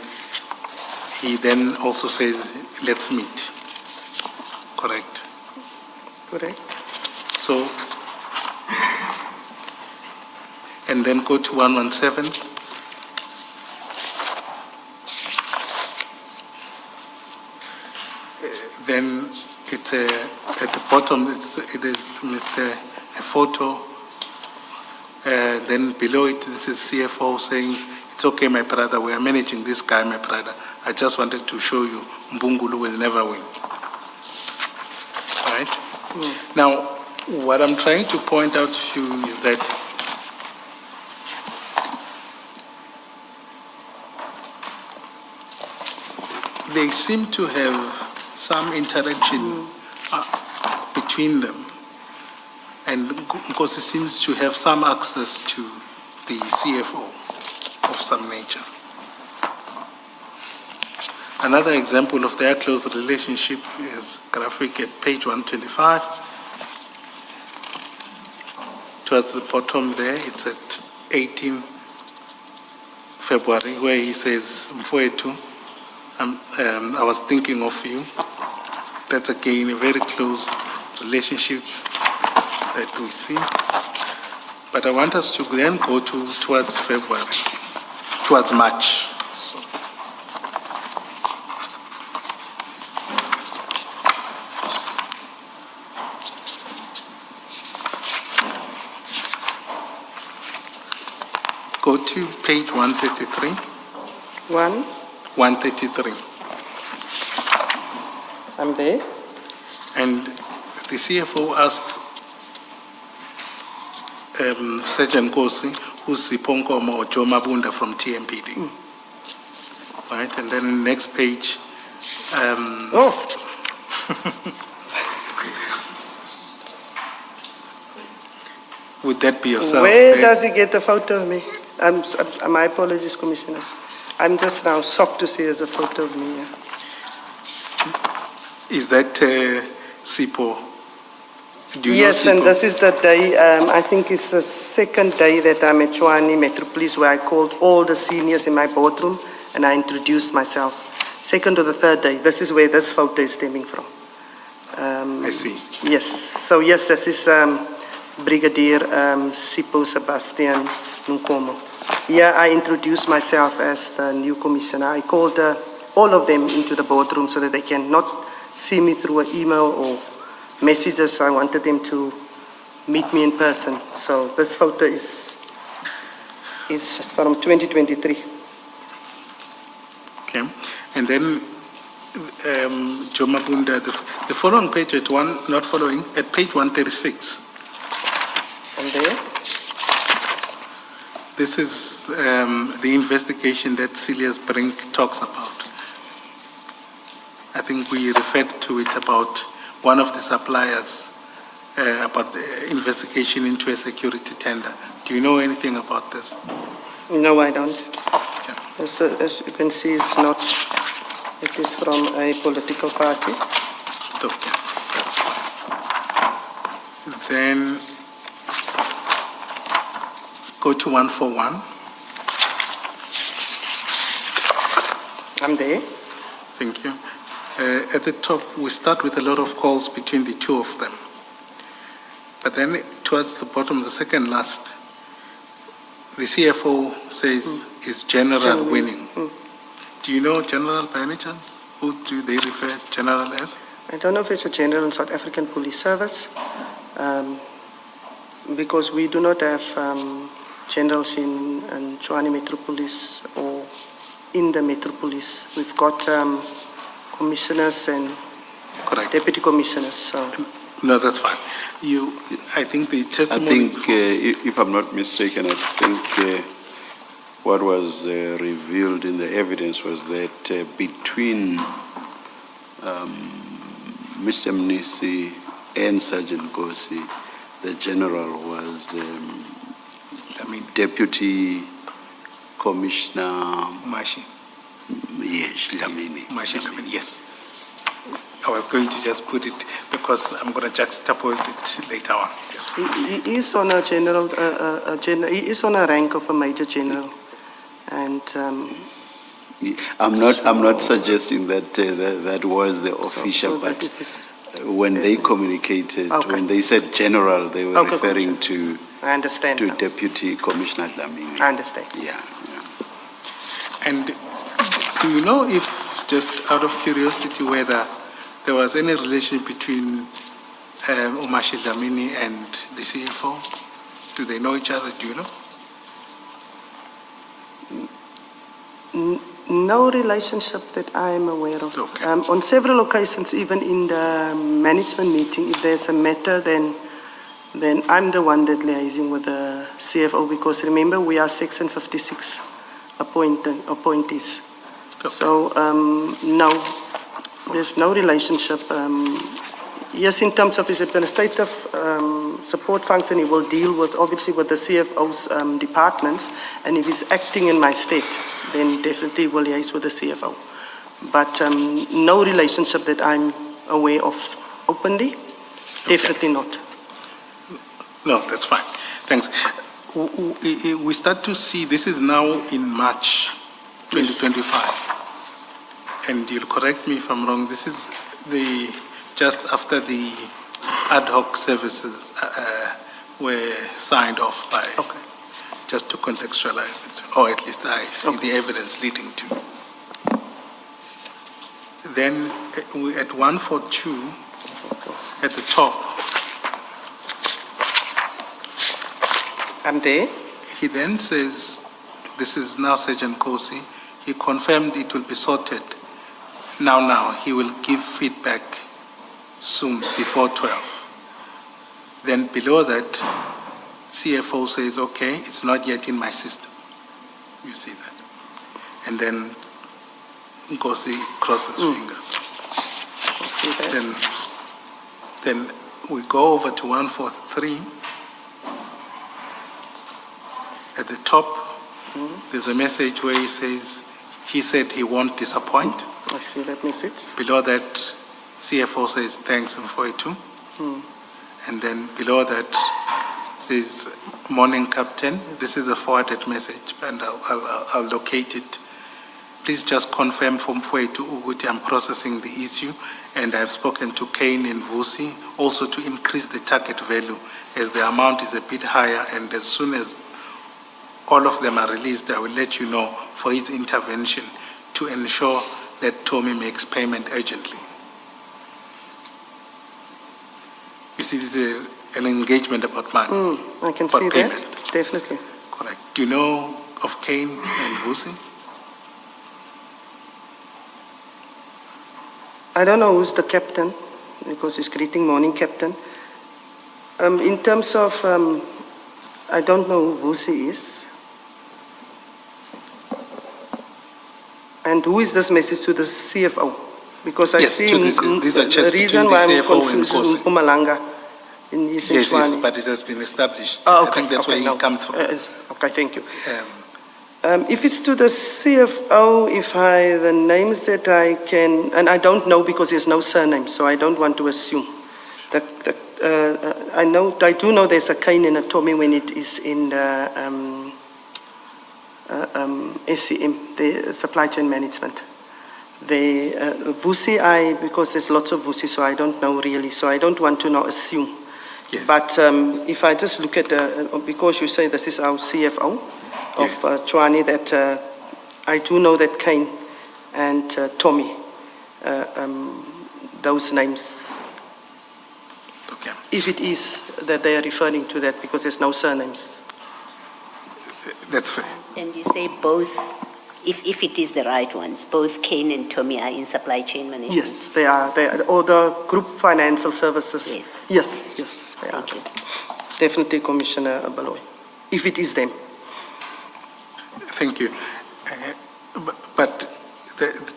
he then also says, "Let's meet." Correct. Correct. So, and then go to 117. Then it's at the bottom, it is Mr. a photo. Then below it, this is CFO saying, "It's okay, my brother, we are managing this guy, my brother. I just wanted to show you, Mbungulu will never win." Right? Now, what I'm trying to point out to you is that they seem to have some interaction between them. And Nkosi seems to have some access to the CFO of some nature. Another example of their close relationship is graphic at page 125. Towards the bottom there, it's at 18 February, where he says, "Mfowethu, I was thinking of you." That's again a very close relationship that we see. But I want us to then go towards February, towards March. So, go to page 133. 133. I'm there. And the CFO asks Sergeant Nkosi, who's Siponkomo or Joe Mabunda from TMPD. Right, and then next page. Would that be yourself? Where there? does he get the photo of me? My apologies, commissioners. I'm just now shocked to see there's a photo of me. Is that Sipo? Do you Yes, know and Sipo? this is the day, I think it's the second day that I'm at Tshwane Metropolis, where I called all the seniors in my boardroom and I introduced myself. Second or the third day, this is where this photo is stemming from. I see. Yes, so yes, this is Brigadier Sipo Sebastian Nkomo. Yeah, I introduced myself as the new commissioner. I called all of them into the boardroom so that they can not see me through an email or messages. I wanted them to meet me in person. So this photo is from 2023. Okay, and then Joe Mabunda, the following page at at page 136. And there? This is the investigation that Celius Brink talks about. I think we referred to it about one of the suppliers, about the investigation into a security tender. Do you know anything about this? No, I don't. Okay. As you can see, it's not. It is from a political party. Okay, that's fine. Then go to 141. I'm there. Thank you. At the top, we start with a lot of calls between the two of them. But then towards the bottom, the second last, the CFO says is General winning. Do you know General by any chance? Who do they refer General as? I don't know if it's a general in South African Police Service, because we do not have generals in Tshwane Metropolis or in the Metropolis. We've got commissioners and Correct. deputy commissioners. So. No, that's fine. I think the I testimony... think, if I'm not mistaken, I think what was revealed in the evidence was that between Mr. Mnisi and Sergeant Kosi, the general was Deputy Commissioner Mashi. Yes, Dlamini. Mashi, yes. I was going to just put it because I'm going to juxtapose it later on. Yes. He is on a general, he is on a rank of a major general, and I'm not suggesting that that was the official, so that but is his- when they communicated, Okay. when they said general, they were Okay, referring to I understand. now. Deputy Commissioner Dlamini. I understand. Yeah. And do you know if, just out of curiosity, whether there was any relation between Umashi Dlamini and the CFO? Do they know each other? Do you know? No relationship that I am aware of. Okay. On several occasions, even in the management meeting, if there's a matter, then I'm the one that liaising with the CFO, because remember, we are Section 56 appointees. Okay. So, no, there's no relationship. Yes, in terms of his administrative support function, he will deal with, obviously, with the CFO's departments, and if he's acting in my state, then definitely will liaise with the CFO. But no relationship that I'm aware of openly, definitely not. No, that's fine. Thanks. We start to see, this is now in March 2025. And you'll correct me if I'm wrong, this is just after the ad hoc services were signed off by, Okay. just to contextualize it, or at least I see the evidence leading to. Then we at 142, at the top, I'm there. he then says, this is now Sergeant Kosi, he confirmed it will be sorted. Now, he will give feedback soon, before 12. Then below that, CFO says, okay, it's not yet in my system. You see that. And then Kosi crosses fingers. See that? Then we go over to 143. At the top, there's a message where he says, he said he won't disappoint. I see that message. Below that, CFO says, thanks, M42. And then below that says, morning, Captain. This is a forwarded message, and I'll locate it. Please just confirm from Mfowethu ukuthi I'm processing the issue, and I've spoken to Kane and Vusi also to increase the target value, as the amount is a bit higher, and as soon as all of them are released, I will let you know for his intervention to ensure that Tommy makes payment urgently. You see, this is an engagement about money. I can About see payment. that. Definitely. Correct. Do you know of Kane and Vusi? I don't know who's the captain, because he's greeting morning captain. In terms of, I don't know who Vusi is. And who is this message to the CFO? Because I Yes, see to these are chats the reason between why the I'm CFO and confused is Kosi. Mpumalanga in Yes, Tshwane. but it has been established. Oh, I okay, think that's okay, where no. he comes from. Okay, thank you. Um, If it's to the CFO, the names that I can, and I don't know because there's no surname, so I don't want to assume. I do know there's a Kane and a Tommy when it is in the SCM, the supply chain management. The Vusi, because there's lots of Vusi, so I don't know really, so I don't want to now assume. Yes. But if I just look at, because you say this is our CFO of Yes. Chwane, that I do know that Kane and Tommy, those names, Okay. if it is that they are referring to that, because there's no surnames. That's fair. And you say both, if it is the right ones, both Kane and Tommy are in supply chain management? Yes, they are. They are, or the group financial services. Yes. Yes, they are. Thank you. Definitely Commissioner Baloy, if it is them. Thank you. But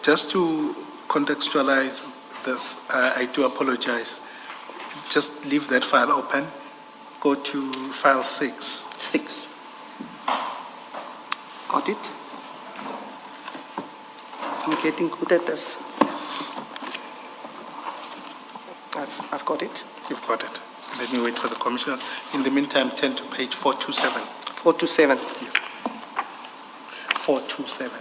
just to contextualize this, I do apologize. Just leave that file open. Go to file 6. 6. Got it? I'm getting good at this. I've got it. You've got it. Let me wait for the commissioners. In the meantime, turn to page 427. 427. Yes. 427.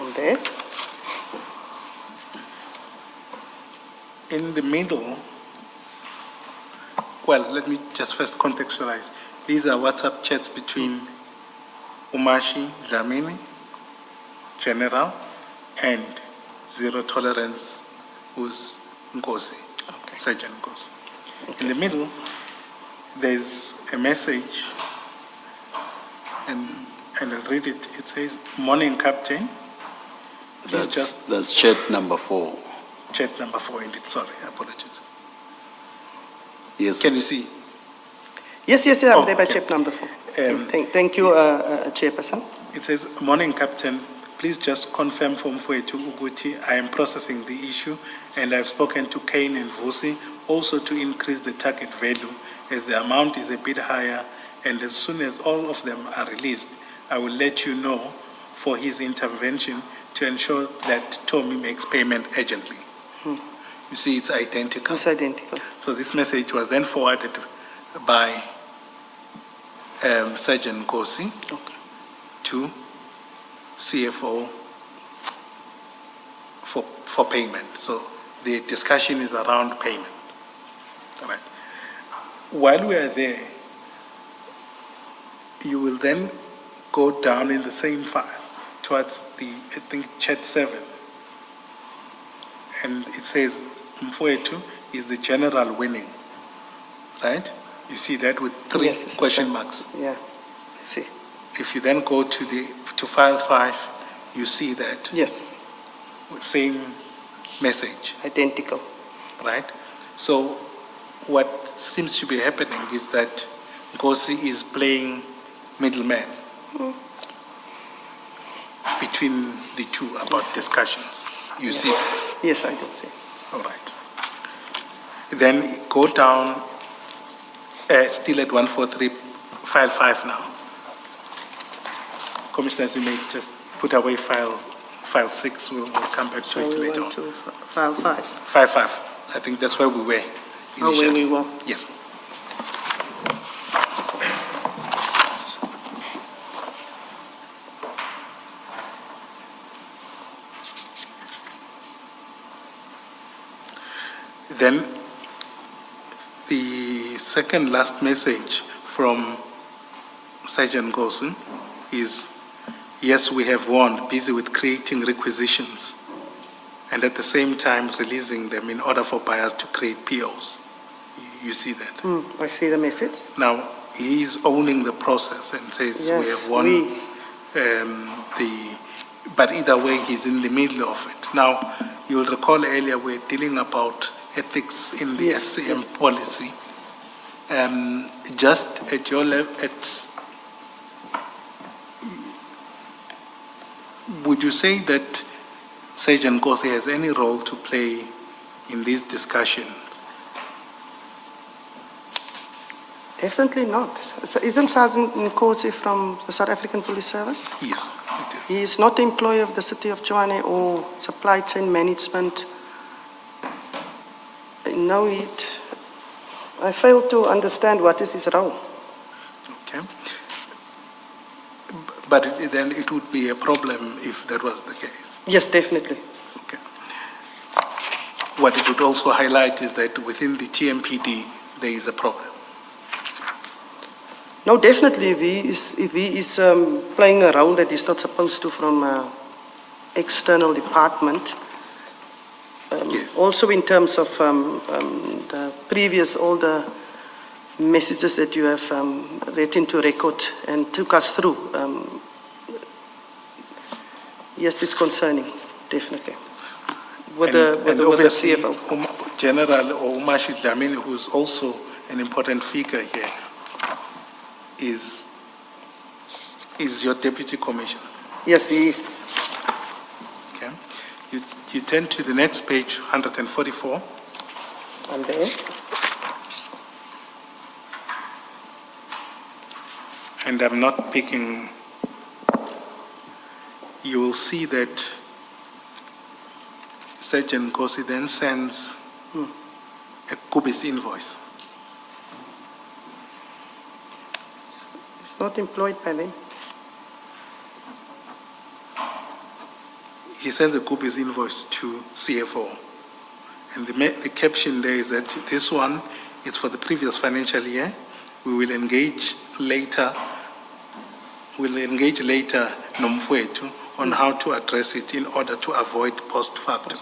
On there. In the middle, well, let me just first contextualize. These are WhatsApp chats between Umashi Dlamini, General, and Zero Tolerance, who's Nkosi, Sergeant Nkosi. In the middle, there's a message, and I'll read it. It says, "Morning, Captain. Please just..." That's chat number 4. Chat number 4, indeed. Sorry, apologies. Yes. Can you see? Yes, I'm Oh, there by okay. chap number 4. Um, Thank you, Chairperson. It says, "Morning, Captain. Please just confirm from Mfowethu Uguti I am processing the issue, and I've spoken to Kane and Vusi also to increase the target value as the amount is a bit higher, and as soon as all of them are released, I will let you know for his intervention to ensure that Tommy makes payment urgently." You see, it's identical. It's identical. So this message was then forwarded by Sergeant Nkosi to CFO for payment. So the discussion is around payment. All right. While we are there, you will then go down in the same file towards the, I think, chat 7. And it says Mfowethu is the general winning. Right? You see that with 3 Yes, it's question the same. marks. Yeah, I see. If you then go to file 5, you see that Yes, same message, identical. right? So what seems to be happening is that Nkosi is playing middleman between the two about discussions. You see that? Yes, I do see. All right. Then go down, still at 143, file 5 now. Commissioners, you may just put away file 6. We'll come back to So it we later want on. to file 5. File 5. I think that's where we were Oh, where initially. we were. Yes. Then the second last message from Sergeant Gosen is, yes, we have won, busy with creating requisitions and at the same time releasing them in order for buyers to create POs. You see that? I see the message. Now, he is owning the process and says we Yes, have won but either way, he's in the middle of it. Now, you'll recall earlier we're dealing about ethics in the Yes, SCM yes. policy. Just at your level, would you say that Sergeant Nkosi has any role to play in these discussions? Definitely not. So isn't Sergeant Nkosi from the South African Police Service? Yes, it is. He is not employee of the City of Tshwane or supply chain management. No, I fail to understand what is his role. Okay. But then it would be a problem if that was the case. Yes, definitely. Okay. What it would also highlight is that within the TMPD, there is a problem. No, definitely, if he is playing a role that he's not supposed to from external department. Yes. Also in terms of the previous, all the messages that you have read into record and took us through, yes, it's concerning, definitely. With the obviously, CFO. General Umashi Dlamini, who's also an important figure here, is your deputy commissioner. Yes, he is. Okay. You turn to the next page, 144. I'm there. And I'm not picking. You will see that Sergeant Kosi then sends a Kubis invoice. He's not employed by them. He sends a Kubis invoice to CFO. And the caption there is that this one is for the previous financial year. We will engage later. We'll engage later Nomfwetu on how to address it in order to avoid post factum.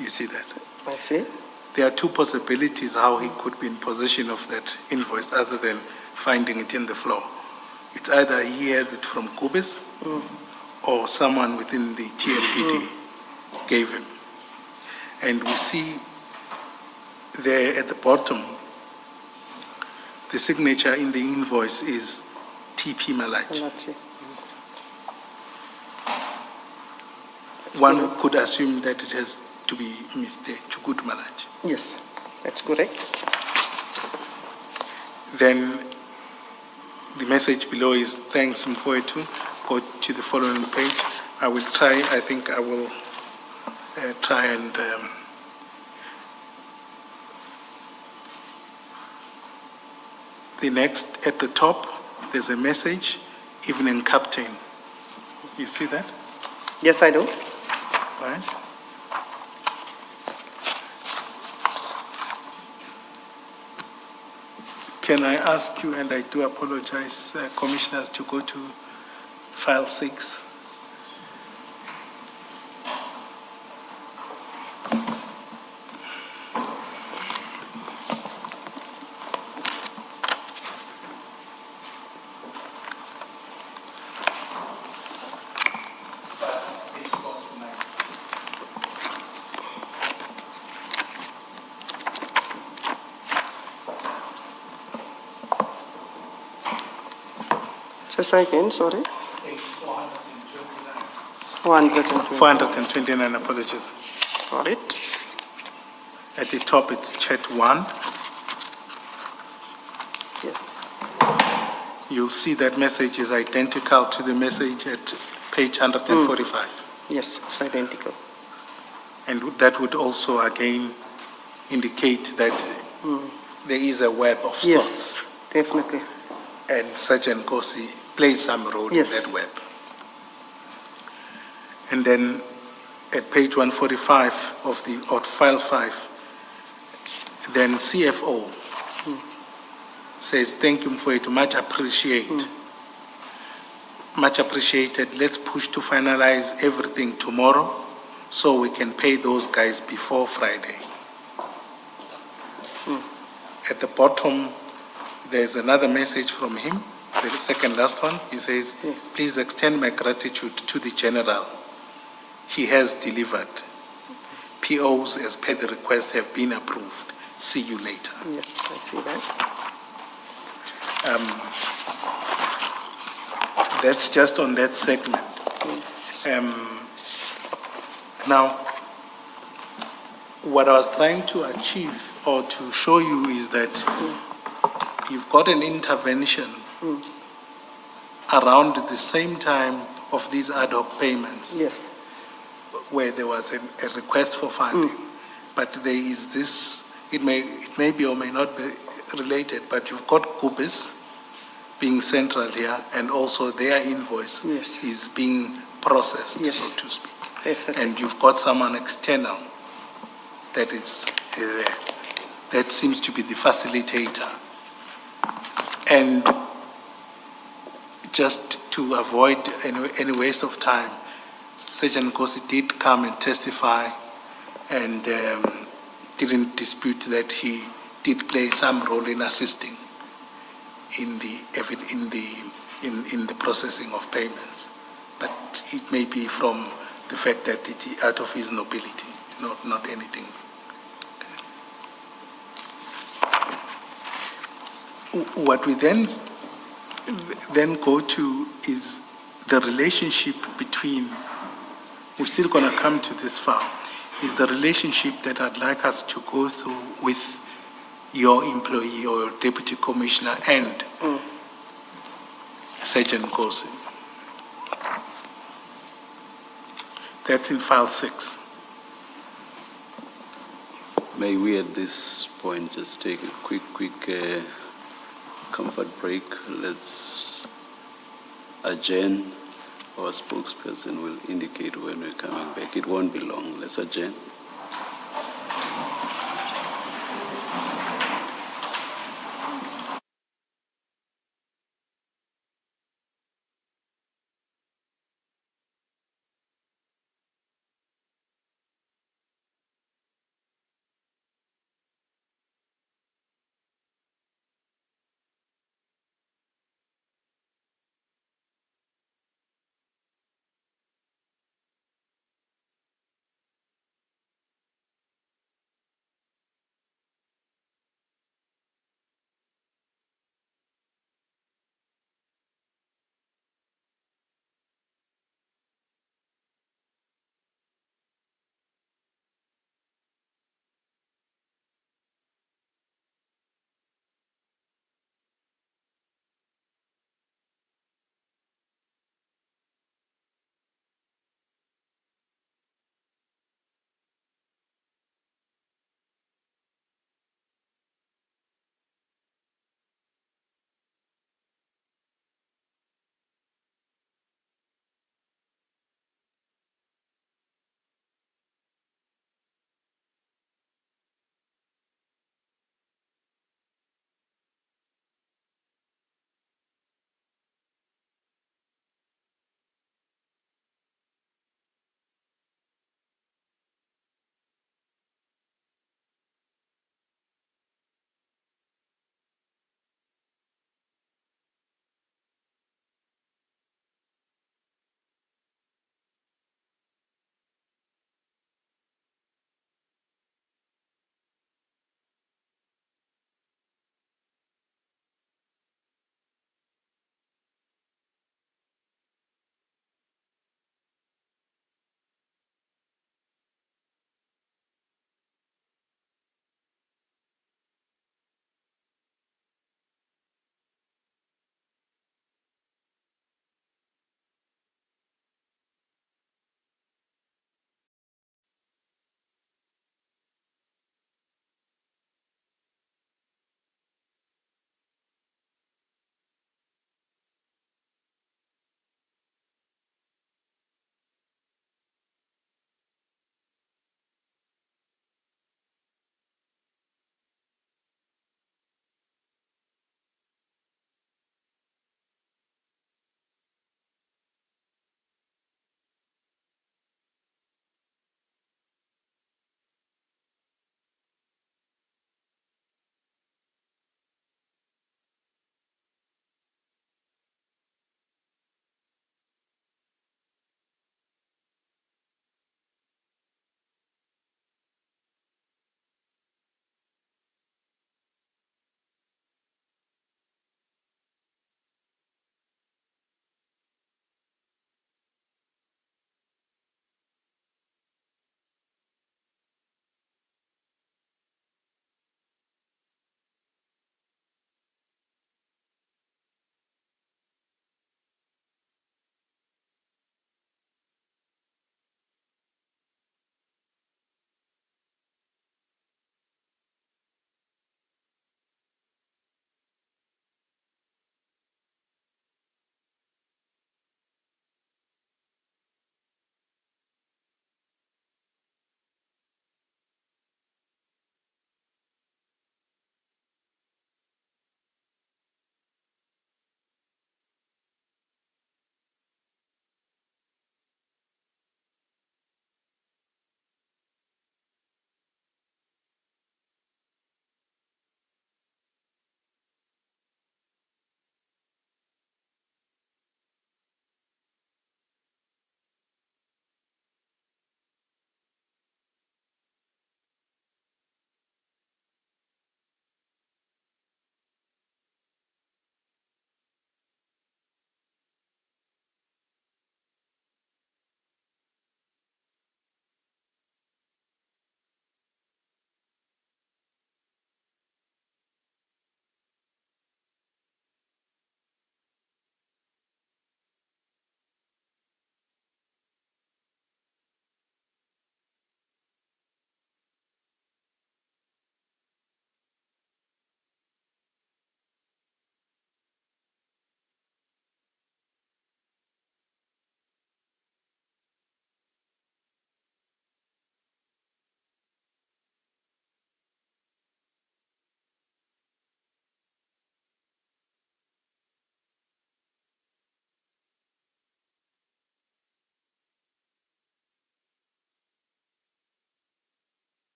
You see that? I see. There are two possibilities how he could be in possession of that invoice other than finding it in the floor. It's either he has it from Kubis or someone within the TMPD gave him. And we see there at the bottom, the signature in the invoice is TP Malachi. Malachi. One could assume that it has to be Mr. Chukut Malachi. Yes, that's correct. Then the message below is thanks Mfwetu. Go to the following page. I will try, I think I will try and the next at the top, there's a message, evening captain. You see that? Yes, I do. Right? Can I ask you, and I do apologize, commissioners, to go to file 6? Just again, sorry. Page 429. 420. 429, apologies. Got it. At the top, it's chat 1. Yes. You'll see that message is identical to the message at page 145. Yes, it's identical. And that would also again indicate that there is a web of Yes, sorts. definitely. And Sergeant Kosi plays some role Yes. in that web. And then at page 145 of file 5, then CFO says, thank you for it, much appreciate. Much appreciated. Let's push to finalize everything tomorrow so we can pay those guys before Friday. At the bottom, there's another message from him, the second last one. He says, please extend my gratitude to the general. He has delivered. POs as per the request have been approved. See you later. Yes, I see that. That's just on that segment. Now, what I was trying to achieve or to show you is that you've got an intervention around the same time of these ad hoc payments. Yes. Where there was a request for funding, but there is this, it may be or may not be related, but you've got Kubis being central here, and also their invoice Yes. is being processed, Yes. so to speak. Definitely. And you've got someone external that is there. That seems to be the facilitator. And just to avoid any waste of time, Sergeant Nkosi did come and testify and didn't dispute that he did play some role in assisting in the processing of payments. But it may be from the fact that it is out of his nobility, not anything. What we then go to is the relationship between, we're still going to come to this far, is the relationship that I'd like us to go through with your employee or your deputy commissioner and Sergeant Nkosi. That's in file 6. May we at this point just take a quick comfort break? Let's adjourn. Our spokesperson will indicate when we're coming back. It won't be long. Let's adjourn.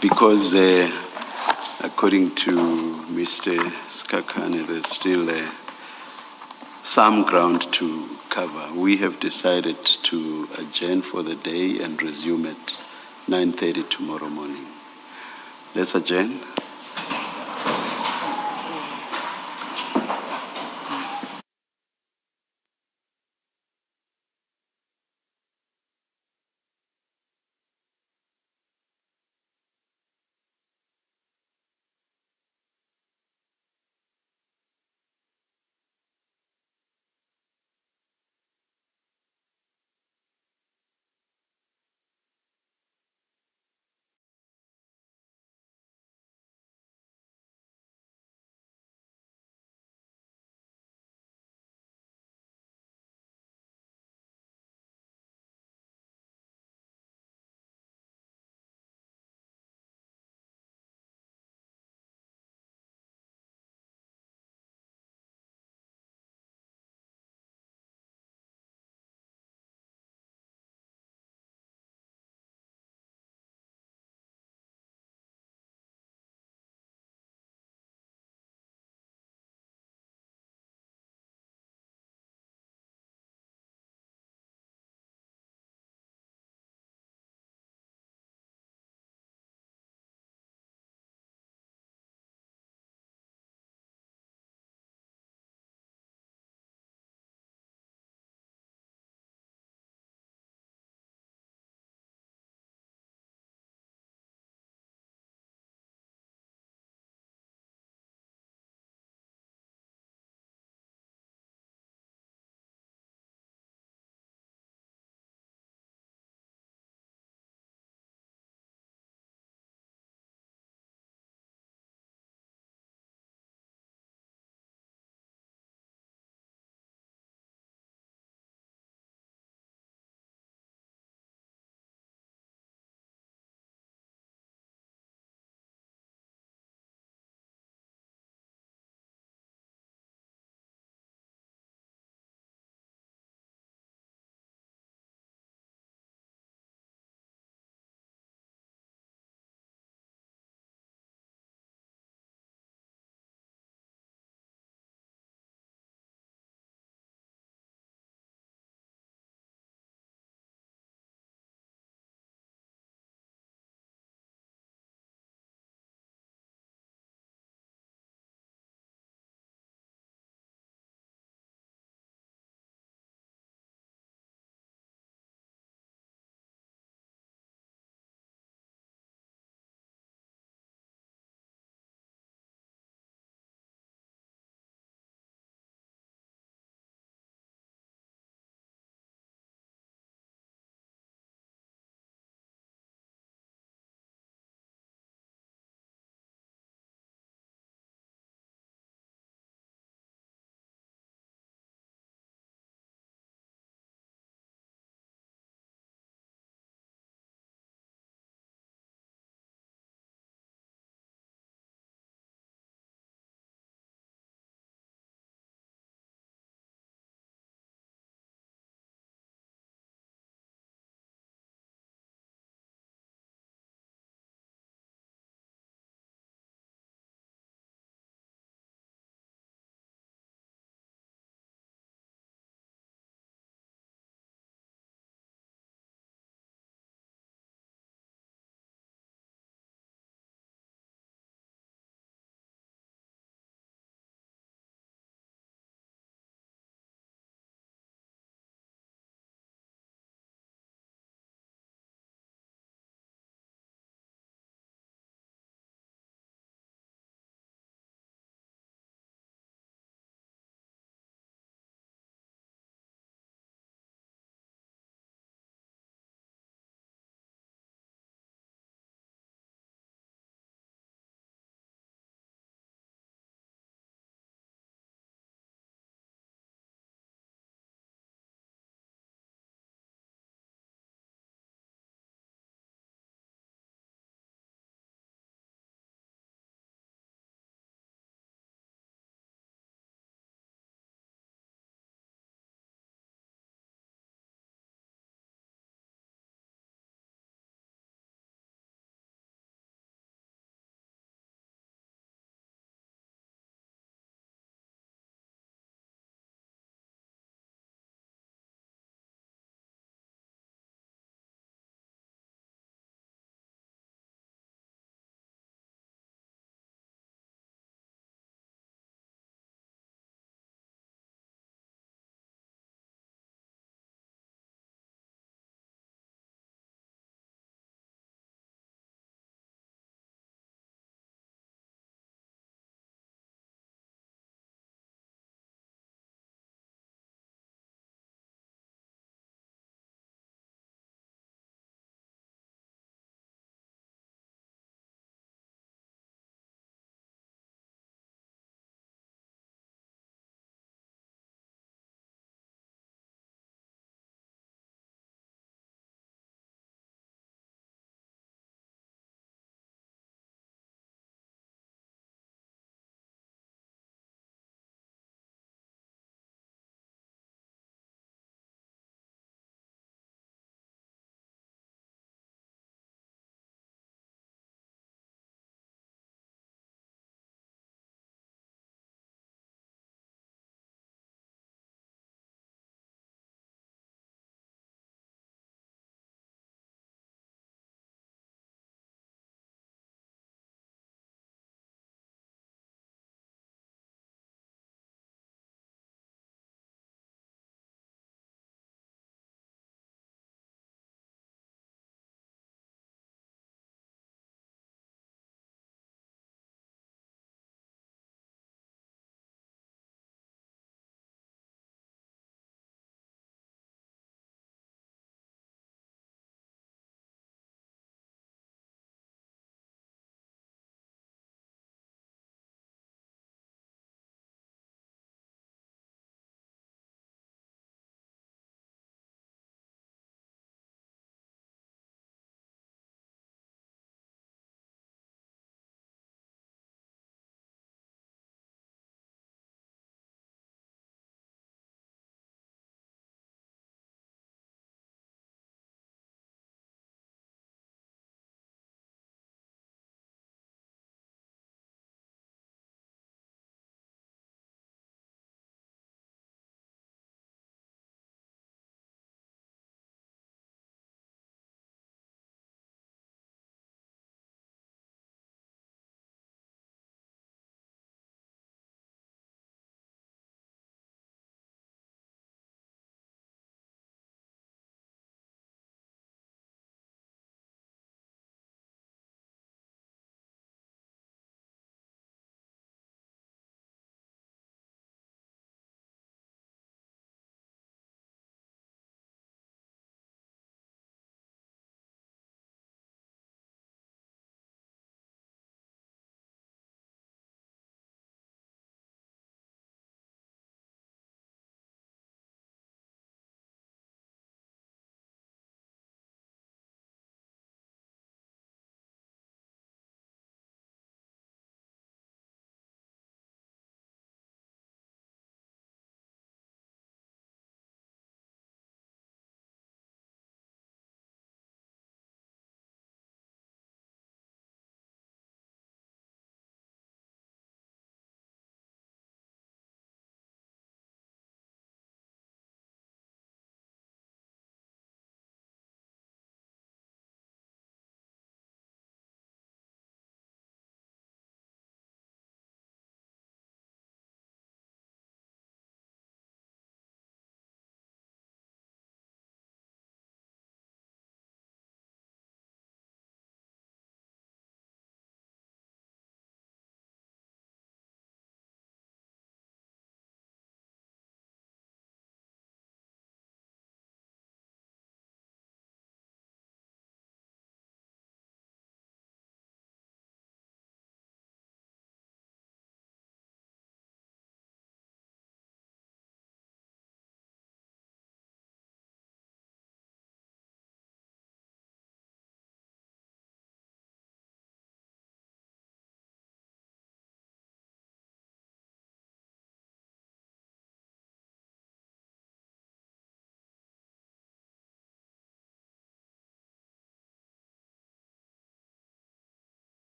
Because according to Mr. Skakane, there's still some ground to cover. We have decided to adjourn for the day and resume at 9:30 tomorrow morning. Let's adjourn.